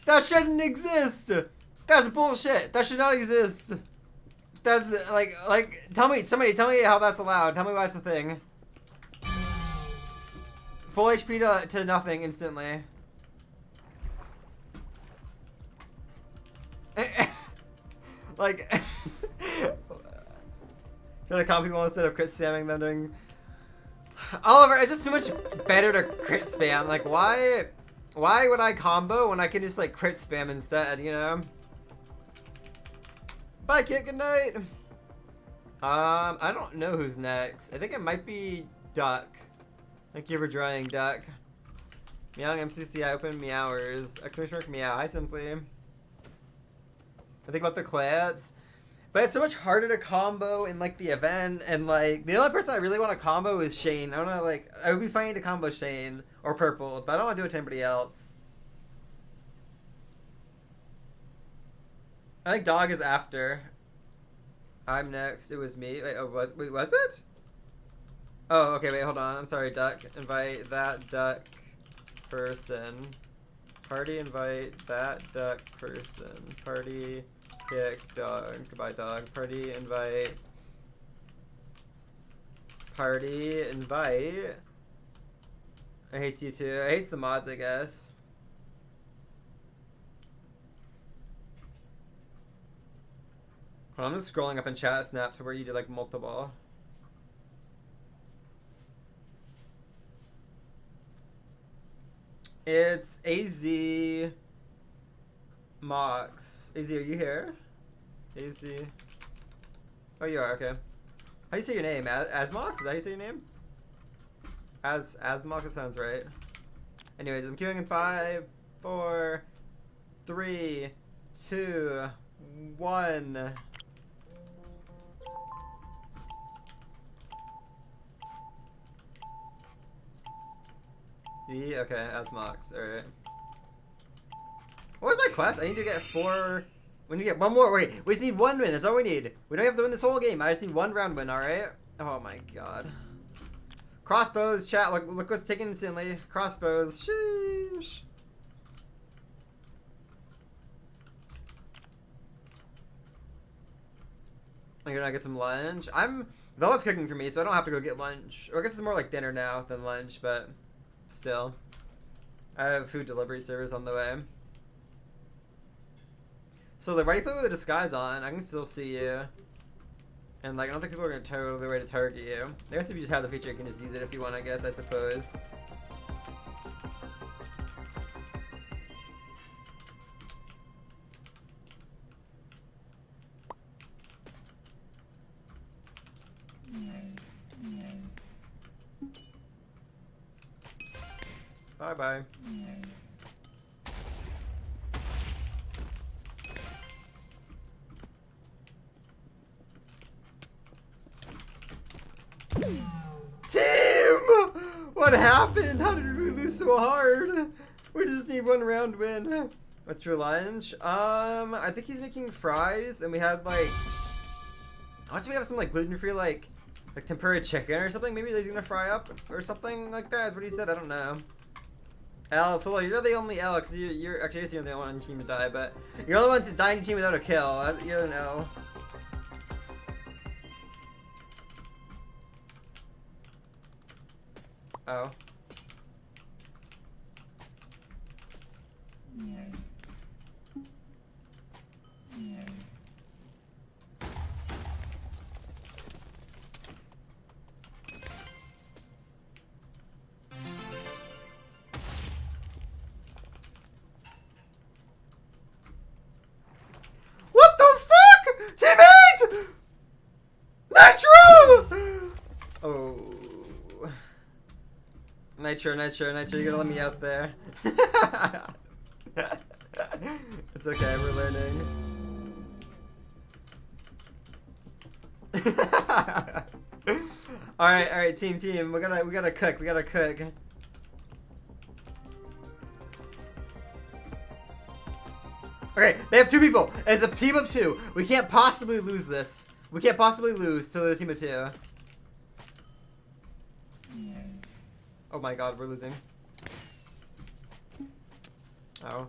That shouldn't exist! That's bullshit! That should not exist! That's, like, somebody tell me how that's allowed. Tell me why it's a thing. Full HP to nothing instantly. Like, trying to comp people instead of crit spamming them doing. Oliver, it's just too much better to crit spam. Like, why would I combo when I can just like crit spam instead? You know. Bye, kid. Good night. I don't know who's next. I think it might be Duck. Thank you for drawing, Duck. Meowing MCCI open meowers. Exclamation mark meow. Hi, Simply. I think about the clips. But it's so much harder to combo in like the event, and like the only person I really want to combo is Shane. I don't know, like I would be fine to combo Shane or Purple, but I don't want to do it to anybody else. I think Dog is after. I'm next. It was me. Wait, oh, wait, was it? Oh, okay. Wait, hold on. I'm sorry, Duck. Invite that Duck person. Party invite that Duck person. Party kick Dog. Goodbye, Dog. Party invite. Party invite. I hate you too. I hate the mods, I guess. Hold on, I'm just scrolling up in chat snap to where you did like multiple. It's AZ Mox. AZ, are you here? AZ. Oh, you are, okay. How do you say your name? Asmox? Is that how you say your name? Asmox, it sounds right. Anyways, I'm queuing in 5, 4, 3, 2, 1. Yeah, okay, Asmox, alright. What was my quest? I need to get 4... We need to get 1 more. Wait, we just need 1 win. That's all we need. We don't have to win this whole game. I just need 1 round win, alright? Oh my god. Crossbows, chat. Look what's taken instantly. Crossbows. Sheesh. I'm gonna get some lunch. Vella's cooking for me, so I don't have to go get lunch. Or I guess it's more like dinner now than lunch, but still. I have food delivery service on the way. So, like, why do you play with a disguise on? I can still see you. And like, I don't think people are gonna go their way to target you. I guess if you just have the feature, you can just use it if you want, I guess, I suppose. Bye-bye. Team! What happened? How did we lose so hard? We just need one round win. What's for lunch? I think he's making fries, and we had like, I we have some like gluten-free like tempura chicken or something. Maybe he's gonna fry up or something like that. Is what he said. I don't know. L, Solo, you're the only L because you're actually you're the only one on your team to die, but you're the only one to die in your team without a kill. You're an L. Oh. What the fuck? Teammate! Nitro! Oh. Nitro, you're gonna let me out there. It's okay, we're learning. Alright, team, we gotta cook. Okay, they have 2 people. It's a team of 2. We can't possibly lose this. We can't possibly lose to the team of 2. Oh my god, we're losing. Oh.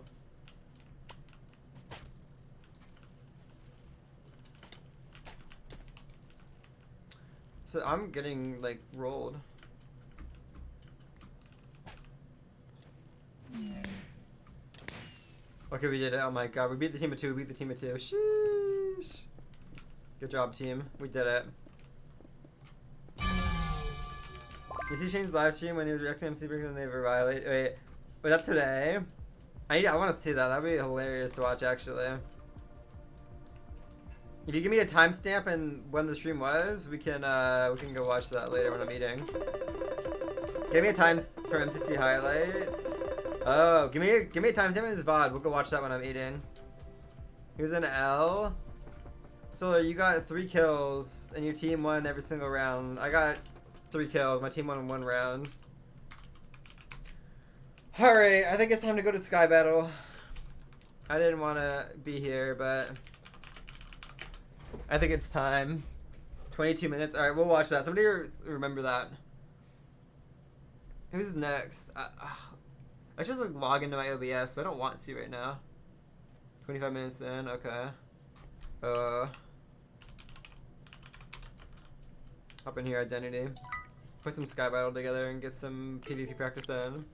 So I'm getting like rolled. Okay, we did it. Oh my god, we beat the team of 2. Sheesh. Good job, team. We did it. You see Shane's live stream when he was reacting to MC Briggs and they were violate. Wait, was that today? I want to see that. That'd be hilarious to watch, actually. If you give me a timestamp and when the stream was, we can go watch that later when I'm eating. Give me a time for MCC highlights. Oh, give me a timestamp in his VOD. We'll go watch that when I'm eating. He was an L. So you got 3 kills and your team won every single round. I got 3 kills. My team won in 1 round. Alright, I think it's time to go to Sky Battle. I didn't want to be here, but I think it's time. 22 minutes. Alright, we'll watch that. Somebody remember that. Who's next? I should just like log into my OBS, but I don't want to right now. 25 minutes in. Okay. Hop in here, identity. Put some Sky Battle together and get some PvP practice in.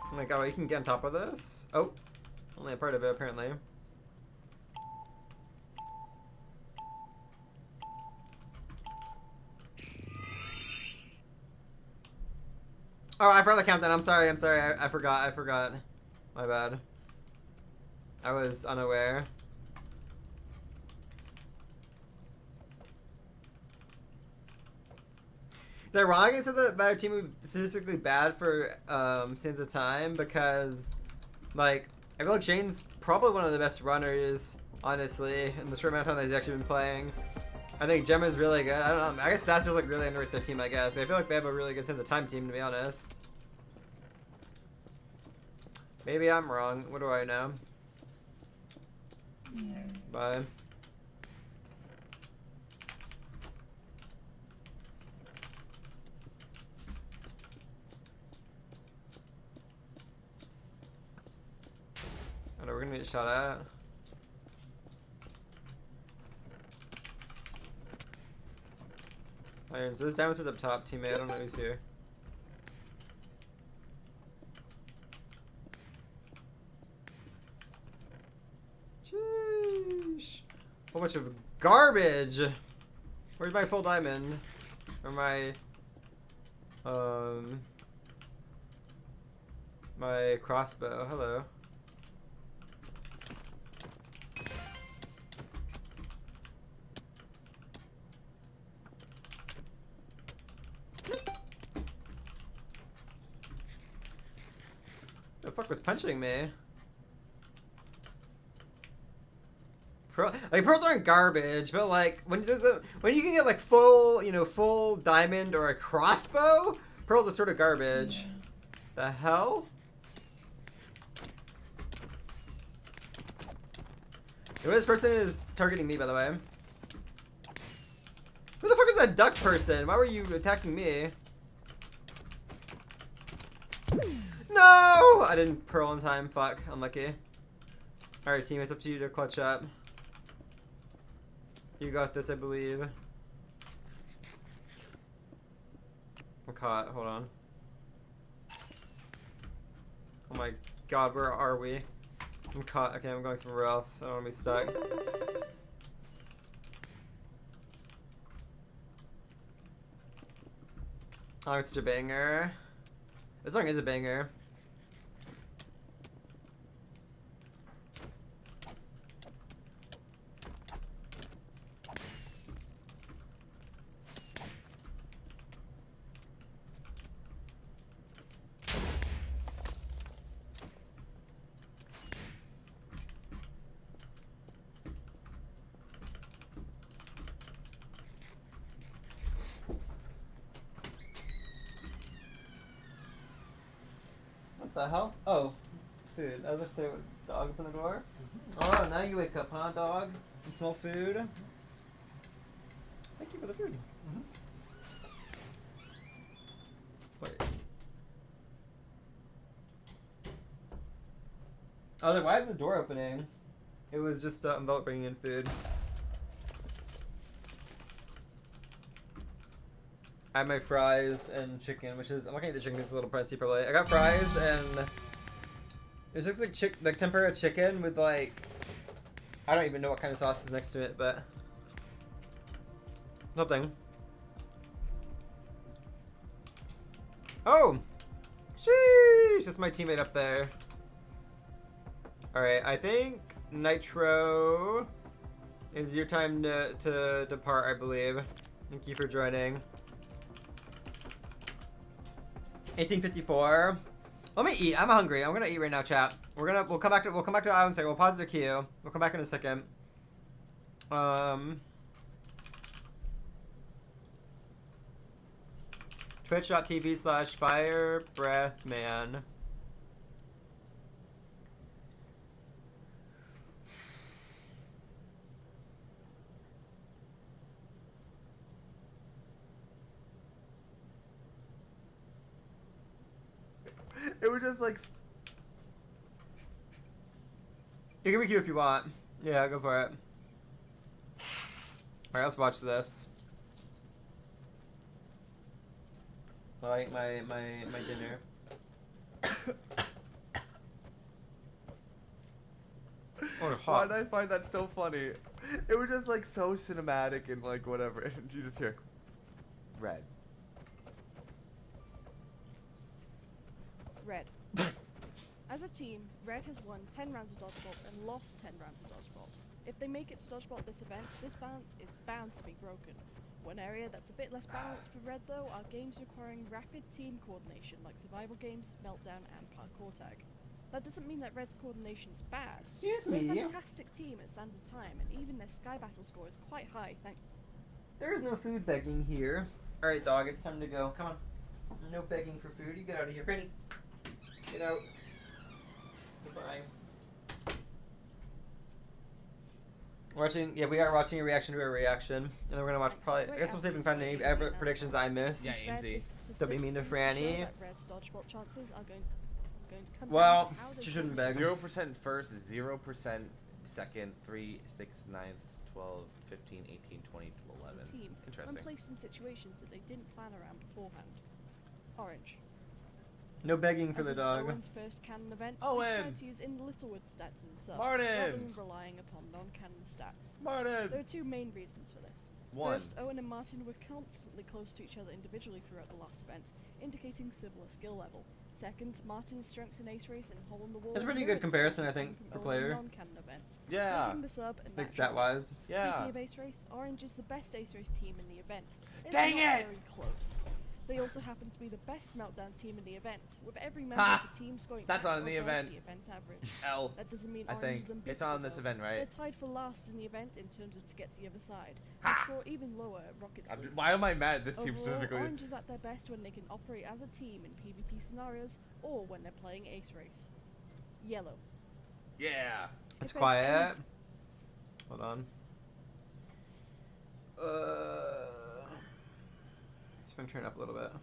Oh my god, well, you can get on top of this? Oh, only a part of it apparently. Oh, I forgot the countdown. I'm sorry. I forgot. My bad. I was unaware. It's ironic I said that our team would be statistically bad for Sands of Time because, like, I feel like Shane's probably one of the best runners, honestly, in the short amount of time that he's actually been playing. I think Gemma's really good. I don't know. I guess that's just like really underrate their team, I guess. I feel like they have a really good Sands of Time team, to be honest. Maybe I'm wrong. What do I know? Bye. I know we're gonna get shot at. Iron. So this diamond was up top, teammate. I don't know who's here. whole bunch of garbage. Where's my full diamond? Or my my crossbow. Hello. The fuck was punching me? Pearls aren't garbage, but like when you can get like full, you know, full diamond or a crossbow, pearls are sort of garbage. The hell? This person is targeting me, by the way. Who the fuck is that duck person? Why were you attacking me? No! I didn't pearl in time. Fuck. Unlucky. Alright, team. It's up to you to clutch up. You got this, I believe. I'm caught. Hold on. Oh my god, where are we? I'm caught. Okay, I'm going somewhere else. I don't want to be stuck. Oh, it's such a banger. This song is a banger. What the hell? Oh, food. I was just saying, dog open the door. Oh, now you wake up, huh, dog? You smell food. Thank you for the food. Wait. I was like, why is the door opening? It was just Envelope bringing in food. I have my fries and chicken, which is, I'm looking at the chicken, it's a little pricey probably. I got fries and it looks like tempura chicken with like, I don't even know what kind of sauce is next to it, but something. Oh, sheesh, that's my teammate up there. All right, I think Nitro, it's your time to depart, I believe. Thank you for joining. 1854. Let me eat. I'm hungry. I'm gonna eat right now, chat. We'll come back to Island second. We'll pause the queue. We'll come back in a second. Twitch.tv/firebreathman. It was just like. You can be cute if you want. Yeah, go for it. Alright, let's watch this. I'll eat my dinner. Oh, Why did I find that so funny? It was just like so cinematic and like whatever. And you just hear red. Red. As a team, Red has won 10 rounds of Dodgeball and lost 10 rounds of Dodgeball. If they make it to Dodgeball at this event, this balance is bound to be broken. One area that's a bit less balanced for Red though are games requiring rapid team coordination like survival games, Meltdown and Parkour Tag. That doesn't mean that Red's coordination's bad. Excuse They're me. a fantastic team at standard time and even their Sky Battle score is quite high, There is no food begging here. Alright, dog, it's time to go. Come on. No begging for food. You get out of here. Penny. Get out. Goodbye. We are watching a reaction to a reaction. And then we're gonna watch probably, I guess we'll see if we can find any ever predictions I missed. Yeah, AMZ. Don't be mean to Franny. Red's Dodgeball chances are going to come Well, down to how they she shouldn't play. beg. 0% first, 0% second, 3, 6, 9, 12, 15, 18, 20, 11. Team Interesting. when placed in situations that they didn't plan around beforehand. Orange. No begging for As the is dog. Owen's first canon event, we Owen! decided to use in Littlewood stats as a sub, Martin! rather than relying upon non-canon stats. Martin! There are two main reasons for this. One. First, Owen and Martin were constantly close to each other individually throughout the last event, indicating similar skill level. Second, Martin's strengths in Ace Race and Hole in the Wall. That's a pretty mirror good comparison, the I same think, from for Owen and player. non-canon events. Yeah. Making the sub a Like natural stat-wise. Yeah. Speaking of Ace Race, Orange is the best Ace Race team in the event. It's Dang not it! very close. They also happen to be the best Meltdown team in the event, with every member Ha! of the team scoring That's at on or the above event. the event average. L. That doesn't mean I Orange think is it's unbeatable, on this though. event, right? They're tied for last in the event in terms of to get to the other side. Ha! And score even lower at Rocket's win. Why am I mad at this team Overall, specifically? Orange is at their best when they can operate as a team in PvP scenarios, or when they're playing Ace Race. Yellow. Yeah. It's If there's quiet. any Hold on. Just gonna turn it up a little bit.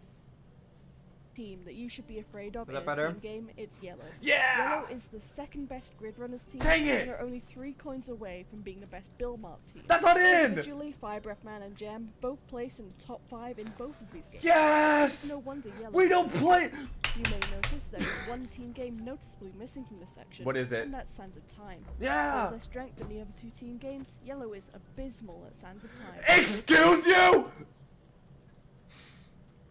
team that you should be afraid of Is in that a better? team game, it's Yellow. Yeah! Yellow is the second best Grid Runners team. Dang it! And are only 3 coins away from being the best Bill Mart team. That's not in! Individually, Fire Breath Man and Gem both place in the top 5 in both of these games. Yes! No wonder Yellow. We don't play. You may notice there is one team game noticeably missing from this section. What is it? And that's Sands of Time. Yeah. All their strength in the other 2 team games, Yellow is abysmal at Sands of Time. Excuse you!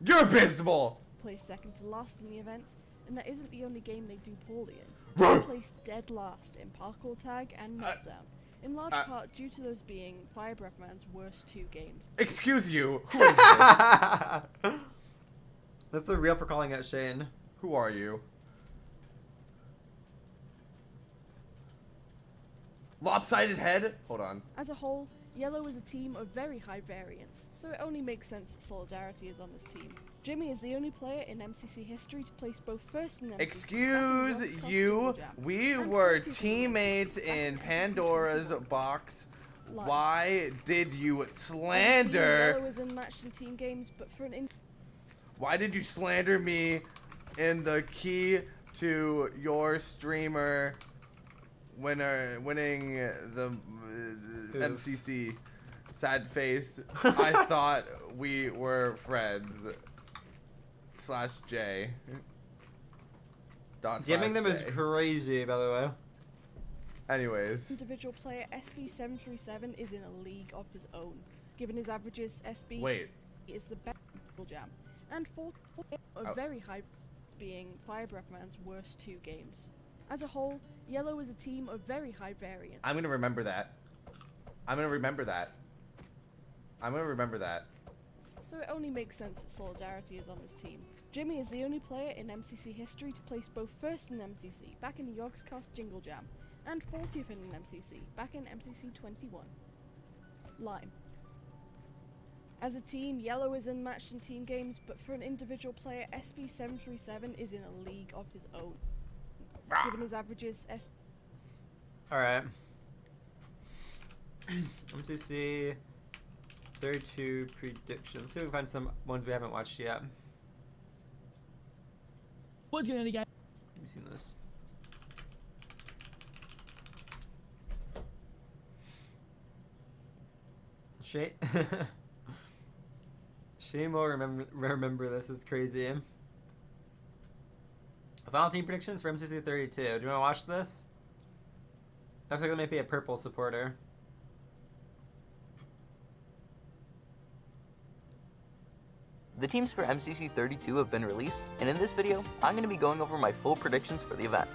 You're abysmal. Placed second to last in the event, and that isn't the only game they do poorly in. Ruh. They placed dead last in Parkour Tag and Meltdown, in large part due to those being Fire Breath Man's worst 2 games. Excuse you. Who is this? That's the real for calling out Shane. Who are you? Lopsided head? Hold on. As a whole, Yellow is a team of very high variance, so it only makes sense that Solidarity is on this team. Jimmy is the only player in MCC history to place both first and MCC. Excuse back in the you. York's Costume Jam, We and were 42 teammates back in in MCC Pandora's 21. box. Lie. Why did you As a team, slander? Yellow is unmatched in team games, but for an Why did you slander me in the key to your streamer winning the MCC? Sad face. I thought we were friends. /J. Jamming them is /J. crazy, by the way. Anyways. individual player, SB737 is in a league of his own. Given his averages, SB Wait. is the best jam, and 4 are very high, being Fire Breath Man's worst 2 games. As a whole, Yellow is a team of very high variance. I'm gonna remember that. I'm gonna remember that. I'm gonna remember that. So it only makes sense that Solidarity is on this team. Jimmy is the only player in MCC history to place both first in MCC, back in the York's Cast Jingle Jam, and 40th in MCC, back in MCC 21. Lime. As a team, Yellow is unmatched in team games, but for an individual player, SB737 is in a league of his own. Given his averages, Alright. MCC 32 predictions. See if we can find some ones we haven't watched yet. What's going on, guys? Have you seen this? Shane. Shane will remember this. It's crazy. Final team predictions for MCC 32. Do you want to watch this? Looks like there might be a purple supporter. The teams for MCC 32 have been released, and in this video, I'm going to be going over my full predictions for the event.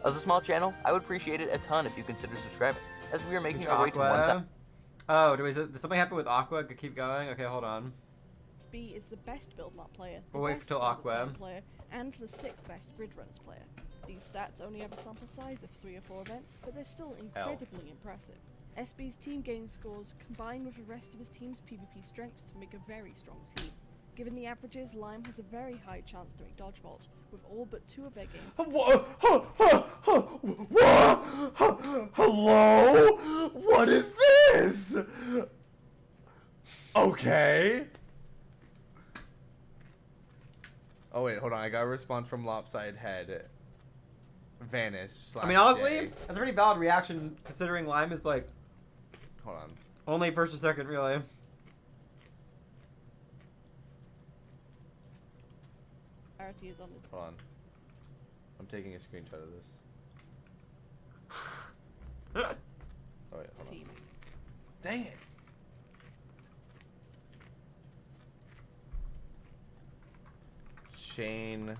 As a small channel, I would appreciate it a ton if you consider subscribing, as we are making our way to 1,000. Oh, does something happen with Aqua? Keep going? Okay, hold on. SB is the best build map player, the We'll wait best till Sands of Aqua. Time player, and the 6th best Grid Runners player. These stats only have a sample size of 3 or 4 events, but they're still incredibly impressive. SB's team gain scores combine with the rest of his team's PvP strengths to make a very strong team. Given the averages, Lime has a very high chance to make Dodgeball, with all but 2 of their games. Hello? What is this? Okay. Oh wait, hold on. I got a response from Lopsided Head. Vanished. I mean, honestly, /J. that's a pretty valid reaction considering Lime is like Hold on. only first or second, really. Clarity is on this. Hold on. I'm taking a screenshot of this. Oh wait, hold on. Team. Dang it. Shane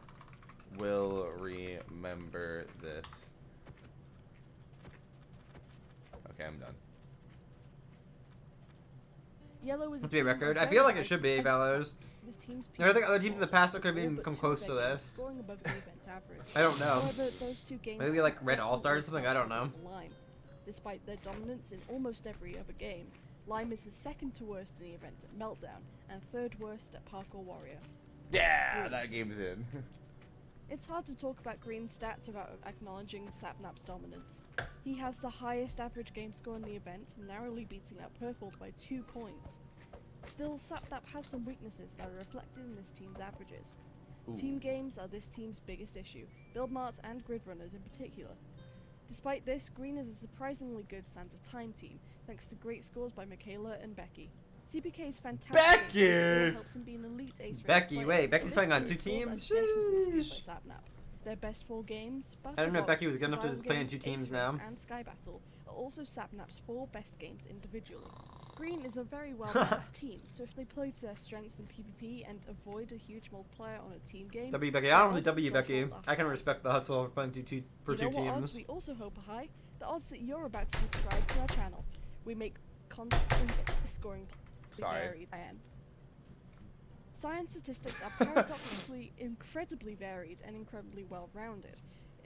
will remember this. Okay, I'm done. Yellow is Must be a record. I feel like it should be, fellows. His team's I think other teams in the past that could have all even but come two close of to their games this. scoring above the event average. I don't know. However, those two games Maybe like are Red All-Stars or definitely something, I don't know. Lime. Despite their dominance in almost every other game, Lime is the second to worst in the event at Meltdown, and third worst at Parkour Warrior. Yeah, that game's in. It's hard to talk about Green's stats without acknowledging Sapnap's dominance. He has the highest average game score in the event, narrowly beating out Purple by 2 coins. Still, Sapnap has some weaknesses that are reflected in this team's averages. Ooh. Team games are this team's biggest issue, build marts and grid runners in particular. Despite this, Green is a surprisingly good Santa Time team, thanks to great scores by Michaela and Becky. CPK's fantastic Becky! score helps him be an elite ace rated Becky, player, wait, but Becky's this playing on team's 2 scores are teams? definitely Sheesh. skewed by Sapnap. Their best 4 games, I don't know if Battlebox, Becky was good enough to Survival just play in Games, 2 teams Ace now. Race, and Sky Battle are also Sapnap's 4 best games individually. Green is a very well-balanced team, so if they play to their strengths in PvP and avoid a huge multiplier on a team game, W Becky. their I don't really odds of W Becky. dodgeball are I can high. respect the hustle of playing for two You know what odds teams. we also hope are high? The odds that you're about to subscribe to our channel. We make constantly scoring Sorry. varied. Science statistics are paradoxically incredibly varied and incredibly well-rounded,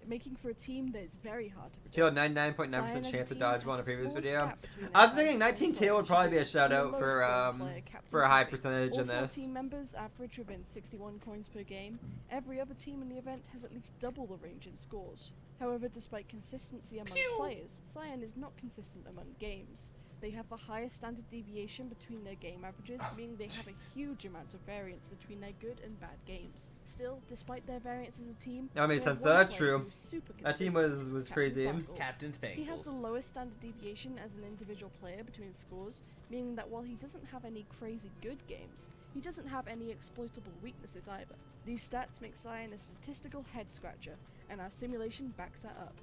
making for a team that is very hard to predict. Killed 99.9% Cyan as chance a of team dodgeball in a has previous small video. gap between I was their thinking size 19 and tail would probably be a shout out the for lowest scoring player, Captain for a high Coffee. percentage All in 4 this. team members average within 61 coins per game. Every other team in the event has at least double the range in scores. However, despite consistency among players, Cyan is not consistent among games. They have the highest standard deviation between their game averages, meaning they have a huge amount of variance between their good and bad games. Still, despite their variance as a team, That makes they have sense, one though, that's player true. who's super That team consistent, was Captain crazy. Sparkles. Captain Spangles. He has the lowest standard deviation as an individual player between scores, meaning that while he doesn't have any crazy good games, he doesn't have any exploitable weaknesses either. These stats make Cyan a statistical head-scratcher, and our simulation backs that up.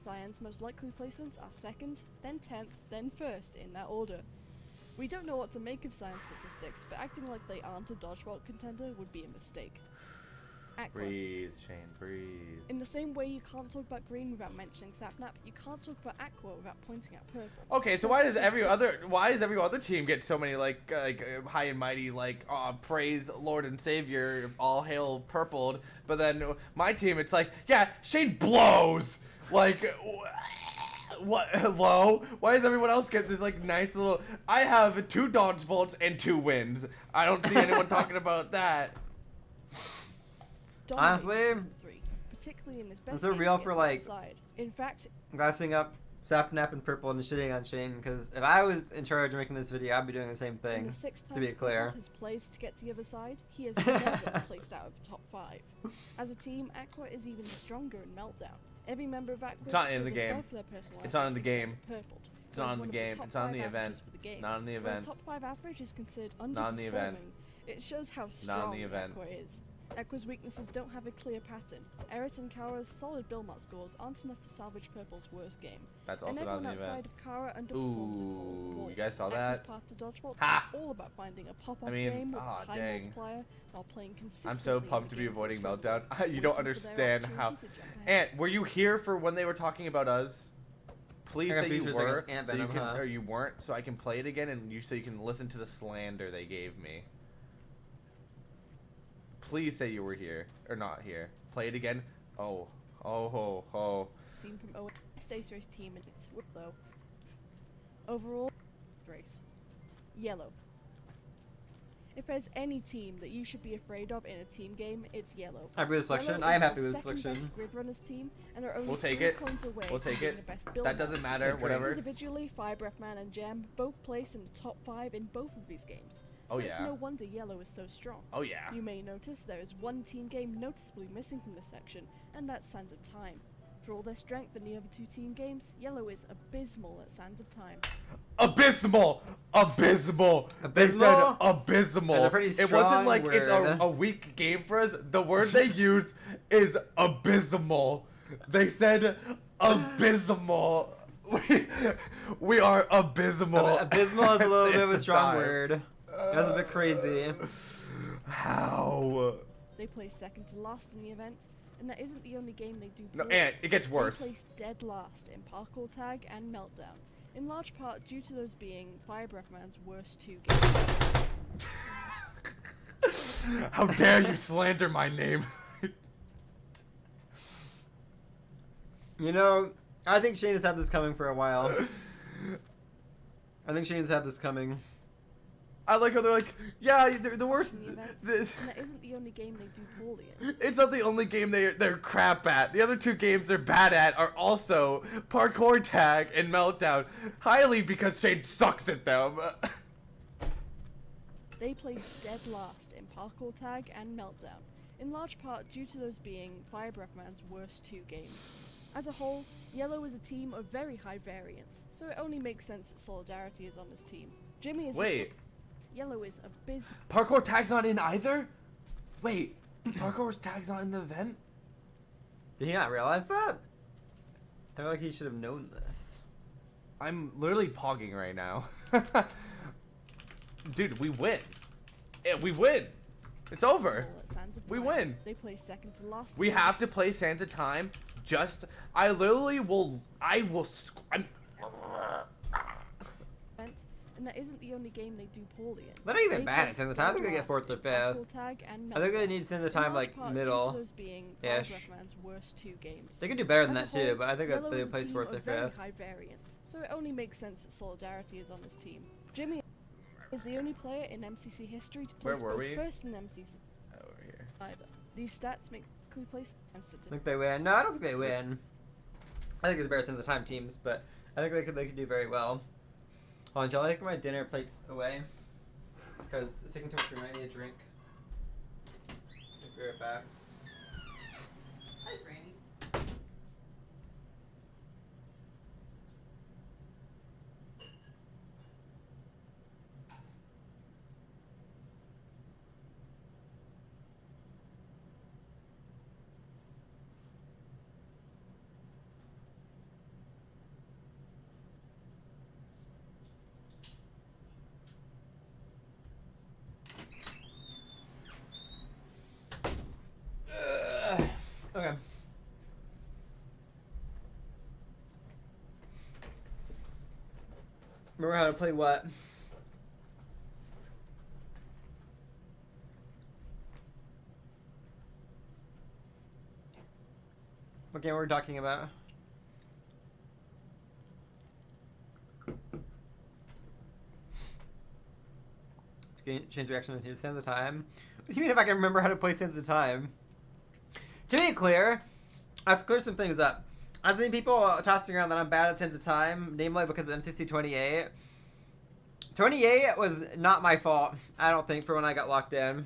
Cyan's most likely placements are 2nd, then 10th, then 1st in that order. We don't know what to make of Cyan's statistics, but acting like they aren't a dodgeball contender would be a mistake. Aqua. Breathe, Shane, breathe. In the same way you can't talk about Green without mentioning Sapnap, you can't talk about Aqua without pointing out Purple. Okay, so why does every other team get so many like high and mighty praise Lord and Savior, all hail Purpled, but then my team it's like, yeah, Shane blows. Like what? Hello? Why does everyone else get this like nice little? I have 2 dodge bolts and 2 wins. I don't see anyone talking about that. Dominating Honestly, Season 3, particularly in this best is it games real against for, like- outside. In fact, Glassing up Sapnap and Purple and shitting on Shane, because if I was in charge of making this video, I'd be doing the same in thing. the 6 to be times clear. Purple has played to get to the other side, he has never placed out of the top 5. As a team, Aqua is even stronger in Meltdown. Every member of Aqua It's not in scores the game. above their personal It's not in average the except game. for Purpled, It's who has not in one the of game. top It's on 5 the event. averages for the game. Not in the Where event. a top 5 average is considered Not in the event. underperforming. It shows how Not in strong the event. Aqua is. Aqua's weaknesses don't have a clear pattern. Eret and Kara's solid Billmart scores aren't enough to salvage Purple's worst game. That's And also not everyone in the outside event. of Kara underperforms in Hall of Ooh, War. you guys saw Aqua's that? path to dodgeball Ha! is all about finding a pop-off I mean, game with aw, a high dang. multiplier while playing consistently. I'm so in pumped to be games that avoiding struggle, Meltdown. You waiting don't for their understand how. opportunity to jump ahead. Ant, were you here for when they were talking about us? Please I got say you features were, against Ant so you Venom, can, huh? or you weren't, so I can play it again, and so you can listen to the slander they gave me. Please say you were here or not here. Play it again. Oh, Seen from Owen Stace Race team and it's though. Overall, race. Yellow. If there's any team that you should be afraid of in a team game, it's Yellow. Happy with the selection? Yellow I am is happy the with the second selection. best grid runners team and are only We'll take 3 it. coins away We'll take from being it. the best build That doesn't maps. matter. Whatever. Individually, Fire Breath Man and Gem both place in the top 5 in both of these games. Oh, So it's yeah. no wonder Yellow is so strong. Oh yeah. You may notice there is one team game noticeably missing from this section, and that's Sands of Time. For all their strength in the other two team games, Yellow is abysmal at Sands of Time. Abysmal! Abysmal! They said Abysmal? abysmal. That's a pretty It wasn't strong like it's word. a weak game for us. The word they used is abysmal. They said abysmal. We are abysmal. Abysmal is a little bit of a It's strong time. word. That's a bit crazy. How? They placed second to last in the event, and that isn't the only game they do No, poorly. and it gets They worse. placed dead last in Parkour Tag and Meltdown, in large part due to those being Fire Breath Man's worst two games. How dare you slander my name? You know, I think Shane has had this coming for a while. I think Shane's had this coming. I like how they're like, yeah, they're the worst. In the event, This- and that isn't the only game they do poorly in. It's not the only game they're crap at. The other two games they're bad at are also Parkour Tag and Meltdown. Highly because Shane sucks at them. They placed dead last in Parkour Tag and Meltdown, in large part due to those being Fire Breath Man's worst two games. As a whole, Yellow is a team of very high variance, so it only makes sense that Solidarity is on this team. Jimmy is Wait, Yellow is abysmal. Parkour Tag's not in either? Wait, Parkour Tag's not in the event? Did he not realize that? I feel like he should have known this. I'm literally pogging right now. Dude, we win. Yeah, we win. It's over. At Sands of We Time. win. They placed second to last. We in the have to play Sands of Time. I literally will. I'm. event, and that isn't the only game they do poorly in. They're not even They bad at placed Sands of Time. I think they dead get fourth or last in fifth. Parkour Tag and I think they Meltdown, need Sands of in Time large like part due to middle. those being Fire ish. Breath Man's worst two games. They could do better than As that a whole, too, but I think that Yellow they is a place team fourth or of very fifth. high variance, so it only makes sense that Solidarity is on this team. Jimmy is the only player in MCC history to Where place were both we? first in MCC Over here. either. These stats make clear place and I statistics. think they win. No, I don't think they win. I think it's better Sands of Time teams, but I think they could do very well. Hold on, shall I take my dinner plates away? Because it's taking too much for me. I need a drink. I'll be right back. Hi, Franny. Okay. Remember how to play what? What game were we talking about? Change reaction to Sands of Time. What do you mean if I can remember how to play Sands of Time? To be clear, let's clear some things up. I've seen people tossing around that I'm bad at Sands of Time, namely because of MCC 28. 28 was not my fault, I don't think, for when I got locked in.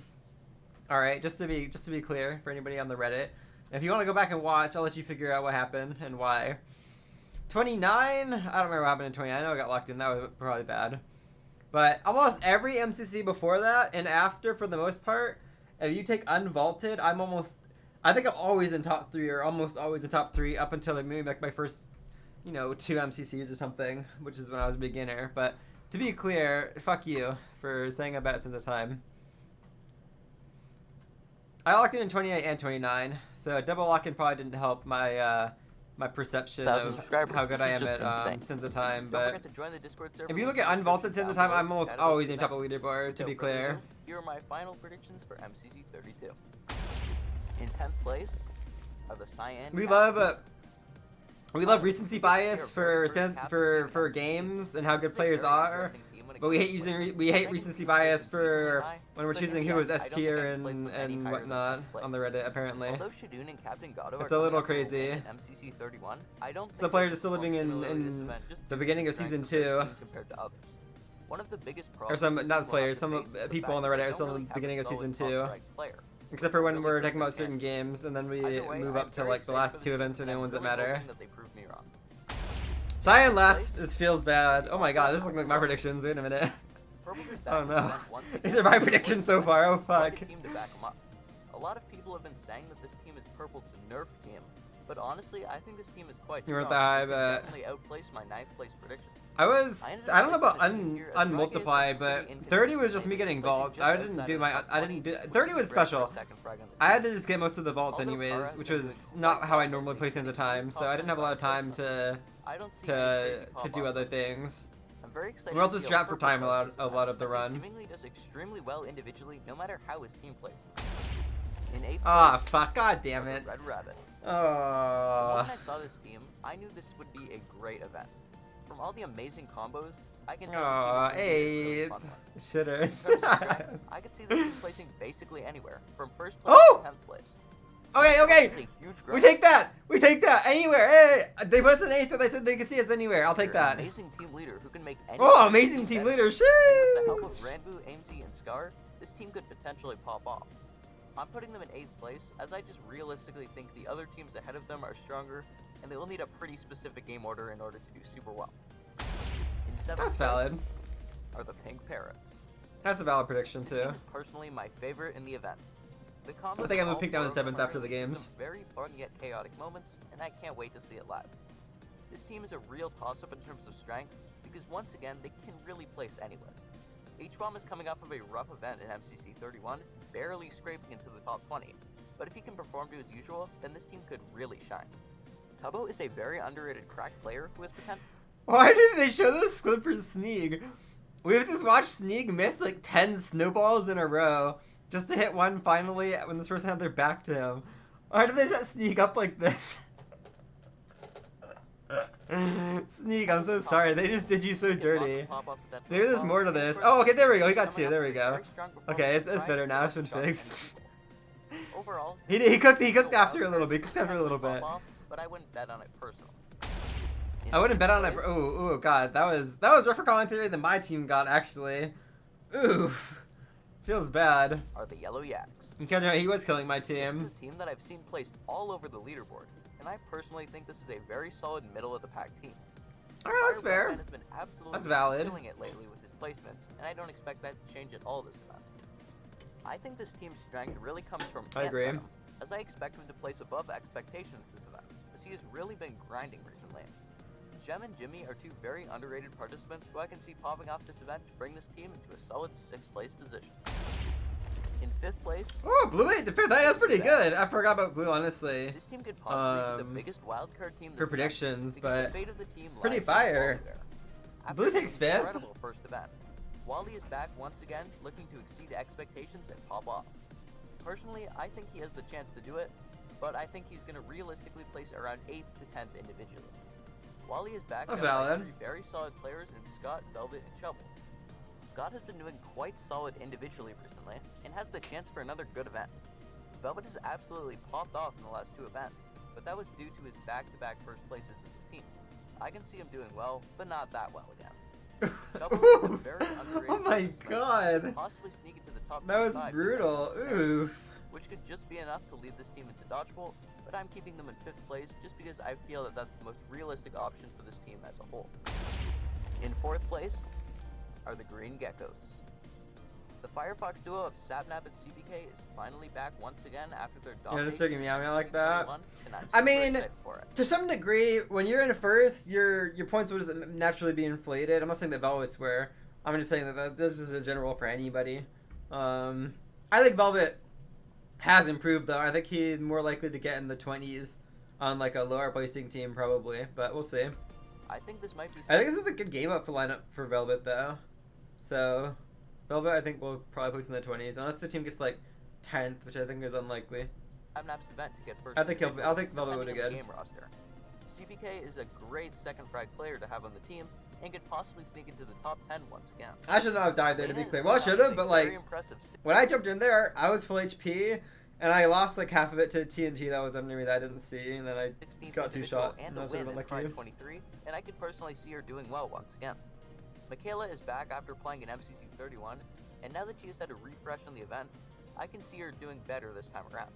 Alright, just to be clear for anybody on the Reddit. If you want to go back and watch, I'll let you figure out what happened and why. 29, I don't remember what happened in 29. I know I got locked in, that was probably bad. But almost every MCC before that and after, for the most part, if you take unvaulted, I think I'm always in top 3 or almost always in top 3 up until maybe like my first, 2 MCCs or something, which is when I was a beginner. But to be clear, fuck you for saying I'm bad at Sands of Time. I locked in 28 and 29, so double lock-in probably didn't help my my perception 1,000 of subscribers. how good I am Just at insane. Sands of Time. Don't But forget to join the Discord server if you with look at the unvaulted Sands of Time, I'm almost description always down in top below. of the leaderboard, to be Without further clear. ado, here are my final predictions for MCC 32. In 10th place are the Cyan. We Capitals. love recency bias for games and how good players are, but we hate recency bias for when we're choosing who is S tier and whatnot on the Reddit. Apparently, Although Shadoon and Captain Gato it's are a little coming up for a crazy. win in MCC 31, I don't Some think players they are still perform living similarly this in event just the due to beginning of strength season of their 2. team compared to others. One of the biggest Or some problems not we'll players, have to some face is the people fact on the that Reddit they are don't still really in the have a beginning of solid season 2. top-ranked player. Except for when Really we're good talking about chance. certain games, and then we Either way, move I'm up to very like the excited last for two this events are team, the and ones I'm that really matter. hoping that they prove me wrong. Cyan last, Place, this feels bad. Oh my god, this looks like my predictions. Wait a minute. Purple is Oh back no. in the once These again, are my and predictions we're so far. Oh the fuck. team to back 'em up. A lot of people have been saying that this team is Purple's nerf team, but honestly, I think this team is quite You strong. weren't that high, and could but definitely outplace my 9th place prediction. I ended up don't know about placing this team here as unmultiply, Rocket but is 30 was pretty just me getting inconsistent, vaults. placing I just didn't outside do of my, the top I didn't 20, do, which 30 is was great for a special. second frag on the I had team. to just get most of the vaults Although anyways, Kara which has been was doing not quite how I well normally lately, place in the finishing time, so I didn't have a lot of time to I don't see any crazy to do pop-offs. other things. I'm very excited. We're also to see how strapped for Purple time plays a this lot of the event, as he run. seemingly does extremely well individually, no matter how his team plays. In 8th Ah, place, fuck, god damn are the it. Red Rabbit. The Oh. moment I saw this team, I knew this would be a great event. From all the amazing combos, I can tell Aw, this team is going to be a really hey. fun one. Shitter. In terms of strength, I could see this team placing basically anywhere, from 1st place Oh! to 10th place. Okay, okay. It's a huge We growth. take that! We take that! Anywhere! Hey! They put us in 8th, but they said they can see us anywhere. I'll take You're an that. amazing team leader who can make any Oh, amazing team better. leader! And with the help of Sheesh! Ranbu, AMZ, and Scar, this team could potentially pop off. I'm putting them in 8th place, as I just realistically think the other teams ahead of them are stronger, and they will need a pretty specific game order in order to do super well. In 7th That's place valid. are the Pink Parrots. That's a valid prediction, This team too. is personally my favorite in the event. The I combos think I'm all gonna pick down the four of them 7th are after the gonna lead to games. some very fun yet chaotic moments, and I can't wait to see it live. This team is a real toss-up in terms of strength, because once again, they can really place anywhere. H-Bomb is coming off of a rough event in MCC 31, barely scraping into the top 20, but if he can perform to his usual, then this team could really shine. Tubbo is a very underrated crack player who has potential. Why did they show this clip for Sneak? We have just watched Sneak miss like 10 snowballs in a row just to hit one finally when this person had their back to him. Why did they set Sneak up like this? Sneak, I'm so sorry. They just did you so dirty. Maybe there's more to this. Oh, okay, there we go. He got 2. There we go. Okay, it's better now. It's been fixed. Overall, He cooked after a little bit. He cooked after a little bit. But I wouldn't bet on it personally. I wouldn't bet on it. Oh god, that was rougher commentary than my team got actually. Oof, feels bad. Are the Yellow Yaks. He was killing my This is team. a team that I've seen placed all over the leaderboard, and I personally think this is a very solid middle of the pack team. All right, that's fair. Fireball has been absolutely That's valid. killing it lately with his placements, and I don't expect that to change at all this event. I think this team's strength really comes from I agree. Antfrost, as I expect him to place above expectations this event, as he has really been grinding recently. Gem and Jimmy are 2 very underrated participants who I can see popping off this event to bring this team into a solid 6th place position. In 5th place, Oh, Blue 8 the 5th. That's pretty good. I forgot about Blue honestly. this team could possibly be the biggest wildcard team this for event, predictions, because but the fate of the team pretty lies in fire. Wally there. After Blue takes having an 5th? Incredible first event. Wally is back once again, looking to exceed expectations and pop off. Personally, I think he has the chance to do it, but I think he's going to realistically place around 8th to 10th individually. Wally is back That's led by valid. 3 very solid players in Scott, Velvet, and Shovel. Scott has been doing quite solid individually recently, and has the chance for another good event. Velvet has absolutely popped off in the last 2 events, but that was due to his back-to-back first places as a team. I can see him doing well, but not that well again. Shovel is a very underrated Oh my participant, god. possibly sneak into the top That was 25 brutal. without a snare, Oof. which could just be enough to lead this team into Dodgeball, but I'm keeping them in 5th place just because I feel that that's the most realistic option for this team as a whole. In 4th place are the Green Geckos. The Firefox duo of Sapnap and CBK is finally back once again after their Yeah, just domination taking me out in like that. 2021, and I'm I super mean, excited for it. to some degree, when you're in first, your points will just naturally be inflated. I'm not saying that Velvet's were. I'm just saying that that's just a general for anybody. I think Velvet has improved though. I think he's more likely to get in the 20s on like a lower placing team probably, but we'll see. I think this might be. I think this is a good game up for lineup for Velvet though. So Velvet I think will probably place in the 20s unless the team gets like 10th, which I think is unlikely. Sapnap's event to get first. I think Velvet would depending have on the good. game roster. CPK is a great second frag player to have on the team, and could possibly sneak into the top 10 once again. I should not have died there to be Lena is clear. Well, I coming should off have, a but very like impressive when I jumped in there, I was full HP, and I lost like half of it to TNT that was under me that I didn't see, and then I 16th got 2 individual shot. and And a I was sort win of in Pride unlucky. 23, and I could personally see her doing well once again. Michaela is back after playing in MCC 31, and now that she has had a refresh on the event, I can see her doing better this time around.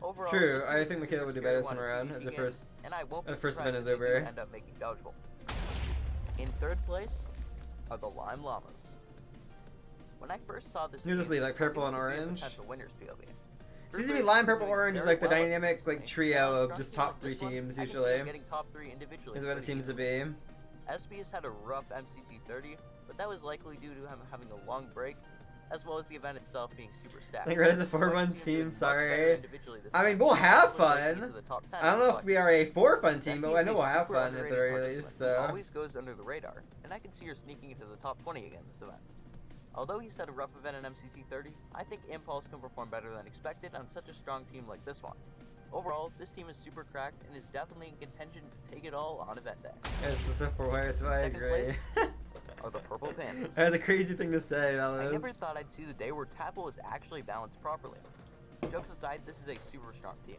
Overall, True, this I is think a Michaela super would do scary better this one time if around you as the begin, first and I won't be the first surprised event is if they do over. end up making dodgeball. In third place are the Lime Llamas. When I first saw this, You just team, leave, like, I knew purple it and could be a orange. potential winners POV. Seems to be lime, purple, orange is like the dynamic like And trio on a of strong just team top like 3 this one, teams I can see usually. them getting top 3 individually Is what it pretty seems to easily. be. SB has had a rough MCC 30, but that was likely due to him having a long break, as well as the event itself being super stacked. Like Red is a So I can 4-1 see him doing team, much better sorry. individually this I mean, time, we'll have possibly breaking fun. into the top 10 I don't know if select. we are a 4 fun That team, but team's I know a we'll have super fun at the underrated very participant least. who So always goes under the radar, and I can see her sneaking into the top 20 again this event. Although he's had a rough event in MCC 30, I think Impulse can perform better than expected on such a strong team like this one. Overall, this team is super cracked and is definitely in contention to take it all on event day. it's the simple way, so I Second agree. place are the Purple Pandas. That was a crazy thing to say, I Alice. never thought I'd see the day where Tapple was actually balanced properly. Jokes aside, this is a super strong team.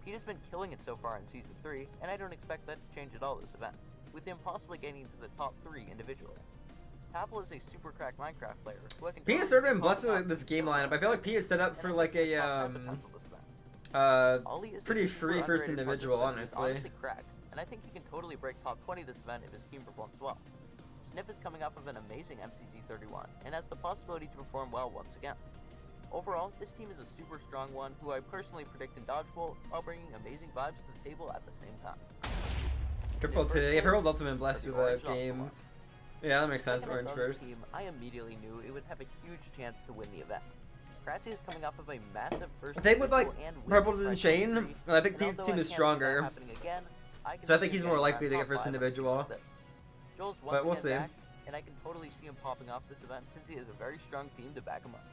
Pete has been killing it so far in Season 3, and I don't expect that to change at all this event, with him possibly getting into the top 3 individually. Tapple is a super cracked Minecraft player who I can P has totally sort of see been blessed popping with off this in game the lineup. I feel like P is set up and for I like think a he's top 10 potential this event. Ollie is a pretty super free first underrated individual, participant who's honestly. honestly cracked, and I think he can totally break top 20 this event if his team performs well. Sniff is coming off of an amazing MCC 31 and has the possibility to perform well once again. Overall, this team is a super strong one who I personally predict in Dodgeball while bringing amazing vibes to the table at the same time. Purple In too. first Yeah, Purple's place also been blessed are with the Orange games. Ocelots. Yeah, that makes The sense. second I Orange saw this first. team, I immediately knew it would have a huge chance to win the event. Kratzy is coming off of a massive first I think with like individual and win Purple in than Pride Shane, 23, I think and Pete's although team I is can't see that stronger. happening again, I can So I see think him he's more getting likely around to get top first 5 on a team individual. like this. Joel's once But we'll again see. back, and I can totally see him popping off this event since he has a very strong team to back him up.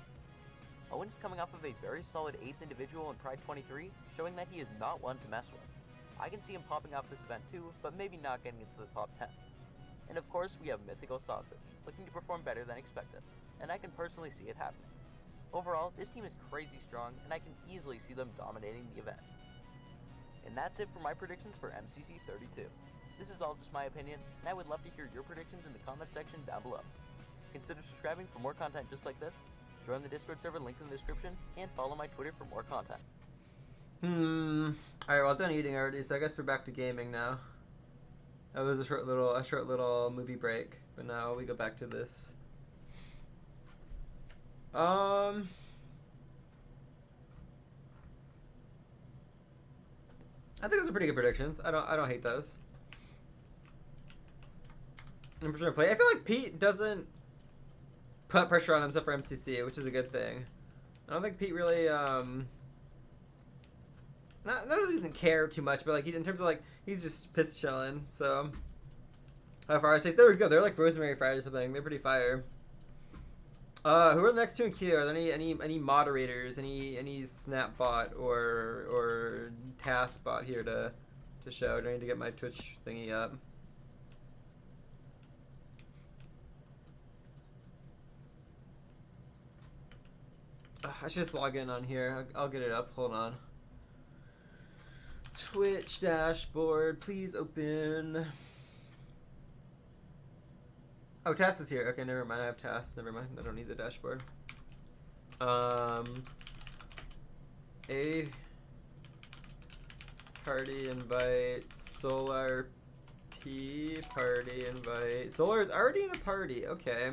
Owen is coming off of a very solid 8th individual in Pride 23, showing that he is not one to mess with. I can see him popping off this event too, but maybe not getting into the top 10. And of course, we have Mythical Sausage, looking to perform better than expected, and I can personally see it happening. Overall, this team is crazy strong, and I can easily see them dominating the event. And that's it for my predictions for MCC 32. This is all just my opinion, and I would love to hear your predictions in the comment section down below. Consider subscribing for more content just like this, join the Discord server linked in the description, and follow my Twitter for more content. Alright, well, I'm done eating already, so I guess we're back to gaming now. That was a short little movie break, but now we go back to this. I think those are pretty good predictions. I don't hate those. I'm sure to play. I feel like Pete doesn't put pressure on himself for MCC, which is a good thing. I don't think Pete really not really doesn't care too much, but like in terms of like he's just piss chilling. So how far I say they were good. They're like rosemary fries or something. They're pretty fire. Who are the next two in queue? Are there any moderators, any Snapbot or Taskbot here to show? Do I need to get my Twitch thingy up? I should just log in on here. I'll get it up. Hold on. Twitch dashboard, please open. Oh, Task is here. Okay, never mind. I have Task. Never mind. I don't need the dashboard. A party invite. Solar P party invite. Solar is already in a party. Okay.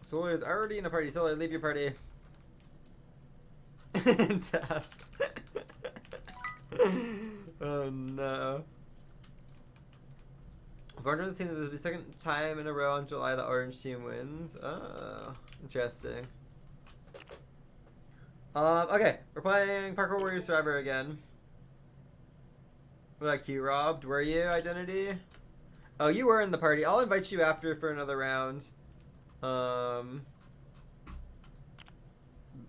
Solar is already in a party. Solar, leave your party. Task. Oh no. According to the team, this will be the second time in a row in July the orange team wins. Oh, interesting. Okay, we're playing Parkour Warrior Survivor again. What about you, Robbed? Were you Identity? Oh, you were in the party. I'll invite you after for another round.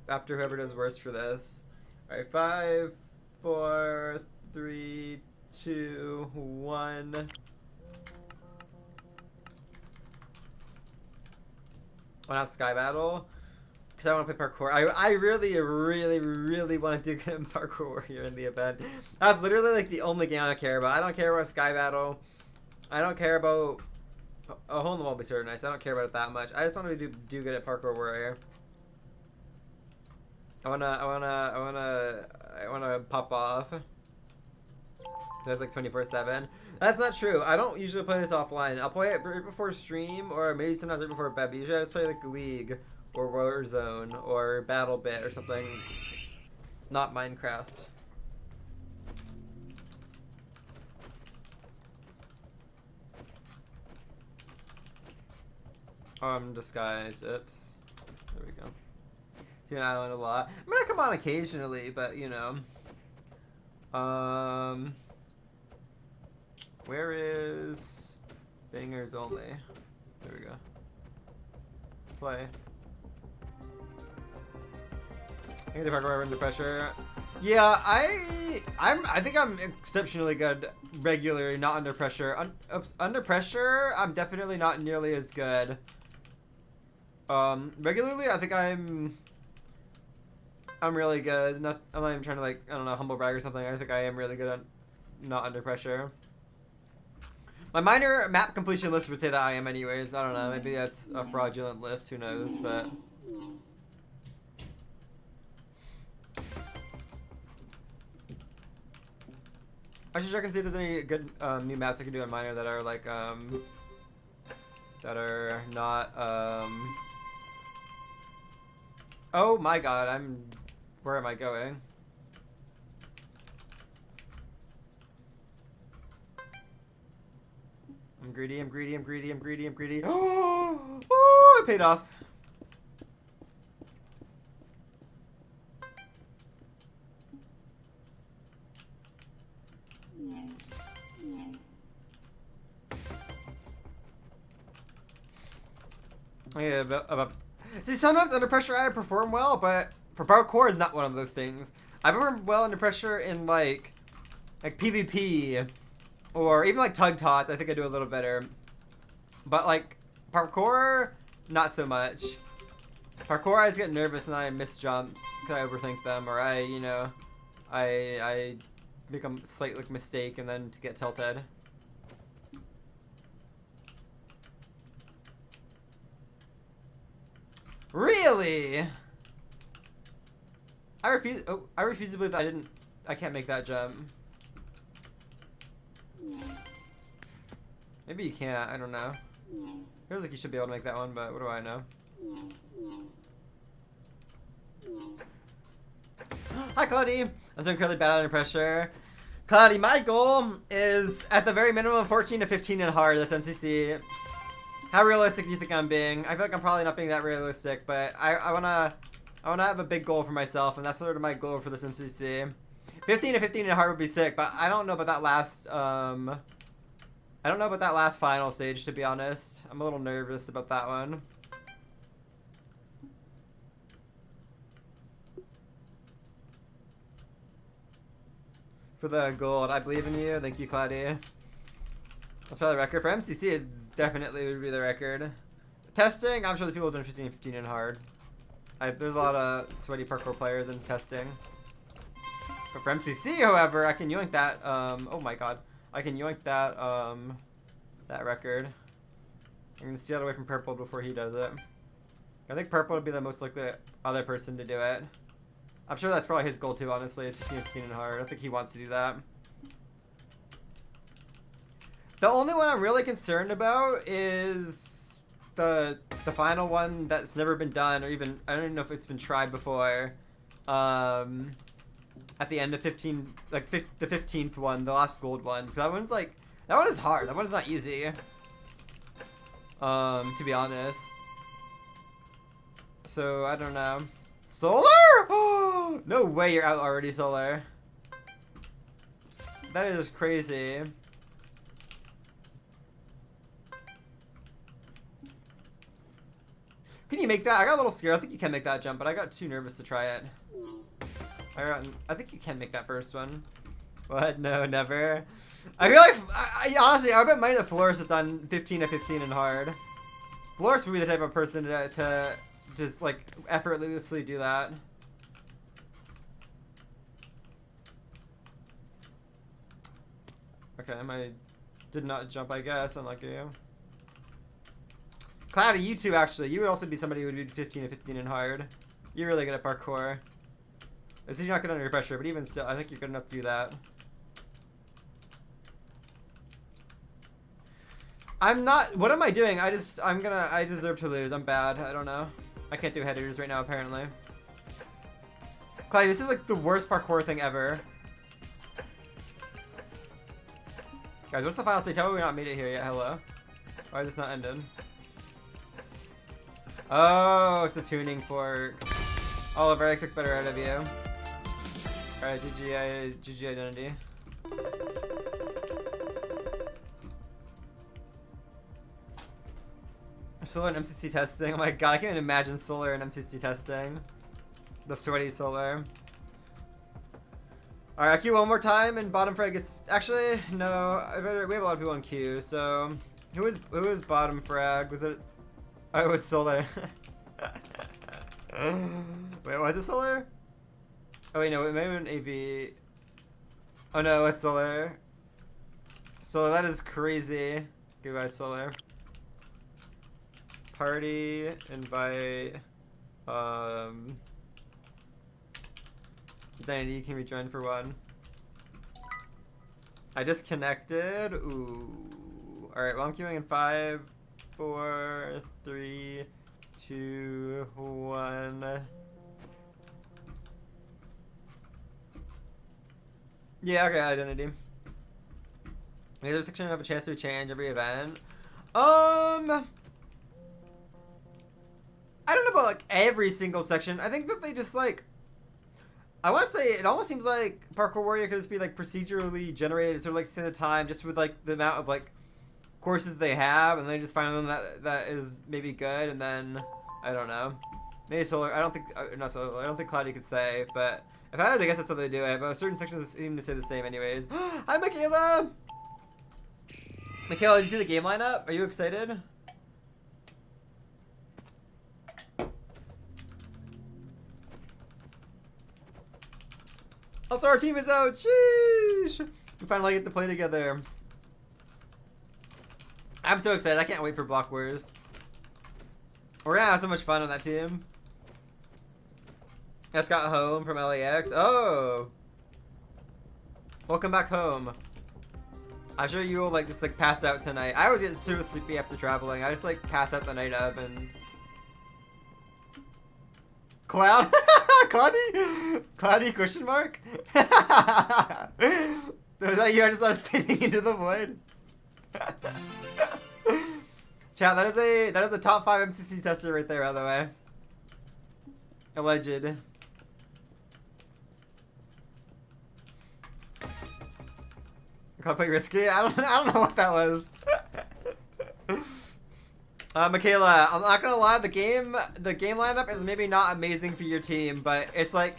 After whoever does worst for this. Alright, 5, 4, 3, 2, 1. Oh, not Sky Battle? Because I want to play Parkour. I really, really, really want to do Parkour Warrior in the event. That's literally like the only game I care about. I don't care about Sky Battle. I don't care about A hole in the wall would be sort of nice. I don't care about it that much. I just want to do good at parkour warrior. I wanna pop off. That's like 24/7. That's not true. I don't usually play this offline. I'll play it right before stream, or maybe sometimes right before bed. But usually I just play like League, or Warzone, or BattleBit, or something. Not Minecraft. Disguise. Oops. There we go. See an island a lot. I'm gonna come on occasionally, but you know. Where is bangers only? There we go. Play. I'm gonna parkour under pressure. Yeah, I think I'm exceptionally good regularly, not under pressure. Under pressure, I'm definitely not nearly as good. Regularly, I think I'm really good. I'm not even trying to, like, I don't know, humble brag or something. I think I am really good at not under pressure. My minor map completion list would say that I am anyways. I don't know. Maybe that's a fraudulent list. Who knows? But I should check and see if there's any good new maps I can do on minor that are like that are not Oh my god! Where am I going? I'm greedy, I'm greedy, I'm greedy, I'm greedy, I'm greedy. Oh, it paid off. Yeah, about. See, sometimes under pressure I perform well, but for parkour is not one of those things. I perform well under pressure in like PvP. Or even like tug tots, I think I do a little better. But like parkour, not so much. Parkour, I just get nervous and I miss jumps because I overthink them, or I make a slight like mistake and then to get tilted. Really? I refuse. Oh, I refuse to believe that I can't make that jump. Maybe you can't, I don't know. Feels like you should be able to make that one, but what do I know? Hi, Cloudy! I'm so incredibly bad under pressure. Cloudy, my goal is at the very minimum 14 to 15 in hard, that's MCC. How realistic do you think I'm being? I feel like I'm probably not being that realistic, but I wanna have a big goal for myself, and that's sort of my goal for this MCC. 15 to 15 in hard would be sick, but I don't know about that last, I don't know about that last final stage, to be honest. I'm a little nervous about that one. For the gold, I believe in you. Thank you, Claudia. I'll try the record. For MCC, it definitely would be the record. Testing, I'm sure the people have done 15 in hard. There's a lot of sweaty parkour players in testing. But for MCC, however, I can yoink that, oh my god. I can yoink that, that record. I'm gonna steal it away from Purple before he does it. I think Purple would be the most likely other person to do it. I'm sure that's probably his goal too, honestly. It's 15 and hard. I think he wants to do that. The only one I'm really concerned about is the final one that's never been done, or even, I don't even know if it's been tried before. At the end of 15, like the 15th one, the last gold one, because that one's like, that one is hard. That one is not easy. To be honest. So I don't know. Solar? No way you're out already, Solar. That is crazy. Can you make that? I got a little scared. I think you can make that jump, but I got too nervous to try it. I think you can make that first one. What? No, never. I feel like, honestly, I would bet money that Flores has done 15 to 15 in hard. Flores would be the type of person to just, like, effortlessly do that. Okay, I did not jump, I guess, unlike you. Cloudy, you too, actually. You would also be somebody who would be 15 and 15 and hard. You're really good at parkour. This is not good under your pressure, but even still, I think you're good enough to do that. I'm not. What am I doing? I deserve to lose. I'm bad. I don't know. I can't do headers right now, apparently. Cloudy, this is like the worst parkour thing ever. Guys, what's the final stage? How have we not made it here yet? Hello? Why is this not ended? Oh, it's the tuning fork. Oliver, I expect better out of you. Alright, GG identity. Solar and MCC testing. Oh my god, I can't even imagine Solar and MCC testing. The sweaty Solar. Alright, I queue one more time and bottom frag gets. Actually, no. We have a lot of people in queue. So, who was bottom frag? Was it? Oh, it was Solar. Wait, was it Solar? Oh wait, no, it may have been AV. Oh no, it's Solar. Solar, that is crazy. Goodbye, Solar. Party, invite, Danny, you can rejoin for one. I disconnected. Ooh. Alright, well I'm queuing in 5, 4, 3, 2, 1. Yeah, okay, identity. Either section have a chance to change every event. I don't know about like every single section. I think that they just like. I want to say it almost seems like Parkour Warrior could just be like procedurally generated, sort of like stand of time, just with like the amount of like courses they have, and they just find one that is maybe good, and then I don't know, maybe Solar. I don't think not Solar. I don't think Cloudy could say, but if I had to guess, that's how they do it. But certain sections seem to say the same, anyways. Hi, Michaela. Michaela, did you see the game lineup? Are you excited? Also, our team is out. Sheesh. We finally get to play together. I'm so excited. I can't wait for Block Wars. We're gonna have so much fun on that team. That's got home from LAX. Oh. Welcome back home. I'm sure you will like just like pass out tonight. I always get super sleepy after traveling. I just like pass out the night of and. Cloud? Cloudy question mark? Was that you? I just was stating into the void. Chat, that is a top 5 MCC tester right there, by the way. Alleged. Can I play risky? I don't know what that was. Michaela, I'm not gonna lie, the game lineup is maybe not amazing for your team, but it's not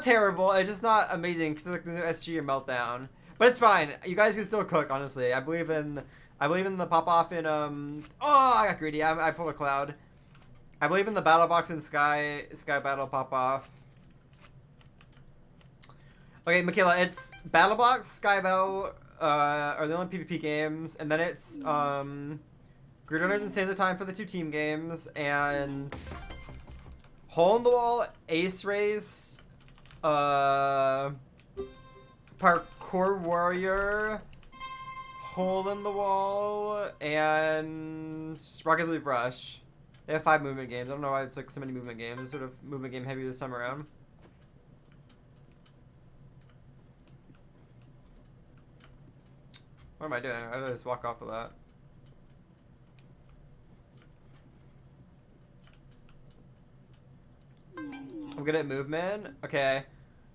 terrible. It's just not amazing because like there's no SG or meltdown, but it's fine. You guys can still cook, honestly. I believe in the pop off in oh, I got greedy. I pulled a cloud. I believe in the battle box and sky battle pop off. Okay, Michaela, it's battle box, sky battle. Are the only PvP games, and then it's Grid Runners and Sands of Time for the 2 team games, and Hole in the Wall, Ace Race, Parkour Warrior, Hole in the Wall, and Rocket League Rush. They have 5 movement games. I don't know why it's like so many movement games. It's sort of movement game heavy this time around. What am I doing? I did just walk off of that. I'm good at movement. Okay.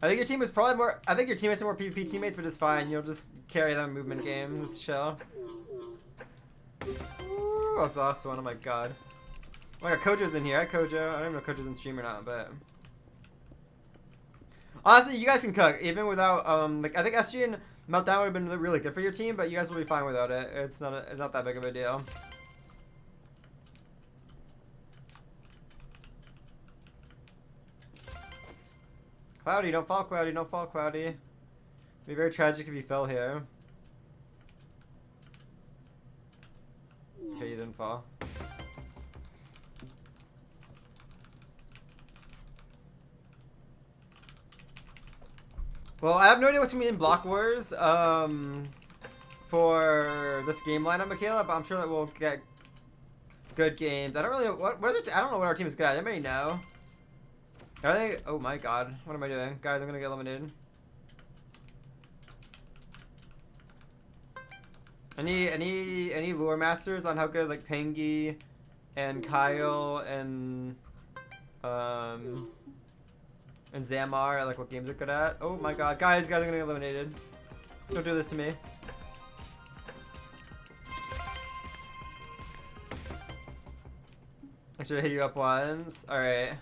I think your team is probably more. I think your teammates are more PvP teammates, but it's fine. You'll just carry them in movement games. It's chill. Ooh, that's the last one. Oh my god. Oh my god, Kojo's in here. Hi, Kojo. I don't even know if Kojo's in stream or not, but. Honestly, you guys can cook even without like I think SG and Meltdown would have been really good for your team, but you guys will be fine without it. It's not that big of a deal. Cloudy, don't fall, Cloudy, don't fall, Cloudy. It'd be very tragic if you fell here. Okay, you didn't fall. Well, I have no idea what's gonna be in Block Wars for this game lineup, Michaela, but I'm sure that we'll get good games. I don't really I don't know what our team is good at. Anybody know? Are they? Oh my god, what am I doing, guys? I'm gonna get eliminated. Any lore masters on how good like Pengi and Kyle and Zamar, like what games they're good at? Oh my god, guys are gonna get eliminated. Don't do this to me. I should have hit you up once. Alright.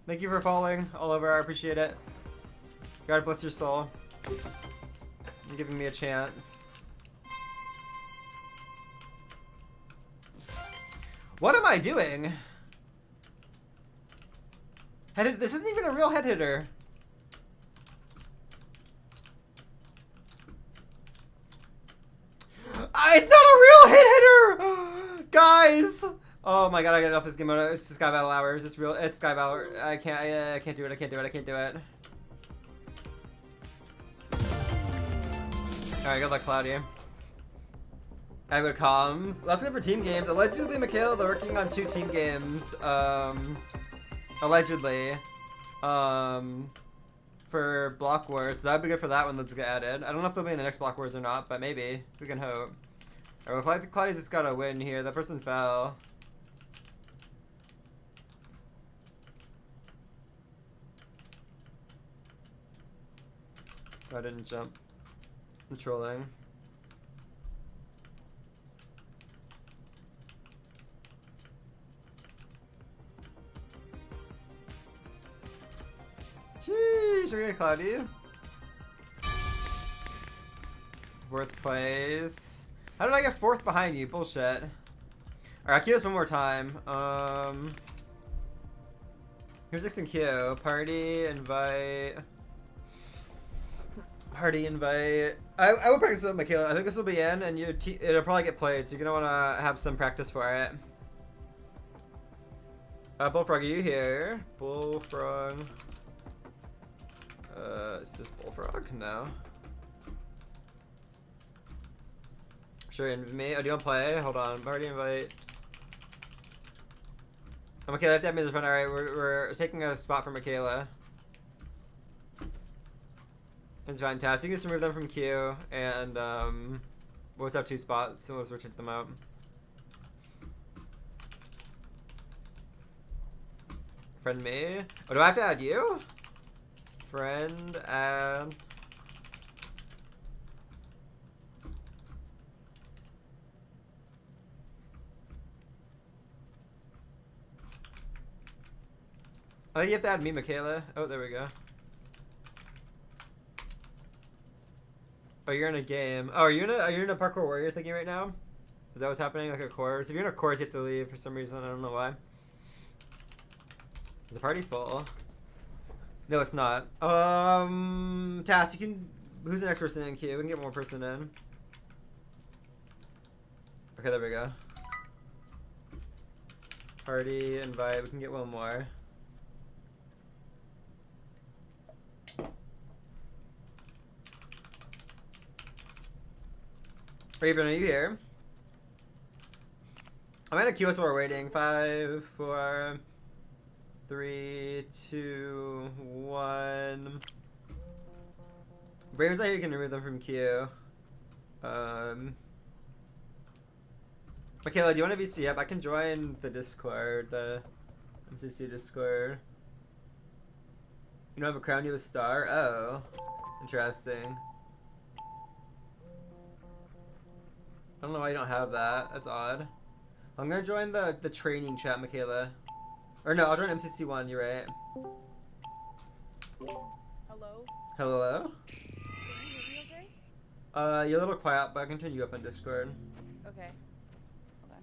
Thank you for following all over. I appreciate it. God bless your soul. And giving me a chance. What am I doing? This isn't even a real head hitter. It's not a real hit hitter! Guys! Oh my god, I gotta get off this game mode. It's Sky Battle Hour. Is this real? It's Sky Battle. I can't do it. I can't do it. I can't do it. Alright, good luck, Cloudy. I have good comms. Well, that's good for team games. Allegedly, Michaela, they're working on 2 team games. Allegedly. For Block Wars. So that'd be good for that one that's get added. I don't know if they'll be in the next Block Wars or not, but maybe. We can hope. Alright, well, Claudia's just got a win here. That person fell. I didn't jump. I'm trolling. Sheesh, okay, Cloudy. 4th place. How did I get 4th behind you? Bullshit. Alright, I'll queue this one more time. Here's Dixon Q. Party, invite. Party, invite. I would practice with Michaela. I think this will be in, and it'll probably get played, so you're gonna wanna have some practice for it. Bullfrog, are you here? Bullfrog. It's just Bullfrog? No. Sure, invite me. Oh, do you want to play? Hold on. Party invite. Oh, Michaela, I have to have me in the front. Alright, we're taking a spot for Michaela. It's fantastic. You can just remove them from queue, and we'll just have 2 spots, so we'll just rotate them out. Friend me. Oh, do I have to add you? Friend, add. Oh, you have to add me, Michaela. Oh, there we go. Oh, you're in a game. Oh, are you in a parkour warrior thingy right now? Is that what's happening? Like a course? If you're in a course, you have to leave for some reason. I don't know why. Is the party full? No, it's not. Task, you can. Who's the next person in queue? We can get one more person in. Okay, there we go. Party, invite. We can get one more. Raven, are you here? I'm gonna queue us while we're waiting. 5, 4, 3, 2, 1. Raven's not here, you can remove them from queue. Michaela, do you want to VC up? I can join the Discord, the MCC Discord. You don't have a crown, you have a star? Oh. Interesting. I don't know why you don't have that. That's odd. I'm gonna join the training chat, Michaela. Or no, I'll join MCC1, you're right. Hello? Hello? Can you hear me okay? You're a little quiet, but I can turn you up on Discord. Okay. Okay.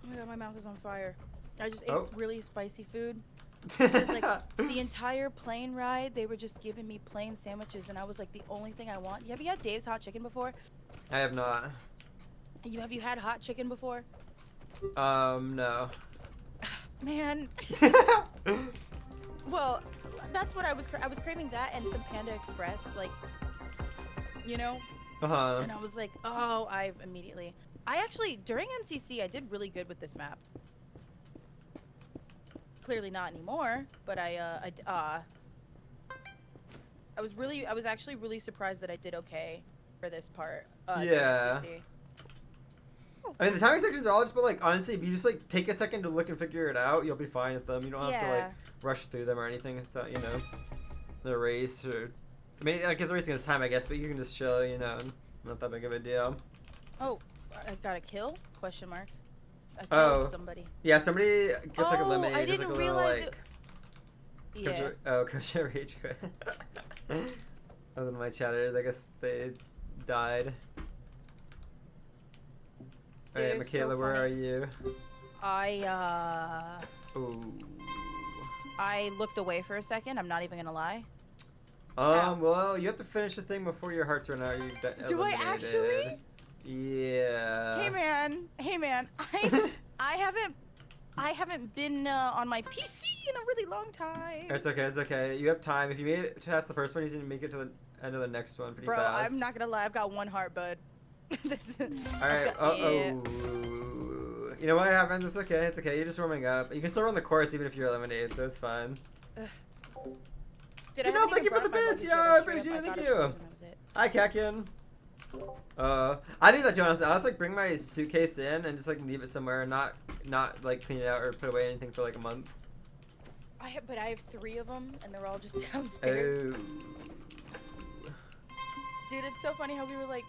Oh my god, my mouth is on fire. I just Oh. ate really spicy food. Just like the entire plane ride, they were just giving me plain sandwiches, and I was like, the only thing I want. Have you had Dave's hot chicken before? I have not. Have you had hot chicken before? No. Man. Well, that's what I was craving, that and some Panda Express, like, you know. And I was like, oh, I actually during MCC I did really good with this map. Clearly not anymore, but I was actually really surprised that I did okay for this part. During Yeah. MCC. I mean, the timing sections are all just, but like, honestly, if you just like take a second to look and figure it out, you'll be fine with them. You don't have to like rush through them or anything. It's not, you know, the race or, I mean, like it's racing this time, I guess, but you can just chill, you know, not that big of a deal. Oh, I got a kill? Question mark. I Oh. killed somebody. Yeah, somebody gets like eliminated. I There's, didn't like, a little, realize like, it. Yeah. Coach Rage quit. That was in my chatters. I guess they died. Dude, Alright, it's Michaela, so where funny. are you? Ooh. I looked away for a second. I'm not even gonna lie. Well, you have to finish the thing before your hearts run out. Do I actually? Yeah. Hey man, I haven't been on my PC in a really long time. It's okay, it's okay. You have time. If you made it past the first one, you need to make it to the end of the next one pretty Bro, fast. I'm not gonna lie, I've got one heart, bud. Alright, You know what happened? It's okay, it's okay. You're just warming up. You can still run the course even if you're eliminated, so it's fine. Did Dude, no, thank you for the bits! Yeah, I appreciate it, thank you! Hi, Kakin. I do that too, honestly. I just like bring my suitcase in and just like leave it somewhere and not like clean it out or put away anything for like a month. But I have 3 of them and they're all just downstairs. Oh. Dude, it's so funny how we were like,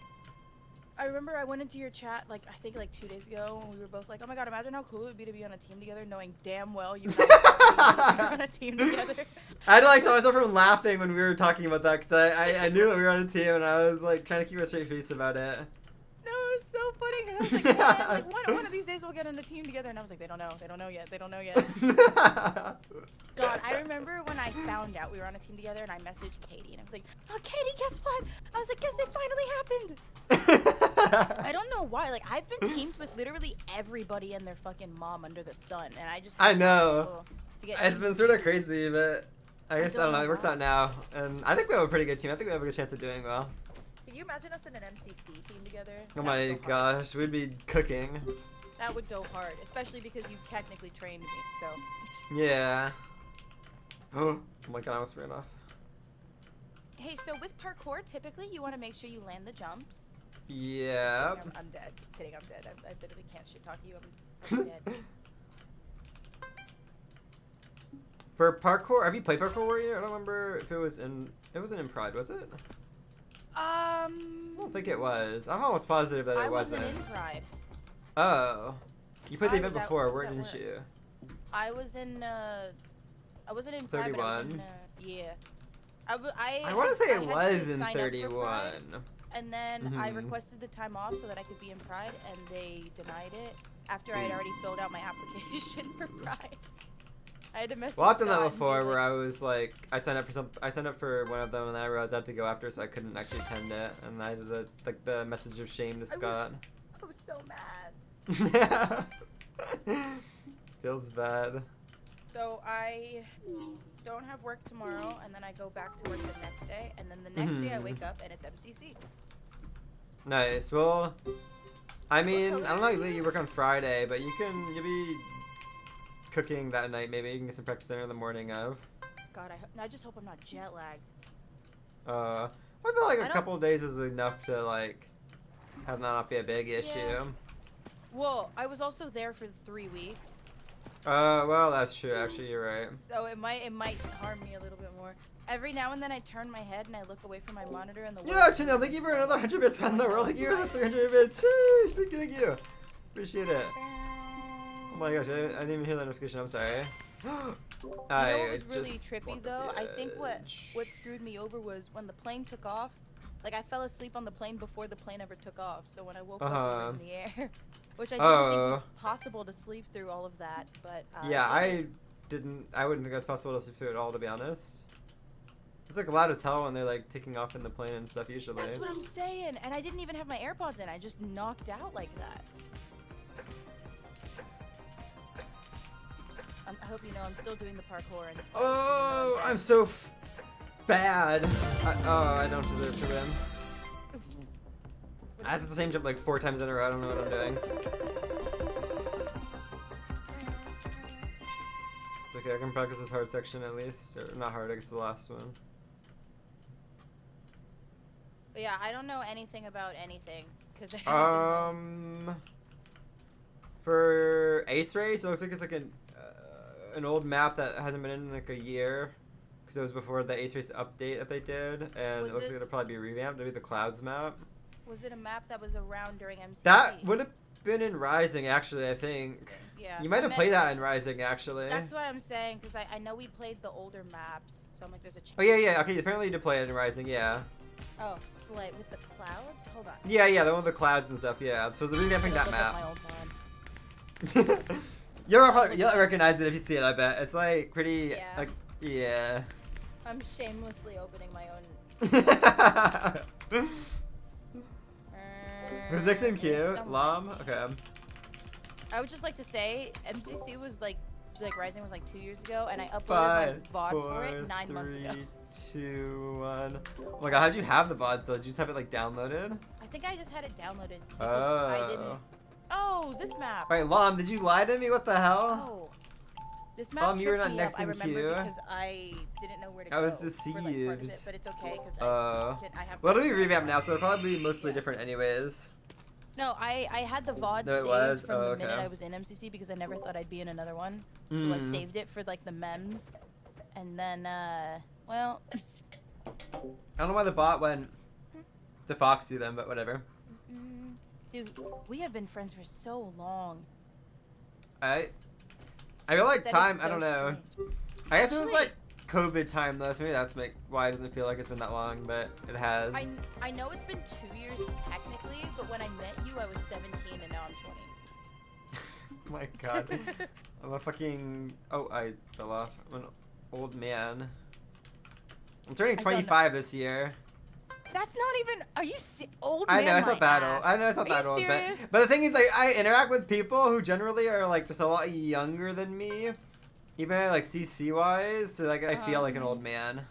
I remember I went into your chat like I think like 2 days ago and we were both like, oh my god, imagine how cool it would be to be on a team together, knowing damn well you guys are on a team together. I had to like stop myself from laughing when we were talking about that because I knew that we were on a team and I was like trying to keep a straight face about it. No, it was so funny because I was like, yeah, like one of these days we'll get on a team together, and I was like, they don't know yet. God, I remember when I found out we were on a team together and I messaged Katie and I was like, oh Katie, guess what? I was like, guess it finally happened. I don't know why, like I've been teamed with literally everybody and their fucking mom under the sun, and I just I know. To get It's been sort of crazy, but I guess I don't know. It worked why. out now, and I think we have a pretty good team. I think we have a good chance of doing well. Can you imagine us in an MCC team together? Oh my gosh, we'd be cooking. That would go hard, especially because you technically trained me, so. Yeah. Oh my god, I almost ran off. Hey, so with parkour, typically you want to make sure you land the jumps. Yeah. I'm dead. Kidding, I'm dead. I literally can't shit talk to you. I'm dead. For parkour, have you played Parkour Warrior? I don't remember if it wasn't in Pride, was it? I don't think it was. I'm almost positive that it wasn't. I wasn't in Pride. Oh. You played the event was at- before, was where at didn't work. you? I wasn't in Pride, but I was in, 31? yeah. I want to say I it had was to in sign up for 31. Pride, and then I Mhm. requested the time off so that I could be in Pride, and they denied it after I had already filled out my application for Pride. I had to message Well, I've done that Scott and be before, where like, I was like, I signed up for one of them, and then I realized I had to go after, so I couldn't actually attend it, and I did the message of shame to Scott. I was so mad. Feels bad. So I don't have work tomorrow, and then I go back to work the next day, and then the next day I wake up and it's MCC. Nice. Well, I mean, I don't know if you work on Friday, but you'll be cooking that night. Maybe you can get some practice in the morning of. God, I just hope I'm not jet lagged. I feel like I a don't- couple days is enough to like have that not be a big issue. Yeah. Well, I was also there for 3 weeks, Well, that's true. Actually, you're right. so it might harm me a little bit more. Every now and then I turn my head and I look away from my monitor and the Yeah, Chanel, thank you for another 100 bits from the world. Thank you for the 300 bits. Sheesh, thank you. Appreciate it. Oh my gosh, I didn't even hear that notification. I'm sorry. You know what was really trippy though? I think what screwed me over was when the plane took off. Like I fell asleep on the plane before the plane ever took off. So when I woke up we were in the air. which I didn't think Oh. was possible to sleep through all of that. But Yeah, did. I wouldn't think that's possible to sleep through at all, to be honest. It's like loud as hell when they're like taking off in the plane and stuff usually. That's what I'm saying, and I didn't even have my AirPods in. I just knocked out like that. I hope you know I'm still doing the parkour and. Oh, I'm so bad. I don't deserve to win. I have the same jump like 4 times in a row. I don't know what I'm doing. It's okay. I can practice this hard section at least, or not hard. I guess the last one. But yeah, I don't know anything about anything because I haven't been home. For Ace Race, it looks like it's like an old map that hasn't been in like a year, because it was before the Ace Race update that they did, and Was it looks it- like it'll probably be revamped. It'll be the Clouds map. Was it a map that was around during MCC? That would have been in Rising, actually. I think. Yeah. You might I have meant- played that in Rising, actually. That's what I'm saying because I know we played the older maps, so I'm like, there's a chance. Oh yeah. Okay, apparently you did play it in Rising. Yeah. Oh, it's like with the clouds. Hold on. Yeah, the one with the clouds and stuff. Yeah. So they're revamping that Look at map. my old VOD. You'll recognize it if you see it. I bet it's like pretty. Yeah. Like yeah. I'm shamelessly opening my own. Who's next in queue? Someone. Lam? Okay. I would just like to say MCC was like Rising was like 2 years ago, and I uploaded 5, my VOD 4, for it 9 months ago. 3, 2, 1. Oh my god, how'd you have the VOD still? Did you just have it like downloaded? I think I just had it downloaded because I didn't. Oh. Oh, this map. Alright, Lam, did you lie to me? What the hell? Oh. This map You were tripped not me next up. I in remember queue. because I didn't know where to I go was for like part of it, deceived. but it's okay because I have. Well, it'll be revamped now, so it'll probably be mostly different anyways. No, I had the VOD No, it saved was? from Oh, the minute okay. I was in MCC because I never thought I'd be in another one. So I saved it for like the memes, and then well. I don't know why the bot went to Foxy then, but whatever. Dude, we have been friends for so long. I feel like That is time. I so don't know. strange. I guess it was Actually- like COVID time though, so maybe that's why it doesn't feel like it's been that long, but it has. I know it's been 2 years technically, but when I met you, I was 17 and now I'm 20. Oh my god. I'm a fucking. Oh, I fell off. I'm an old man. I'm turning I don't know. 25 this year. That's not even. Are you old? I know man it's not my that ass. old. I know it's not Are that you old, serious? but the thing is, like, I interact with people who generally are like just a lot younger than me, even like CC wise. So like, I feel like an old man,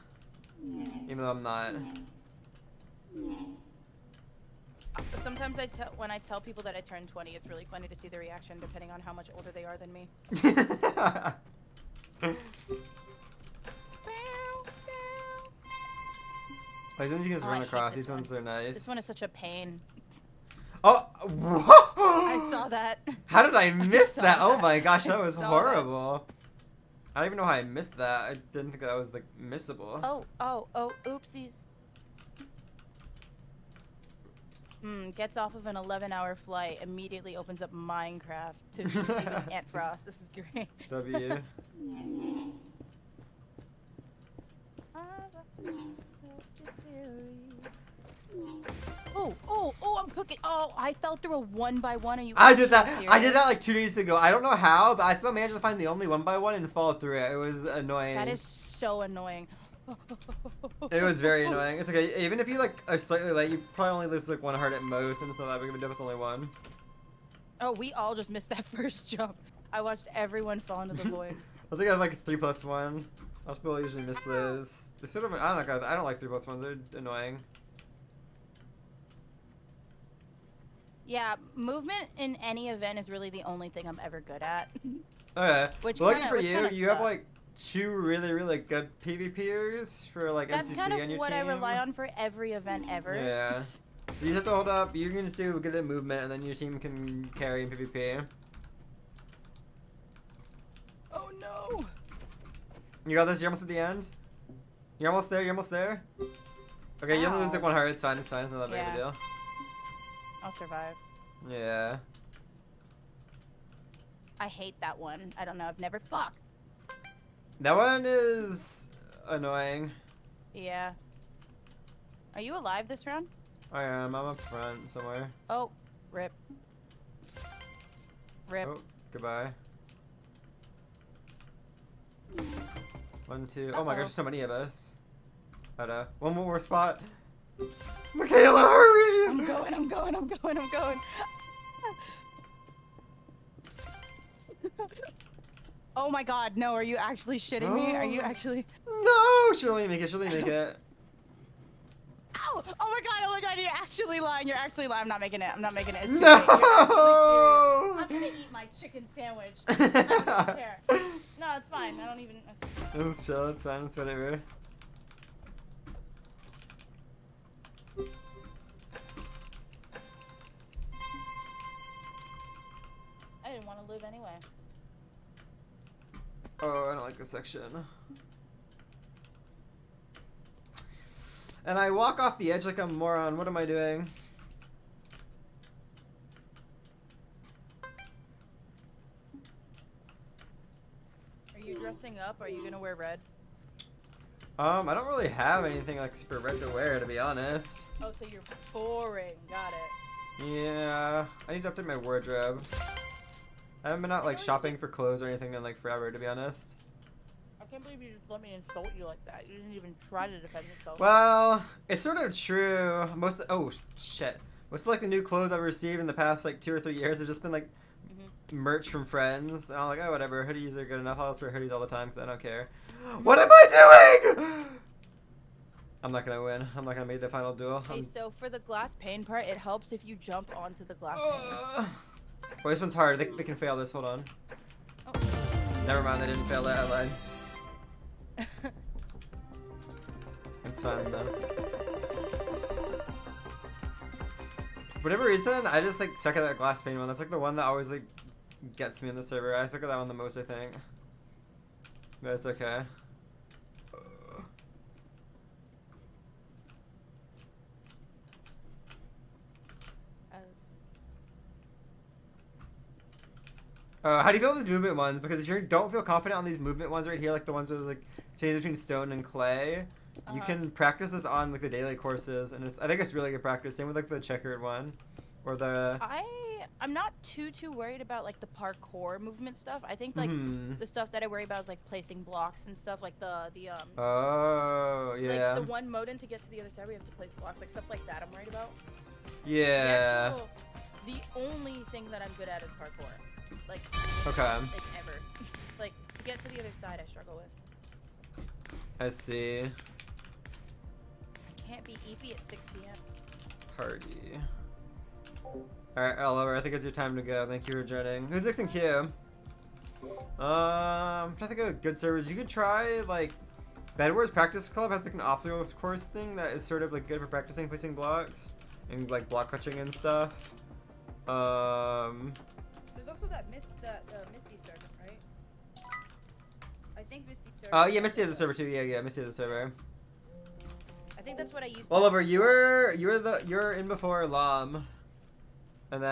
even though I'm not. Sometimes when I tell people that I turned 20, it's really funny to see their reaction depending on how much older they are than me. Like, these you can just Oh, I run hate across. this These ones one. are nice. This one is such a pain. Oh, I saw that. How did I miss saw that? Oh that. my gosh, that I was saw that. horrible. I don't even know how I missed that. I didn't think that was like missable. Oh, oopsies. Gets off of an 11-hour flight, immediately opens up Minecraft to see Antfrost. This is great. W. Oh, I'm cooking. Oh, I fell through a 1x1. Are you I did that. actually I did serious? that like 2 days ago. I don't know how, but I still managed to find the only 1x1 and fall through it. It was annoying. That is so annoying. It was very annoying. It's okay. Even if you like are slightly late, you probably only lose like 1 heart at most, and it's not that big of a deal if it's only 1. Oh, we all just missed that first jump. I watched everyone fall into the void. I think I have like 3+1. Most people usually miss those. They sort of. I don't know. I don't like 3+1s. They're annoying. Yeah, movement in any event is really the only thing I'm ever good at. Okay. Which well, lucky kinda- for which you, kinda you have sucks. like 2 really good PvPers for like That's MCC kind on of your what team. I rely on for every event ever. Yeah. So you just have to hold up. You can just do good at movement, and then your team can carry in PvP. Oh no! You got this. You're almost at the end. You're almost there. You're almost there. Okay, you only lose like 1 heart. It's fine. It's fine. It's not that big of a Yeah. deal. I'll survive. Yeah. I hate that one. I don't know. I've never fucked. That one is annoying. Yeah. Are you alive this round? I am. I'm up front somewhere. Oh, rip. Rip. Oh, goodbye. 1, 2. Oh my gosh, there's so many of us. One more spot. Michaela, hurry! I'm going. Oh my god, no, are you actually shitting me? Are you actually... No! She'll only make it. She'll only make it. Ow! Oh my god, you're actually lying. I'm not making it. It's too No! late. You're actually serious. I'm gonna eat my chicken sandwich. I don't care. No, it's fine. I don't even... It's chill. It's fine. It's whatever. I didn't want to live anyway. Oh, I don't like this section. And I walk off the edge like a moron. What am I doing? Are you dressing up? Are you gonna wear red? I don't really have anything like super red to wear, to be honest. Oh, so you're boring. Got it. Yeah, I need to update my wardrobe. I haven't been out like shopping for clothes or anything in like forever, to be honest. I can't believe you just let me insult you like that. You didn't even try to defend yourself. Well, it's sort of true. Oh shit. Most of like the new clothes I've received in the past like 2 or 3 years have just been like merch from friends, and I'm like, oh whatever, hoodies are good enough. I'll just wear hoodies all the time because I don't care. What am I doing? I'm not gonna win. I'm not gonna make the final duel. Okay, so for the glass pane part, it helps if you jump onto the glass pane. Well, this one's hard. They can fail this. Hold on. Oh. Never mind. They didn't fail that. I lied. It's fine though. For whatever reason, I just like suck at that glass pane one. That's like the one that always like gets me in the server. I suck at that one the most, I think. But it's okay. How do you feel these movement ones? Because if you don't feel confident on these movement ones right here, like the ones with like change between stone and clay, you can practice this on like the daily courses, and I think it's really good practice. Same with like the checkered one, or the. I'm not too worried about like the parkour movement stuff. I think like the stuff that I worry about is like placing blocks and stuff, like the Oh yeah. like the one modem to get to the other side, we have to place blocks, like stuff like that. I'm worried about. Yeah. The only thing that I'm good at is parkour. Like, okay. Like ever. Like, to get to the other side, I struggle with. I see. I can't be EP at 6 p.m. Party. Alright, Oliver, I think it's your time to go. Thank you for joining. Who's next in queue? I'm trying to think of good servers. You could try, like, Bedwars Practice Club has, like, an obstacles course thing that is sort of, like, good for practicing placing blocks and, like, block catching and stuff. There's also that Misty server, right? I think Misty server. Yeah, Misty has a server too. Yeah, Misty has a server. I think that's what I used to. Oliver, you're in before Lam, and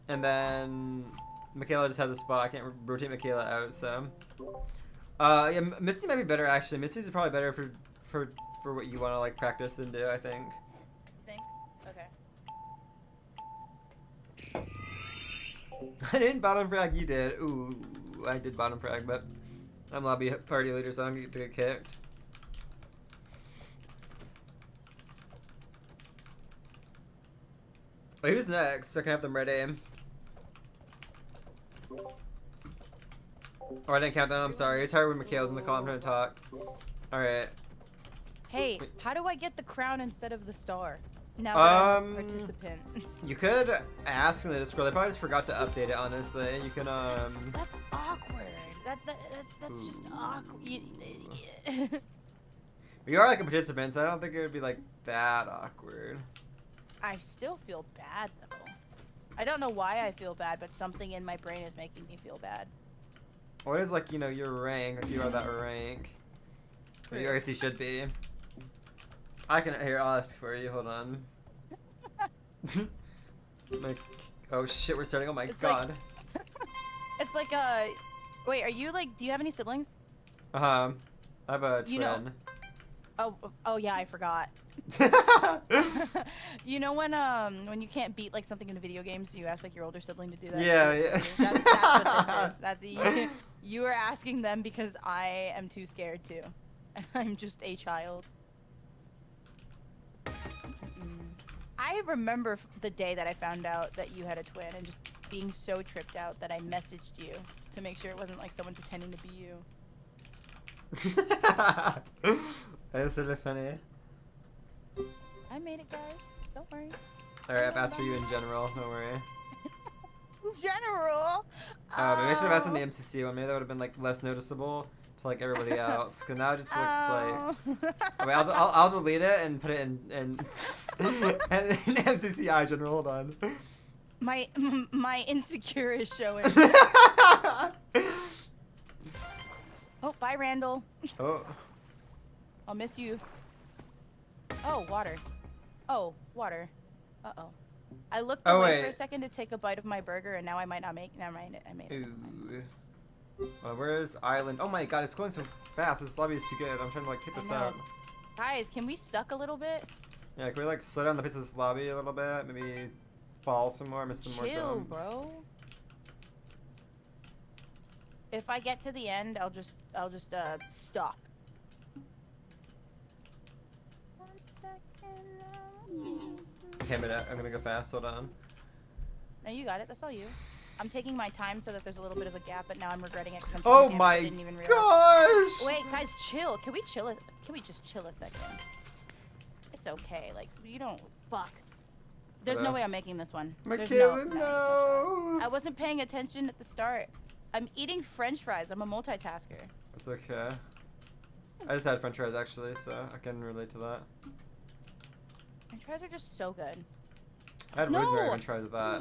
then Michaela just has a spot. I can't rotate Michaela out, so. Yeah, Misty might be better actually. Misty's probably better for what you want to like practice and do. I think. Think? Okay. I didn't bottom frag, you did. Ooh, I did bottom frag, but I'm lobby party leader, so I don't get to get kicked. Wait, who's next? So I can have them ready. Oh, I didn't count that. I'm sorry. It's hard when Mikhail's in the call. I'm trying to talk. Alright. Hey, how do I get the crown instead of the star? Now that I'm a participant. You could ask in the Discord. They probably just forgot to update it, honestly. You can, That's awkward. That's just awkward. You are like a participant, so I don't think it would be like that awkward. I still feel bad though. I don't know why I feel bad, but something in my brain is making me feel bad. What is like, you know, your rank? Like you are that rank. Or you guess you should be. I can I'll ask for you. Hold on. Like, oh shit, we're starting. Oh my god. Like, it's like wait, are you like? Do you have any siblings? I have a twin. You know. Oh yeah, I forgot. You know when you can't beat like something in a video game, so you ask like your older sibling to do that. Yeah, yeah. That's what this is. You are asking them because I am too scared to. I'm just a child. I remember the day that I found out that you had a twin and just being so tripped out that I messaged you to make sure it wasn't like someone pretending to be you. That's really funny. I made it, guys. Don't worry. Alright, I've asked for you in general, don't worry. General. Maybe I should have asked on the MCC one. Maybe that would have been like less noticeable to like everybody else. Cause now it just looks like. Wait, I'll delete it and put it in and MCCI general. Hold on. My insecure is showing. Oh, bye, Randall. Oh. I'll miss you. Oh, water. Oh, water. Uh-oh. I looked away for a second to take a bite of my burger, and now I might not make. Never mind. I made it. Ooh. Where is Island? Oh my god, it's going so fast. This lobby is too good. I'm trying to like keep this out. Guys, can we suck a little bit? Yeah, can we like slow down the pace of this lobby a little bit? Maybe fall some more, miss some more jumps. Chill, bro. If I get to the end, I'll just stop. 1 second. Okay, I'm gonna go fast. Hold on. No, you got it. That's all you. I'm taking my time so that there's a little bit of a gap, but now I'm regretting it. Oh my gosh! Wait, guys, chill. Can we chill? Can we just chill a second? It's okay. Like, you don't. Fuck. There's no way I'm making this one. Michaela, no. I wasn't paying attention at the start. I'm eating French fries. I'm a multitasker. That's okay. I just had French fries actually, so I can relate to that. French fries are just so good. I had rosemary French fries with that.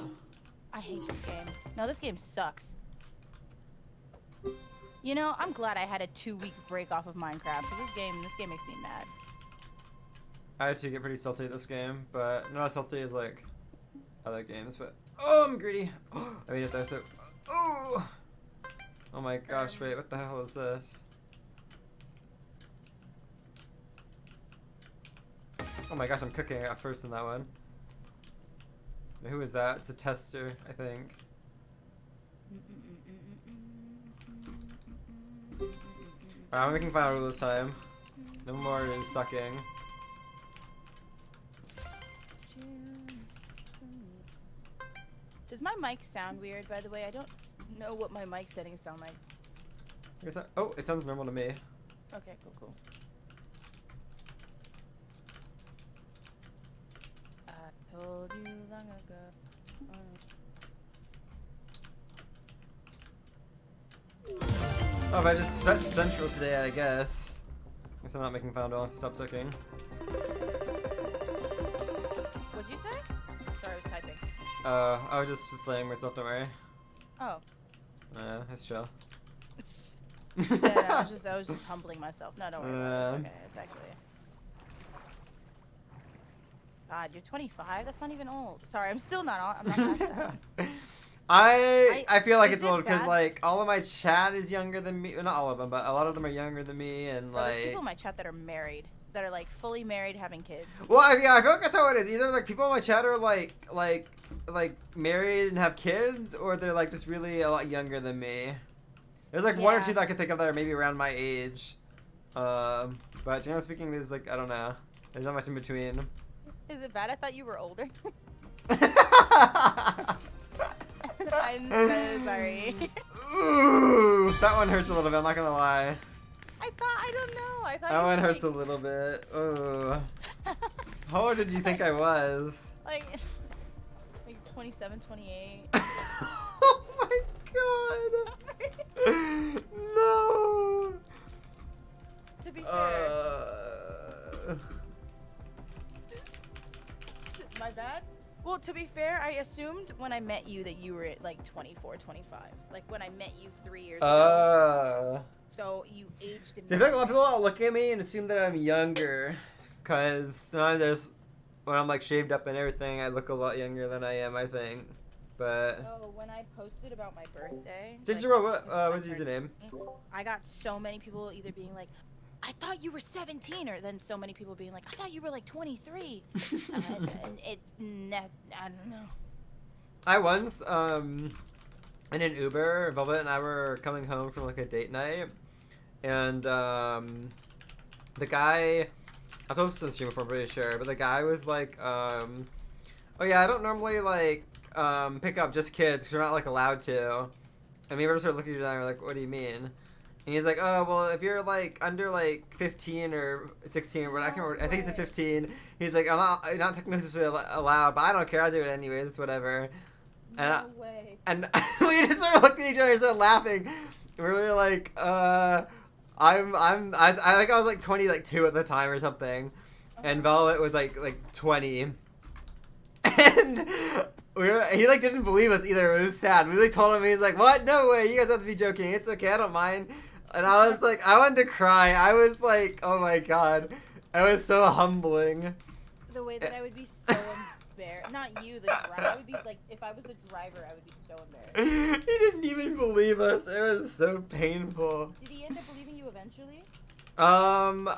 I hate this game. No, this game sucks. You know, I'm glad I had a 2-week break off of Minecraft. So this game makes me mad. I had to get pretty salty at this game, but not as salty as like other games. But oh, I'm greedy. I made it there. So oh my gosh! Wait, what the hell is this? Oh my gosh! I'm cooking. I got first in that one. Who is that? It's a tester, I think. Alright, I'm making final rule this time. No more sucking. Does my mic sound weird, by the way? I don't know what my mic settings sound like. I guess oh, it sounds normal to me. Okay, cool. I told you long ago. Oh, if I just spent Central today, I guess. Guess I'm not making final unless I stop sucking. What'd you say? Sorry, I was typing. I was just playing myself, don't worry. Oh. That's chill. Yeah, I was just humbling myself. No, don't worry about it. It's okay. It's actually. God, you're 25? That's not even old. Sorry, I'm still not. I'm not past that. I feel like it's old because like all of my chat is younger than me. Well, not all of them, but a lot of them are younger than me, and Bro, like. There's people in my chat that are married, that are like fully married, having kids. Well, I feel like that's how it is. Either like people in my chat are like married and have kids, or they're like just really a lot younger than me. There's like one or two that I can think of that are maybe around my age. But generally speaking, there's like I don't know. There's not much in between. Is it bad? I thought you were older. I'm so sorry. Ooh, that one hurts a little bit. I'm not gonna lie. I don't know. I thought that one hurts a little bit. Ooh. How old did you think I was? Like 27, 28. Oh my god. No. To be fair. My bad? Well, to be fair, I assumed when I met you that you were at like 24, 25. Like when I met you 3 years ago. So you aged in. I feel like a lot of people look at me and assume that I'm younger. Because sometimes when I'm like shaved up and everything, I look a lot younger than I am, I think. But. Oh, when I posted about my birthday. Did you what was your username? I got so many people either being like, I thought you were 17, or then so many people being like, I thought you were like 23. I don't know. I once, in an Uber, Velvet and I were coming home from like a date night, and the guy, I've told this to the stream before, I'm pretty sure, but the guy was like, oh yeah, I don't normally like pick up just kids because we're not like allowed to. And me and River started looking at each other and we're like, what do you mean? And he's like, oh, well, if you're like under like 15 or 16 or what, I think he's at 15. He's like, you're not technically allowed, but I don't care. I'll do it anyways. It's whatever. No way. And we just started looking at each other and started laughing. We were like, I think I was like 22 at the time or something, and Velvet was like 20, and he like didn't believe us either. It was sad. We like told him, he was like, what? No way. You guys have to be joking. It's okay. I don't mind. And I was like, I wanted to cry. I was like, oh my god, it was so humbling. The way that I would be so embarrassed. Not you, the driver. I would be like, if I was the driver, I would be so embarrassed. He didn't even believe us. It was so painful. Did he end up believing you eventually? I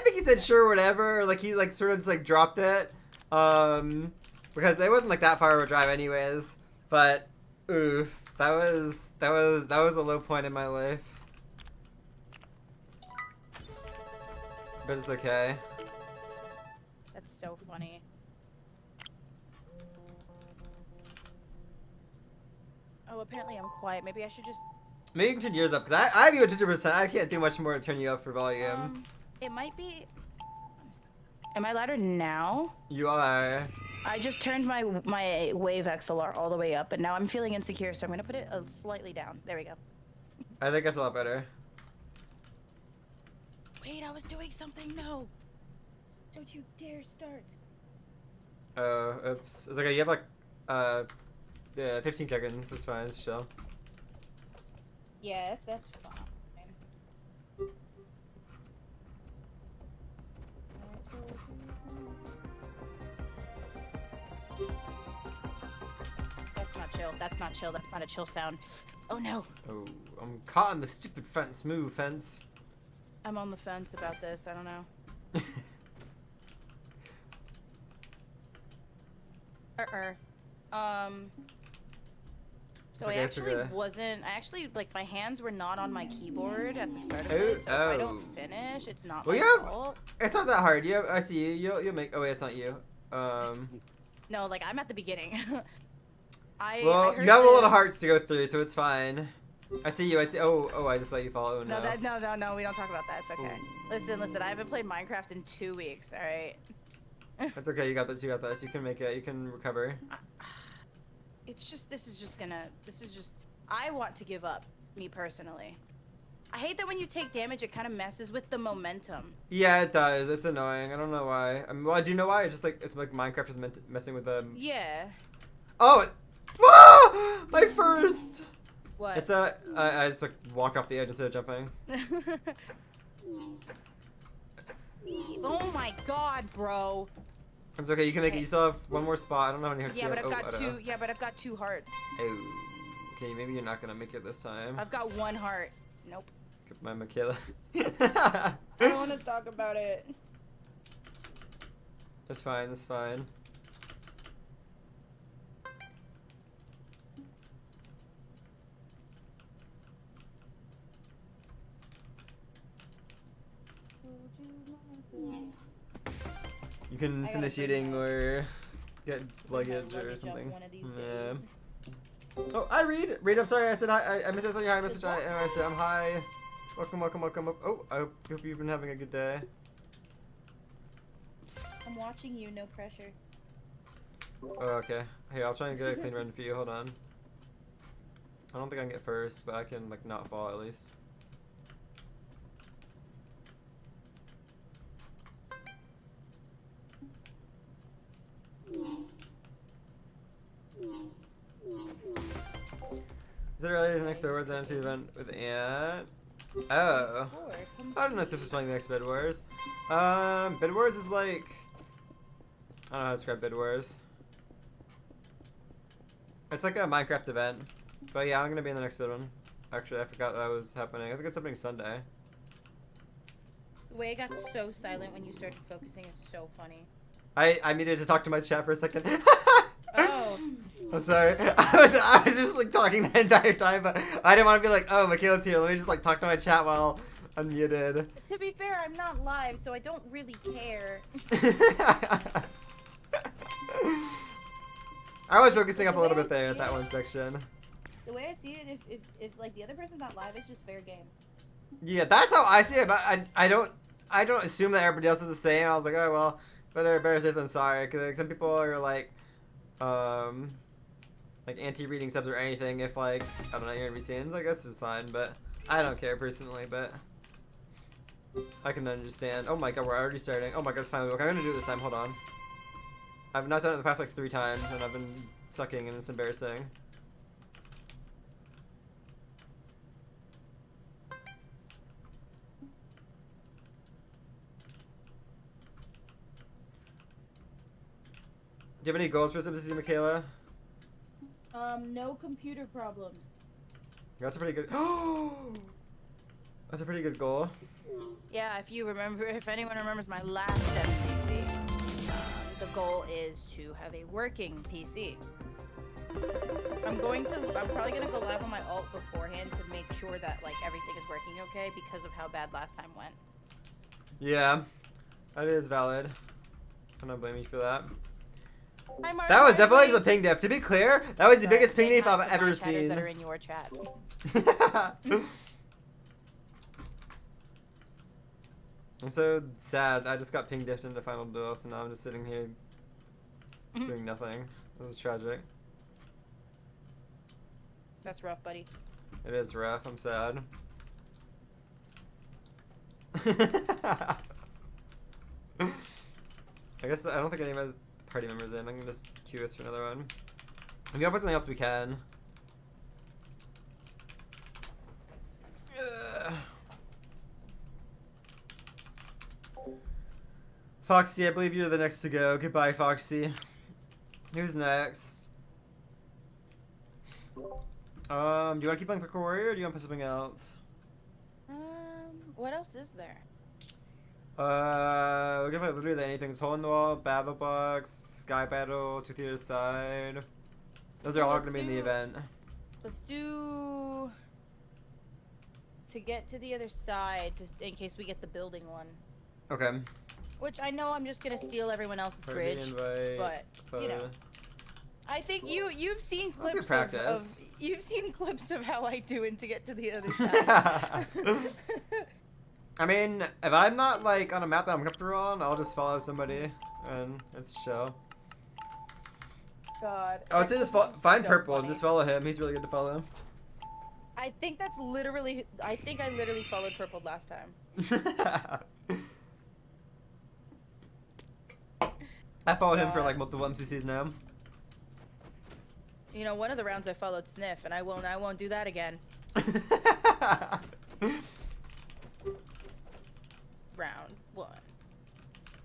think he said sure, whatever. Like he like sort of just like dropped it. Because it wasn't like that far of a drive anyways. But oof, that was a low point in my life. But it's okay. That's so funny. Oh, apparently I'm quiet. Maybe I should just... Maybe you can turn yours up, because I have you at 200%. I can't do much more to turn you up for volume. It might be... Am I louder now? You are. I just turned my wave XLR all the way up, and now I'm feeling insecure, so I'm going to put it slightly down. There we go. I think that's a lot better. Wait, I was doing something. No. Don't you dare start. Oh, oops. It's okay. You have like, 15 seconds. That's fine. It's chill. Yeah, that's fine. That's not chill. That's not chill. That's not a chill sound. Oh no. Oh, I'm caught on the stupid fence. Move, fence. I'm on the fence about this. I don't know. So okay, I actually wasn't. I actually like my hands were not on my keyboard at the start of Oh, this. So if I don't finish, it's not well, my fault. It's not that hard. You have, I see you. You'll make. Oh wait, it's not you. No, like I'm at the beginning. Well, you have a lot of hearts to go through, so it's fine. I see you. I see. Oh, I just let you fall. Oh, no. No. We don't talk about that. It's okay. Ooh. Listen. I haven't played Minecraft in 2 weeks. All right. That's okay. You got this. You got this. You can make it. You can recover. It's just. This is just. I want to give up. Me personally. I hate that when you take damage, it kind of messes with the momentum. Yeah, it does. It's annoying. I don't know why. Well, I do know why. It's just like Minecraft is messing with the. Yeah. Oh. Ah! My first. What? It's I just like walked off the edge instead of jumping. Oh my god, bro. It's okay. You can make it. You still have one more spot. I don't know how many hearts Yeah, you but have. I've got two. Yeah, but I've got 2 hearts. Oh. Okay, maybe you're not gonna make it this time. I've got 1 heart. Nope. My Michaela. I don't want to talk about it. It's fine. It's fine. You can finish eating or get luggage or something. Yeah. Oh, I read. Read. I'm sorry. I said hi. I missed your hi message. I said I'm hi. Welcome. Oh, I hope you've been having a good day. I'm watching you. No pressure. Oh, okay. Hey, I'll try and get a clean run for you. Hold on. I don't think I can get first, but I can like not fall at least. Is it really the next Bed Wars MC event with Ant? Oh. I don't know if this was playing the next Bed Wars. Bed Wars is like... I don't know how to describe Bed Wars. It's like a Minecraft event. But yeah, I'm gonna be in the next bid one. Actually, I forgot that was happening. I think it's happening Sunday. The way it got so silent when you started focusing is so funny. I needed to talk to my chat for a second. Oh. I'm sorry. I was just like talking the entire time, but I didn't want to be like, oh, Michaela's here. Let me just like talk to my chat while unmuted. To be fair, I'm not live, so I don't really care. I was focusing up a little bit there at that one section. The way I see it, if like the other person's not live, it's just fair game. Yeah, that's how I see it, but I don't assume that everybody else is the same. I was like, oh well, better safe than sorry, because like, some people are like anti-reading subs or anything. If like I don't know, you're gonna be seen, I guess it's fine, but I don't care personally. But I can understand. Oh my god, we're already starting. Oh my god, it's finally okay. I'm gonna do it this time. Hold on. I've not done it the past like 3 times, and I've been sucking, and it's embarrassing. Do you have any goals for MCC, Michaela? No computer problems. That's a pretty good. That's a pretty good goal. Yeah, if anyone remembers my last MCC, the goal is to have a working PC. I'm probably gonna go live on my alt beforehand to make sure that like everything is working okay because of how bad last time went. Yeah, that is valid. I don't blame you for that. Hi, Mark. That was definitely just a ping diff. To be clear, that was the biggest ping diff I've ever My seen. that are in your chat. I'm so sad. I just got ping diffed into final duel, so now I'm just sitting here doing nothing. This is tragic. That's rough, buddy. It is rough. I'm sad. I guess I don't think any of my party members in. I'm gonna just queue us for another one. If you gotta put something else, we can. Foxy, I believe you're the next to go. Goodbye, Foxy. Who's next? Do you want to keep playing Parkour Warrior, or do you want to put something else? What else is there? We can play literally anything. It's Hole in the Wall, Battle Box, Sky Battle, To the Other Side. Those are all going to be in the event. Let's do... To get to the other side, just in case we get the building one. Okay. Which I know I'm just going to steal everyone else's Party bridge, invite, but, you know. I think you've seen That's good clips practice. you've seen clips of how I do it to get to the other side. I mean, if I'm not like on a map that I'm comfortable on, I'll just follow somebody and it's chill. God. Oh, it's in his find so Purple funny. and just follow him. He's really good to follow. I think that's literally. I think I literally followed Purple last time. I followed him for like multiple MCCs now. You know, one of the rounds I followed Sniff, and I won't do that again. Round 1.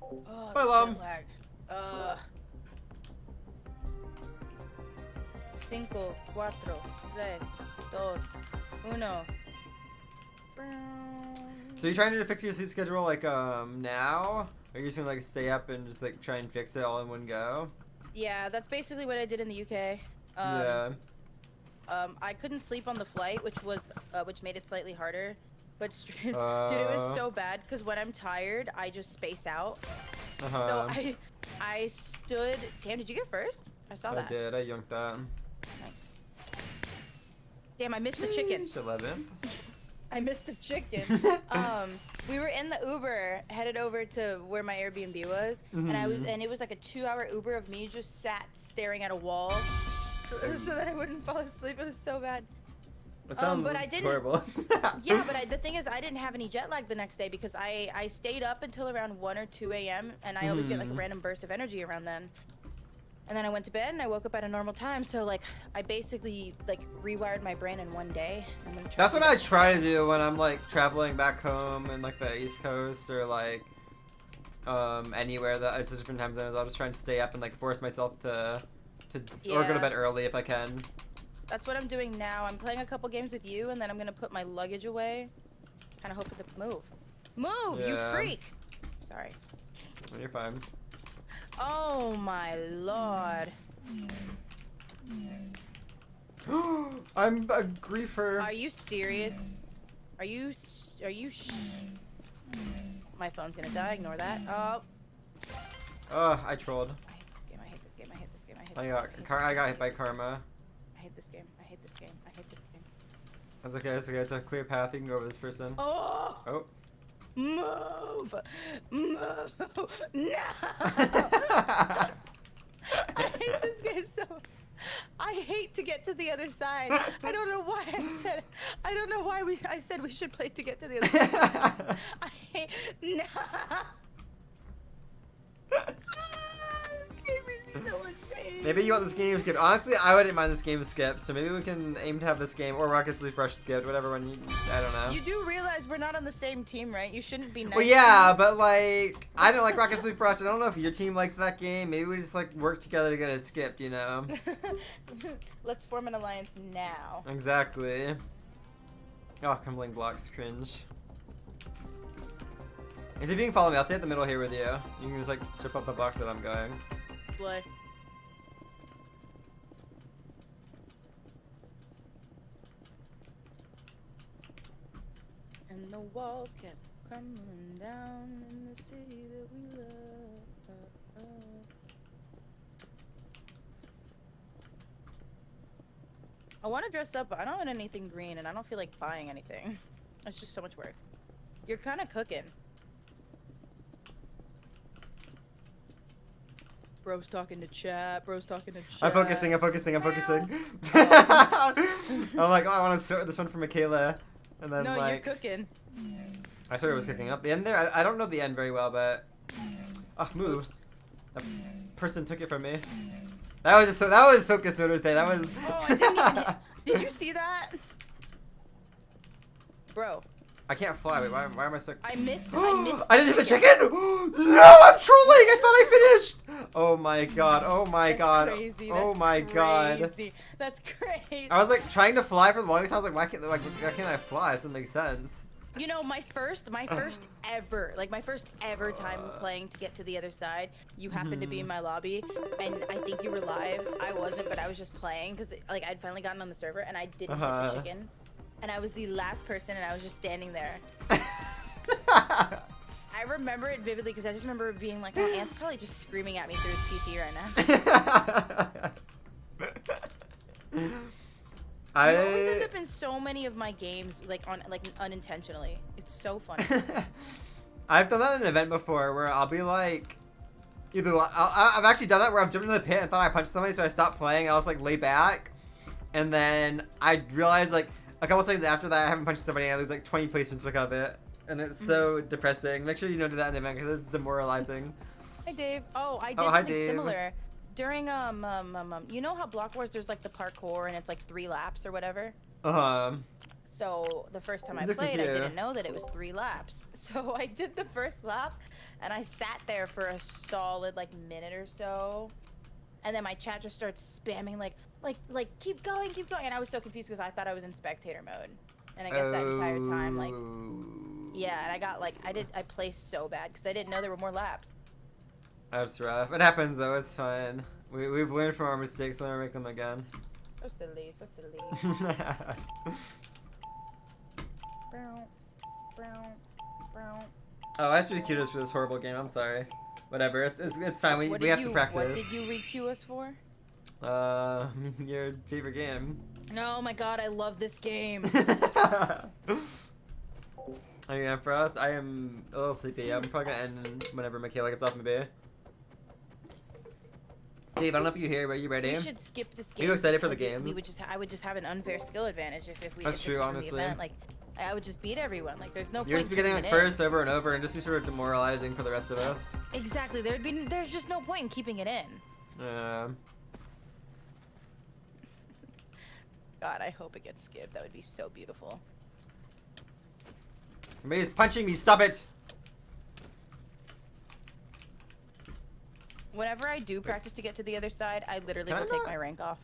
Oh, Bye, Lom. jet lag. 5, 4, 3, 2, 1. So you're trying to fix your sleep schedule like now? Or are you just gonna like stay up and just like try and fix it all in one go? Yeah, that's basically what I did in the UK. Yeah. I couldn't sleep on the flight, which made it slightly harder. But dude, it was so bad because when I'm tired, I just space out. So I stood. Damn, did you get first? I saw that. I did. I yoinked that. Nice. Damn, I missed the chicken. 11th. I missed the chicken. We were in the Uber headed over to where my Airbnb was, and it was like a 2-hour Uber of me just sat staring at a wall, so that I wouldn't fall asleep. It was so bad. That sounds but I didn't, horrible. Yeah, but the thing is, I didn't have any jet lag the next day because I stayed up until around 1 or 2 a.m. and I always get like a random burst of energy around then. And then I went to bed and I woke up at a normal time. So like I basically like rewired my brain in one day. That's what I try to do when I'm like traveling back home in like the East Coast or like anywhere that is different time zones. I'll just try and stay up and like force myself to or go to bed early if I can. That's what I'm doing now. I'm playing a couple games with you and then I'm gonna put my luggage away. Kind of hope for the move. Move, you Yeah. freak. Sorry. You're fine. Oh my lord. I'm a griefer. Are you serious? Are you My phone's gonna die, ignore that. Oh. Oh, I trolled. I hate this game, I hate this game, I hate this game, I got hit by karma. I hate this game, I hate this game, I hate this game. That's okay, it's okay. It's a clear path. You can go over this person. Oh! Oh. Move! Move! No! I hate this game so. I hate to get to the other side. I don't know why I don't know why I said we should play to get to the other side. I hate. No! Maybe you want this game skipped. Honestly, I wouldn't mind this game skipped. So maybe we can aim to have this game or Rocket League Rush skipped, whatever one you. I don't know. You do realize we're not on the same team, right? You shouldn't be nice. Well, yeah, but like, I don't like Rocket League Rush. I don't know if your team likes that game. Maybe we just like work together to get it skipped, you know? Let's form an alliance now. Exactly. Oh, crumbling blocks, cringe. If you can follow me, I'll stay at the middle here with you. You can just like chip up the blocks that I'm going. Play. And the walls kept crumbling down in the city that we love. I want to dress up, but I don't want anything green, and I don't feel like buying anything. It's just so much work. You're kind of cooking. Bro's talking to chat. Bro's talking to chat. I'm focusing. I'm like, oh, I want to sort this one for Michaela. And then No, like, you're cooking. I sort of was cooking up the end there. I don't know the end very well, but oh, move. Oops. That person took it from me. That was focus mode thing. That was. Oh, I didn't even hit. Did you see that? Bro. I can't fly. Wait, why am I stuck? I missed. I didn't hit the chicken. No, I'm trolling. I thought I finished. Oh my god. Oh my That's god. crazy. Oh That's my god. crazy. That's crazy. I was like trying to fly for the longest time. I was like, why can't I fly? It doesn't make sense. You know, my first ever time playing to get to the other side, you happened to be in my lobby, and I think you were live. I wasn't, but I was just playing because like I'd finally gotten on the server, and I didn't hit the chicken, and I was the last person, and I was just standing there. I remember it vividly because I just remember being like, oh, Ant's probably just screaming at me through his PC right now. I always end up in so many of my games, like unintentionally. It's so funny. I've done that in an event before where I'll be like, I've actually done that where I've jumped into the pit and thought I punched somebody, so I stopped playing. I was like lay back, and then I realized like a couple seconds after that I haven't punched somebody and I lose like 20 placements because of it, and it's so depressing. Make sure you don't do that in an event because it's demoralizing. Hi Dave. Oh, I did hi, something Dave. similar. During you know how Block Wars there's like the parkour and it's like 3 laps or whatever. So the first time I played, I didn't know that it was 3 laps. So I did the first lap, and I sat there for a solid like minute or so, and then my chat just starts spamming like keep going, and I was so confused because I thought I was in spectator mode, and I guess that entire time like yeah, and I got like I placed so bad because I didn't know there were more laps. That's rough. It happens though. It's fine. We've learned from our mistakes. We'll never make them again. So silly, so silly. Oh, I speak kudos for this horrible game. I'm sorry. Whatever. It's fine. We have to practice. What did you re-queue us for? Your favorite game. Oh my god, I love this game. Are you Antfrost? I am a little sleepy. I'm probably gonna end whenever Michaela gets off my bed. Dave, I don't know if you're here, but are you ready? We should skip this game. Are you excited for the games? I would just have an unfair skill advantage if we. That's true, honestly. Event. Like, I would just beat everyone. Like, there's no point. You're just be getting like first over and over, and just be sort of demoralizing for the rest of us. Exactly. There's just no point in keeping it in. Yeah. God, I hope it gets skipped. That would be so beautiful. Somebody's punching me. Stop it. Whenever I do practice to get to the other side, I literally will take my rank off.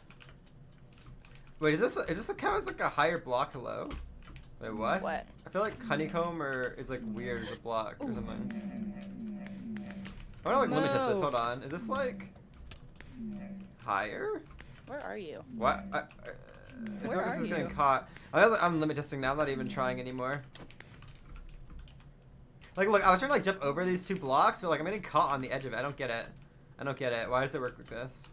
Wait, is this a count as like a higher block? Hello. Wait, what? What? I feel like honeycomb is like weird as a block or something. I wanna like limit test this. Hold on. Is this like higher? Where are you? What? I feel Where like this are is getting you? caught. I'm limit testing now. I'm not even trying anymore. Like, look, I was trying to like jump over these 2 blocks, but like I'm getting caught on the edge of it. I don't get it. I don't get it. Why does it work like this?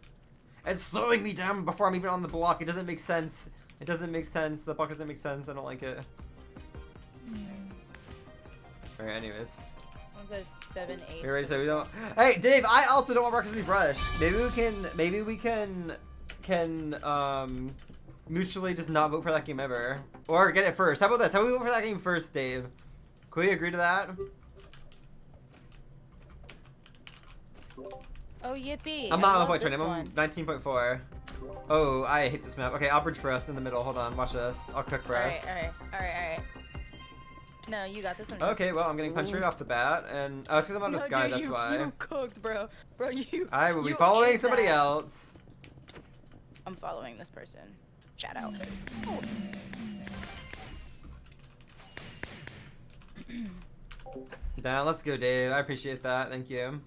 It's slowing me down before I'm even on the block. It doesn't make sense. It doesn't make sense. The block doesn't make sense. I don't like it. Alright, anyways. Someone said it's 7, 8. You're ready, so we don't. Hey, Dave, I also don't want Marcus to be brushed. Maybe we can mutually just not vote for that game ever. Or get it first. How about this? How about we vote for that game first, Dave? Can we agree to that? Oh, yippee. I'm not I on love 1.20. this I'm one. on 19.4. Oh, I hate this map. Okay, I'll bridge for us in the middle. Hold on, watch this. I'll cook for us. Alright. No, you got this one. Okay, well, I'm getting punched right off the bat, and oh, it's because I'm on this guy, dude, that's why. You cooked, bro. Bro, you. I will be you following ate somebody that. else. I'm following this person. Shout out. Now, let's go, Dave. I appreciate that. Thank you.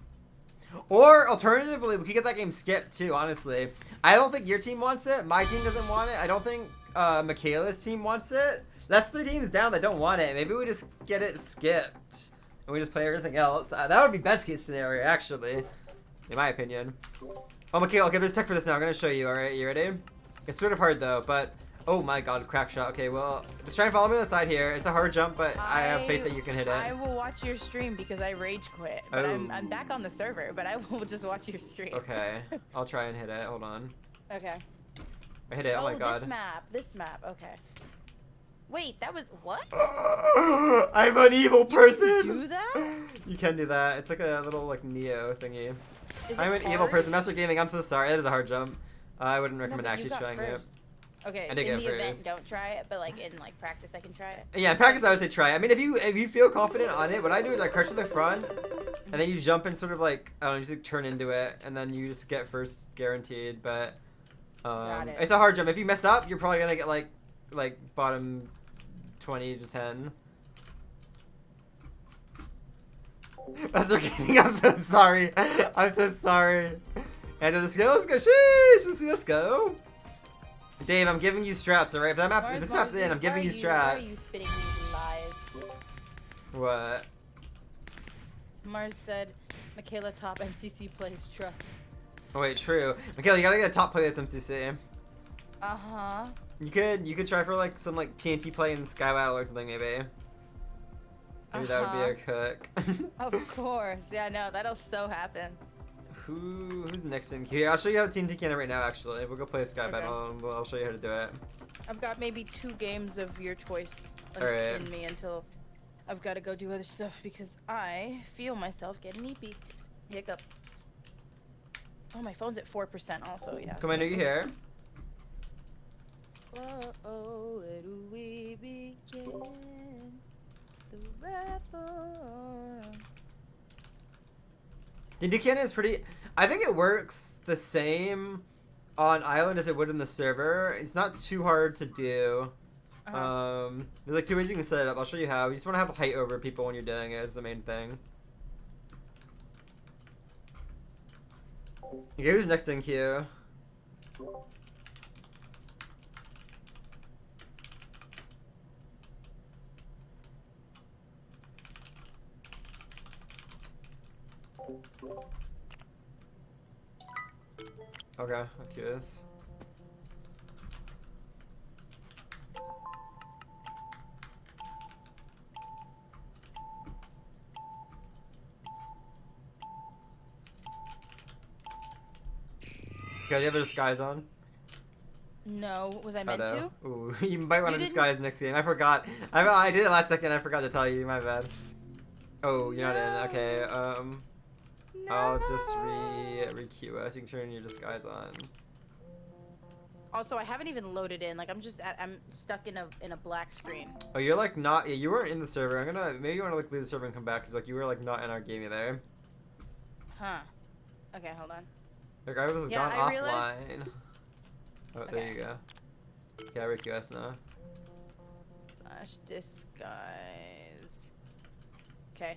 Or, alternatively, we could get that game skipped, too, honestly. I don't think your team wants it. My team doesn't want it. I don't think Michaela's team wants it. That's the teams down that don't want it. Maybe we just get it skipped. And we just play everything else. That would be best case scenario, actually. In my opinion. Oh, Michaela, okay, there's tech for this now. I'm going to show you, alright? You ready? It's sort of hard, though, but... Oh my god, crack shot. Okay, well, just try and follow me on the side here. It's a hard jump, but I have faith that you can hit it. I will watch your stream because I rage quit. But I'm back on the server, but I will just watch your stream. Okay, I'll try and hit it. Hold on. Okay. I hit it. Oh my god. This map. Okay. Wait, that was what? I'm an evil person. You can do that? You can do that. It's like a little like Neo thingy. Is I'm it an evil hard? person. Master Gaming, I'm so sorry. That is a hard jump. I wouldn't No, recommend but you actually got trying it. first. Okay, I did in get the event, first. don't try it, but like in like practice, I can try it. Yeah, in practice I would say try it. I mean, if you feel confident on it, what I do is I crouch to the front, and then you jump and sort of like I don't know, just like turn into it, and then you just get first guaranteed. But Got it. it's a hard jump. If you mess up, you're probably gonna get like bottom 20 to 10. Master Gaming, I'm so sorry. I'm so sorry. And let's go. Sheesh. Let's go. Dave, I'm giving you strats, alright? If this map's in, I'm giving you strats. Why are you spitting these lies? What? Mars said, Michaela top MCC plays trust. Oh wait, true. Michaela, you gotta get a top play this MCC. Uh-huh. You could try for like some like TNT play in Sky Battle or something maybe. Maybe that would be our cook. Of course. Yeah, no, that'll so happen. Who's next in queue? I'll show you how to TNT cannon right now actually. We'll go play Sky Okay. Battle and I'll show you how to do it. I've got maybe 2 games of your choice Alright. in me until I've got to go do other stuff because I feel myself getting neepy. Hiccup. Oh, my phone's at 4% also, yeah. Commander, you here? Oh, where do we begin? The raffle. TNT cannon is pretty... I think it works the same on Island as it would in the server. It's not too hard to do. There's like 2 ways you can set it up. I'll show you how. You just want to have height over people when you're doing it is the main thing. Okay, who's next in queue? Okay, I'm curious. Okay, do you have a disguise on? No, was I meant to? Ooh, you might want to didn't- disguise next game. I forgot. I did it last second. I forgot to tell you. My bad. Oh, you're not in. Okay. I'll just re-queue us. You can turn your disguise on. Also, I haven't even loaded in. Like, I'm stuck in a black screen. Oh, you're like not. Yeah, you weren't in the server. Maybe you want to like leave the server and come back because like you were like not in our game either. Huh. Okay, hold on. Like I was Yeah, gone I realized- offline. Oh, there Okay. you go. Yeah, re-queue us now. / disguise. Okay.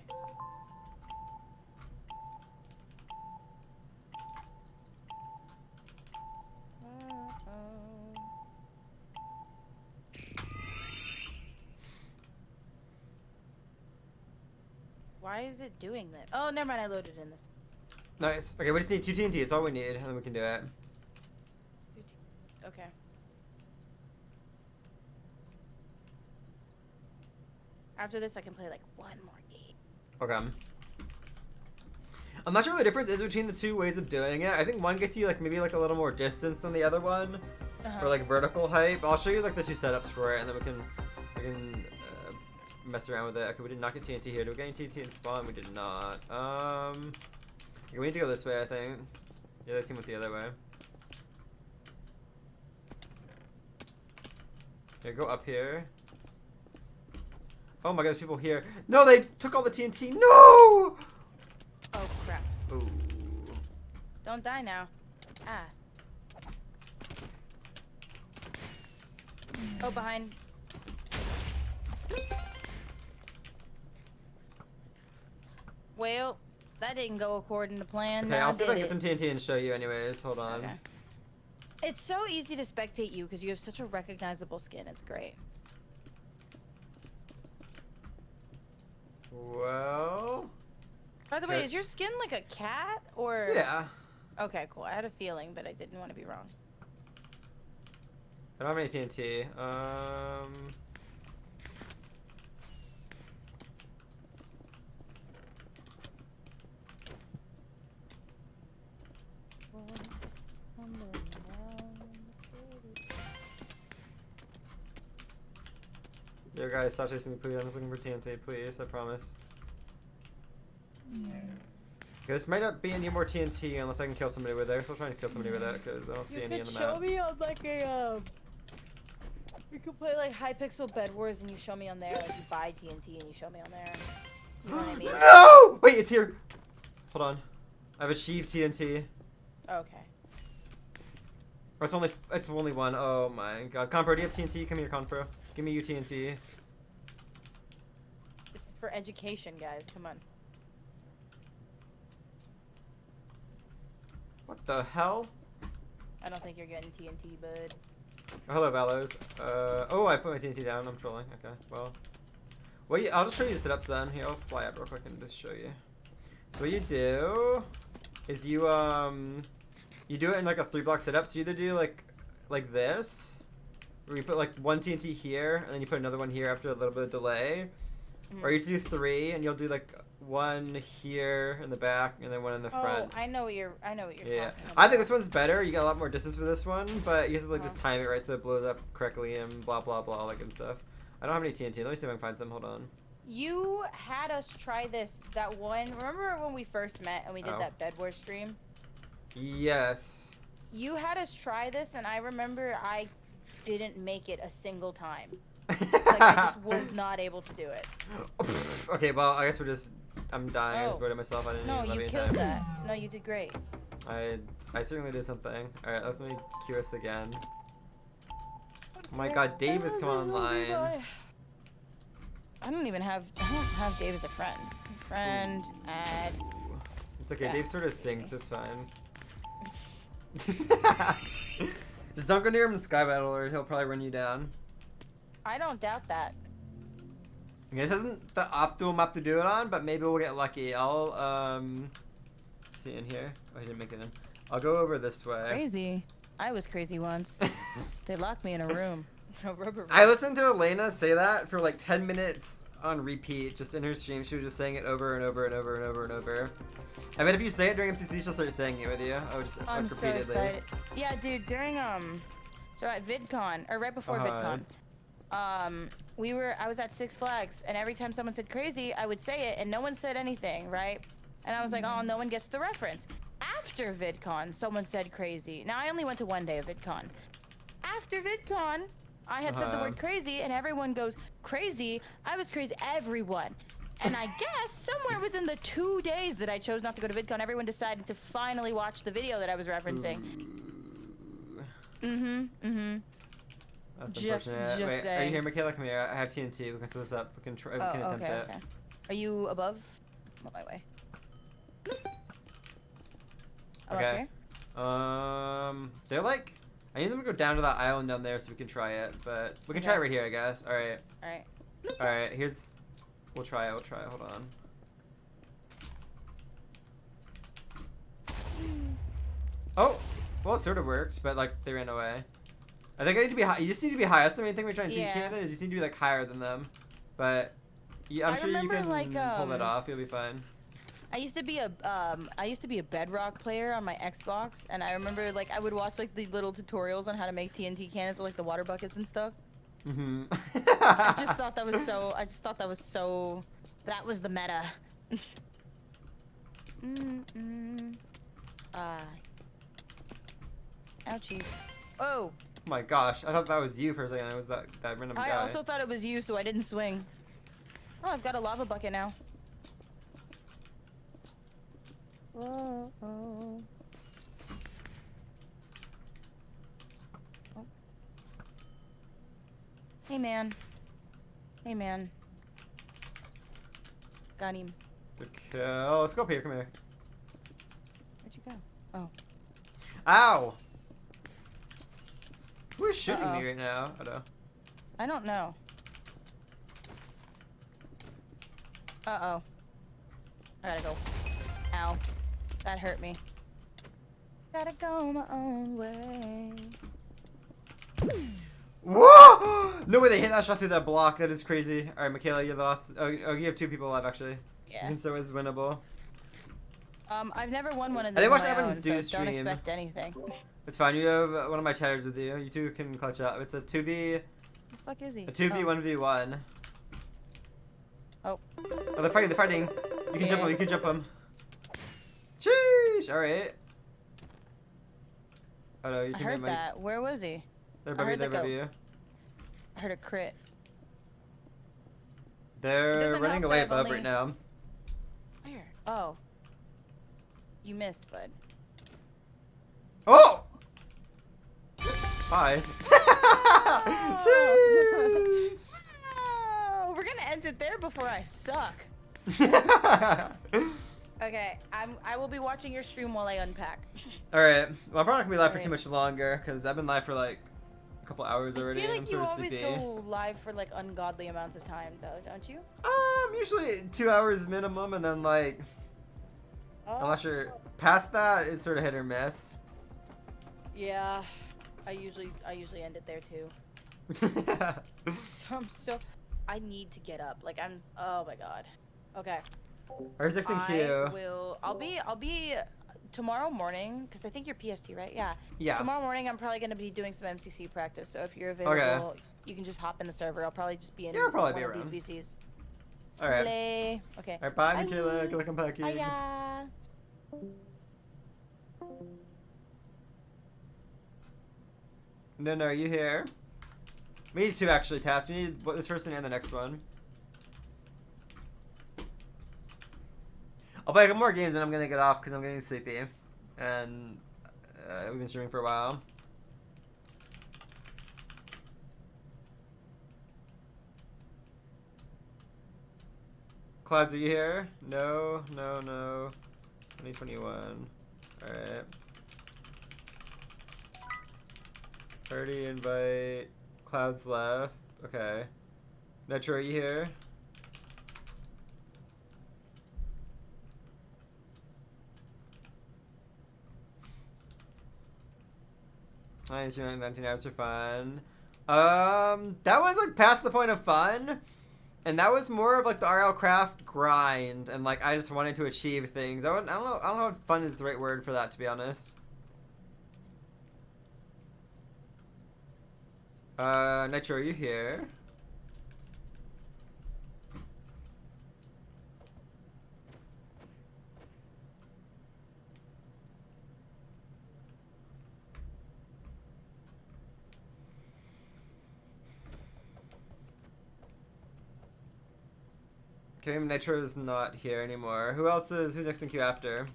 Why is it doing that? Oh, never mind. I loaded in this. Nice. Okay, we just need 2 TNT. It's all we need, and then we can do it. Okay. After this, I can play like 1 more game. Okay. I'm not sure what the difference is between the 2 ways of doing it. I think one gets you like maybe like a little more distance than the other one, or like vertical height. But I'll show you like the 2 setups for it, and then we can mess around with it. Okay, we did not get TNT here. Did we get any TNT in spawn? We did not. Okay, we need to go this way, I think. The other team went the other way. Okay, go up here. Oh my god, there's people here. No, they took all the TNT. No! Oh crap. Ooh. Don't die now. Ah. Oh, behind. Well, that didn't go according to plan. Okay, I'll see if I can get some TNT and show you anyways. Hold on. Okay. It's so easy to spectate you because you have such a recognizable skin. It's great. Well... By the way, is your skin like a cat or? Yeah. Okay, cool. I had a feeling, but I didn't want to be wrong. I don't have any TNT. Yo guys, stop chasing me please. I'm just looking for TNT, please. I promise. Okay, this might not be any more TNT unless I can kill somebody with it. I'm still trying to kill somebody with it because I don't see any in the map. Show me on like a you could play like Hypixel Bed Wars and you show me on there. Like you buy TNT and you show me on there. You know what I mean? No! Wait, it's here. Hold on. I've achieved TNT. Okay. Oh, it's only 1. Oh my god. Compro, do you have TNT? Come here, Compro. Give me your TNT. This is for education, guys. Come on. What the hell? I don't think you're getting TNT, bud. Oh, hello, Valos. Oh, I put my TNT down. I'm trolling. Okay, well. Well, I'll just show you the setups then. Here, I'll fly up real quick and just show you. So what you do is you do it in like a 3-block setup. So you either do like this, where you put like 1 TNT here, and then you put another one here after a little bit of delay, or you do 3, and you'll do like 1 here in the back, and then 1 in the front. Oh, I know what you're talking about. I think this one's better. You get a lot more distance with this one, but you have to like just time it right so it blows up correctly and blah blah blah, all that good stuff. I don't have any TNT. Let me see if I can find some. Hold on. You had us try that one. Remember when we first met and we did that Bed Wars stream? Yes. You had us try this, and I remember I didn't make it a single time. Like, I just was not able to do it. Okay, well, I guess I'm dying. I just voted myself. I didn't No, even let you me killed time. that. No, you did great. I certainly did something. Alright, let's let me queue us again. Oh my god, Dave has come online. I don't have Dave as a friend. Friend, add. It's okay, Dave sort of stinks, it's fine. Just don't go near him in Sky Battle or he'll probably run you down. I don't doubt that. Okay, this isn't the optimal map to do it on, but maybe we'll get lucky. I'll see in here. Oh, he didn't make it in. I'll go over this way. Crazy. I was crazy once. They locked me in a room. A rubber room. I listened to Elena say that for like 10 minutes on repeat, just in her stream. She was just saying it over and over and over and over and over. I bet if you say it during MCC, she'll start saying it with you. I would just I'm like, so repeatedly. excited. Yeah, dude, during so at VidCon, or right before VidCon, I was at Six Flags, and every time someone said crazy, I would say it, and no one said anything, right? And I was like, oh, no one gets the reference. After VidCon, someone said crazy. Now, I only went to 1 day of VidCon. After VidCon, I had said the word crazy, and everyone goes, crazy? I was crazy. Everyone. And I guess somewhere within the 2 days that I chose not to go to VidCon, everyone decided to finally watch the video that I was referencing. That's Just unfortunate. Wait, are saying. you here, Michaela? Come here. I have TNT. We can set this up. We can try. We can attempt okay, it. okay. Are you above? I'm on my way. Above Okay. here? They're like. I need them to go down to that island down there so we can try it, but we can try it right here, I guess. All right. All right. All right. Here's. We'll try it. We'll try it. Hold on. Oh, well, it sort of works, but like they ran away. I think I need to be high. You just need to be high. That's the main thing we're trying to teach Canada is you just need to be like higher than them. But yeah, I'm sure you remember, can like, pull that off. You'll be fine. I used to be a Bedrock player on my Xbox, and I remember like I would watch like the little tutorials on how to make TNT cannons with like the water buckets and stuff. Mhm. I just thought that was so. I just thought that was so. That was the meta. Ouchies. Oh. Oh my gosh, I thought that was you for a second. It was that random guy. I also thought it was you, so I didn't swing. Oh, I've got a lava bucket now. Whoa. Oh. Hey, man. Hey, man. Got him. Good kill. Let's go up here. Come here. Where'd you go? Oh. Ow! Who's shooting me right now? Oh no. I don't know. Uh-oh. I gotta go. Ow. That hurt me. Gotta go my own way. Whoa! No way they hit that shot through that block. That is crazy. Alright, Michaela, you're the last. Oh, you have 2 people alive actually. Yeah. So it's winnable. I've never won one of I these didn't watch on my Evan's own, so do don't stream. expect anything. It's fine. You have one of my chatters with you. You 2 can clutch up. It's a 2v. The fuck is he? A 2v, 1v1. Oh. Oh, they're fighting. They're fighting. You can jump them. You can jump them. Sheesh. All right. Oh no, your I teammate heard might. that. Where was he? They're I above you. heard They're the above goat. you. I heard a crit. They're doesn't running help away that I've above only- right now. Where? Oh. You missed, bud. Oh! Bye. Jeez. Oh, we're gonna end it there before I suck. Okay, I will be watching your stream while I unpack. All right. Well, I'm probably not gonna be live for Alright. too much longer because I've been live for like a couple hours already. I feel I'm like you sort of always sleepy. go live for like ungodly amounts of time, though, don't you? Usually 2 hours minimum, and then like unless you're past that, it's sort of hit or miss. Yeah, I usually end it there too. So I need to get up. Like oh my god. Okay. Where's X and Q? I'll be tomorrow morning because I think you're PST, right? Yeah. Yeah. Tomorrow morning I'm probably gonna be doing some MCC practice. So if you're available, you can just hop in the server. I'll probably just be in I'll probably one be of these VCs. All right. Slay. Okay. All right. Bye, Michaela. Good luck unpacking. Hiya. No, are you here? We need 2 actually, Tass. We need this person and the next one. I'll play a couple more games and I'm gonna get off because I'm getting sleepy. And we've been streaming for a while. Clouds, are you here? No. 2021. Alright. 30 invite. Clouds left. Okay. Metro, are you here? Nice, 19 hours for fun. That was like past the point of fun. And that was more of like the RL craft grind, and like I just wanted to achieve things. I don't know if fun is the right word for that, to be honest. Nitro, are you here? Okay, Nitro's not here anymore. Who's next in queue after?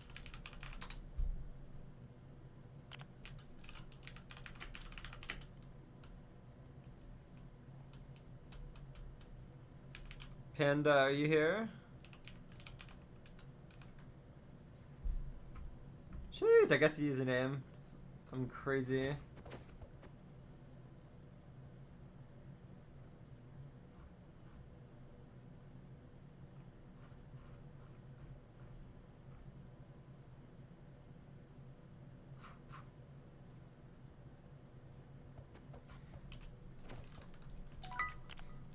Panda, are you here? Jeez, I guess the username. I'm crazy.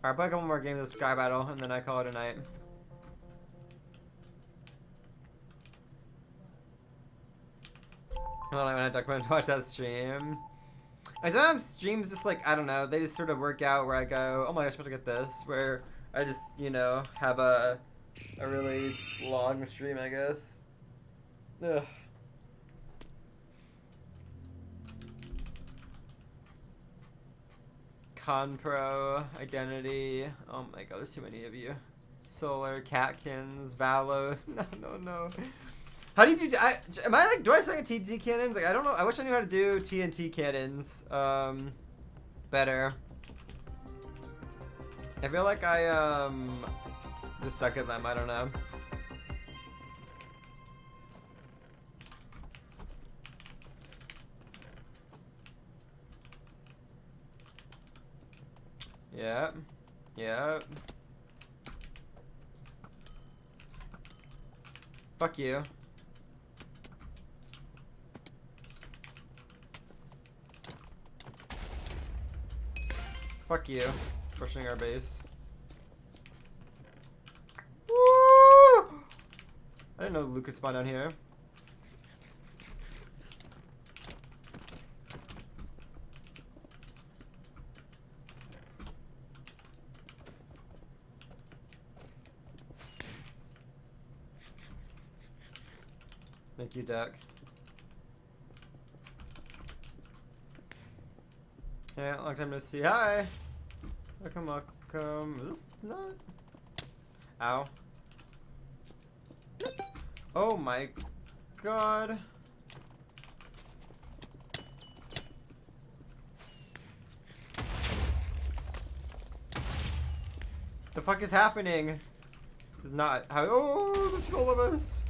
Alright, play a couple more games of Sky Battle, and then I call it a night. Hold on, I want to watch that stream. I sometimes streams just like, I don't know, they just sort of work out where I go, oh my gosh, I'm about to get this. Where I just, you know, have a really long stream, I guess. Ugh. Conpro, Identity. Oh my god, there's too many of you. Solar, Catkins, Valos. No. How do you do? Am I like? Do I suck at TNT cannons? Like I don't know. I wish I knew how to do TNT cannons better. I feel like I just suck at them. I don't know. Yeah. Yeah. Fuck you. Fuck you. Pushing our base. Woo! I didn't know Luke could spawn down here. Thank you, Duck. Yeah, long time no see. Hi! Welcome. Is this not? Ow. Oh my god. The fuck is happening? It's not how. Oh, there's all of us.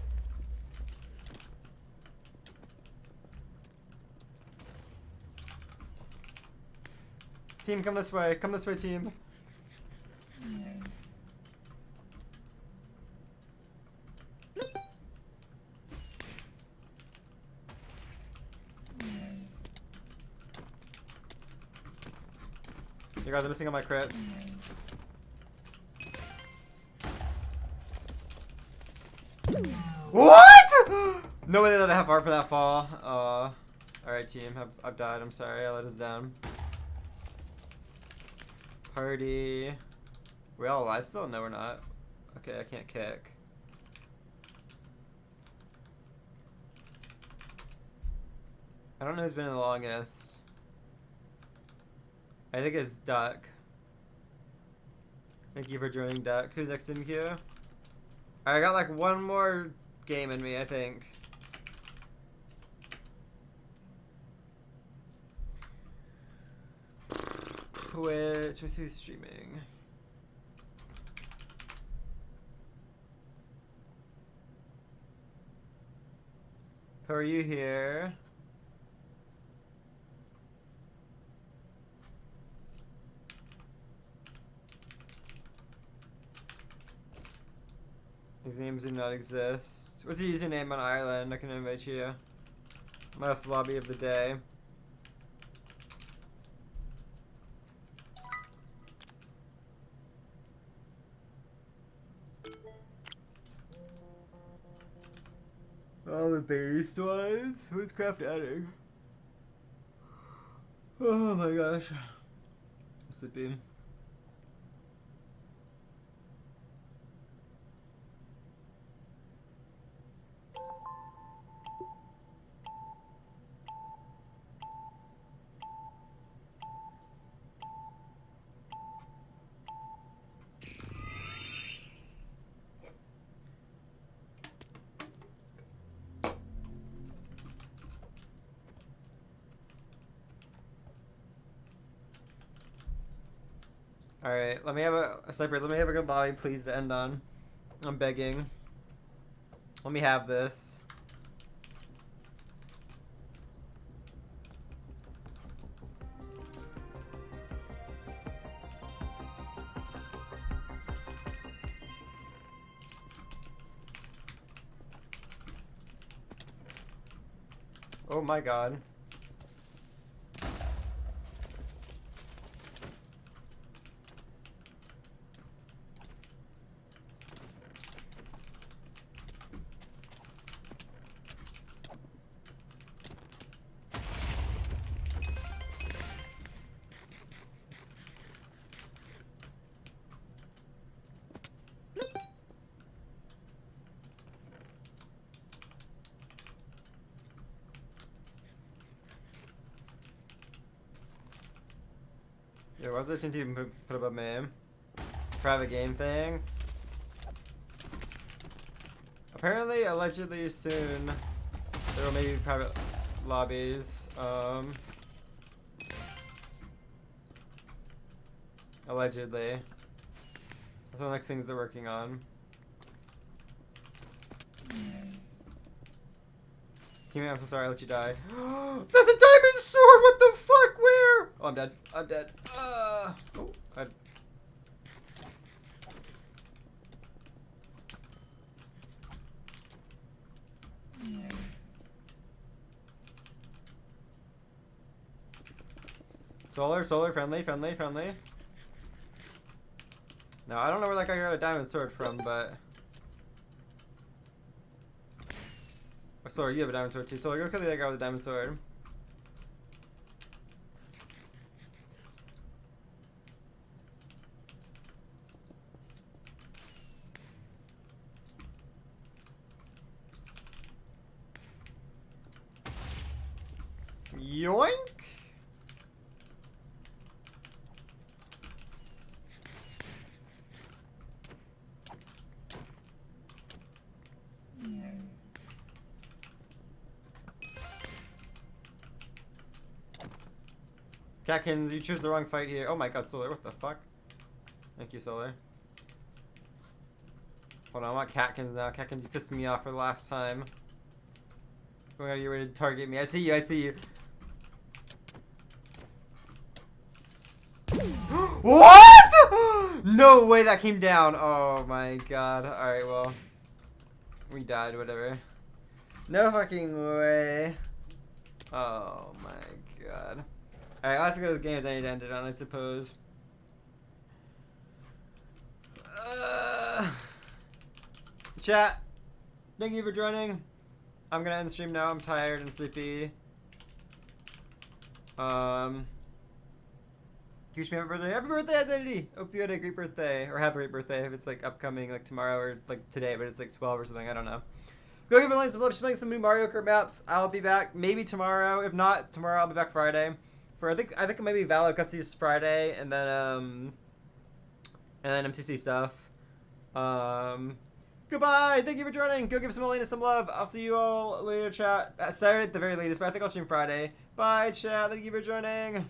Team, come this way. Come this way, team. You guys are missing on my crits. What? No way they let me have heart for that fall. Alright, team. I've died. I'm sorry. I let us down. Party. We all alive still? No, we're not. Okay, I can't kick. I don't know who's been in the longest. I think it's Duck. Thank you for joining, Duck. Who's next in queue? I got like one more game in me, I think. Twitch, let me see who's streaming. Who are you here? These names do not exist. What's your username on Ireland? I can invite you. Last lobby of the day. Oh, the base ones? Who's craft adding? Oh my gosh. I'm sleepy. Alright, let me have a Cypress, let me have a good lobby, please, to end on. I'm begging. Let me have this. Oh my god. Yeah, why's the team even put above me? Private game thing. Apparently, allegedly soon, there will maybe be private lobbies. Allegedly. That's one of the next things they're working on. Teammate, I'm so sorry I let you die. That's a diamond sword! What the fuck? Where? Oh, I'm dead. I'm dead. Oh, Solar, friendly. Now, I don't know where that guy got a diamond sword from, but... Oh, Solar, you have a diamond sword too. Solar, go kill the other guy with a diamond sword. Yoink! Catkins, you choose the wrong fight here. Oh my god, Solar, what the fuck? Thank you, Solar. Hold on, I want Catkins now. Catkins, you pissed me off for the last time. Oh my god, you're ready to target me. I see you. What? No way that came down. Oh my god. Alright, well. We died, whatever. No fucking way. Oh my god. Alright, let's go to the games I need to end it on, I suppose. Chat, thank you for joining. I'm gonna end the stream now. I'm tired and sleepy. Wish me happy birthday. Happy birthday, Identity! Hope you had a great birthday. Or have a great birthday if it's like upcoming, like tomorrow or like today, but it's like 12 or something. I don't know. Go give Elaine some love. She's playing some new Mario Kart maps. I'll be back maybe tomorrow. If not tomorrow, I'll be back Friday. For I think maybe Valo Cutscenes Friday, and then MCC stuff. Goodbye. Thank you for joining. Go give some Elena some love. I'll see you all later, chat. Saturday at the very latest, but I think I'll stream Friday. Bye, chat. Thank you for joining.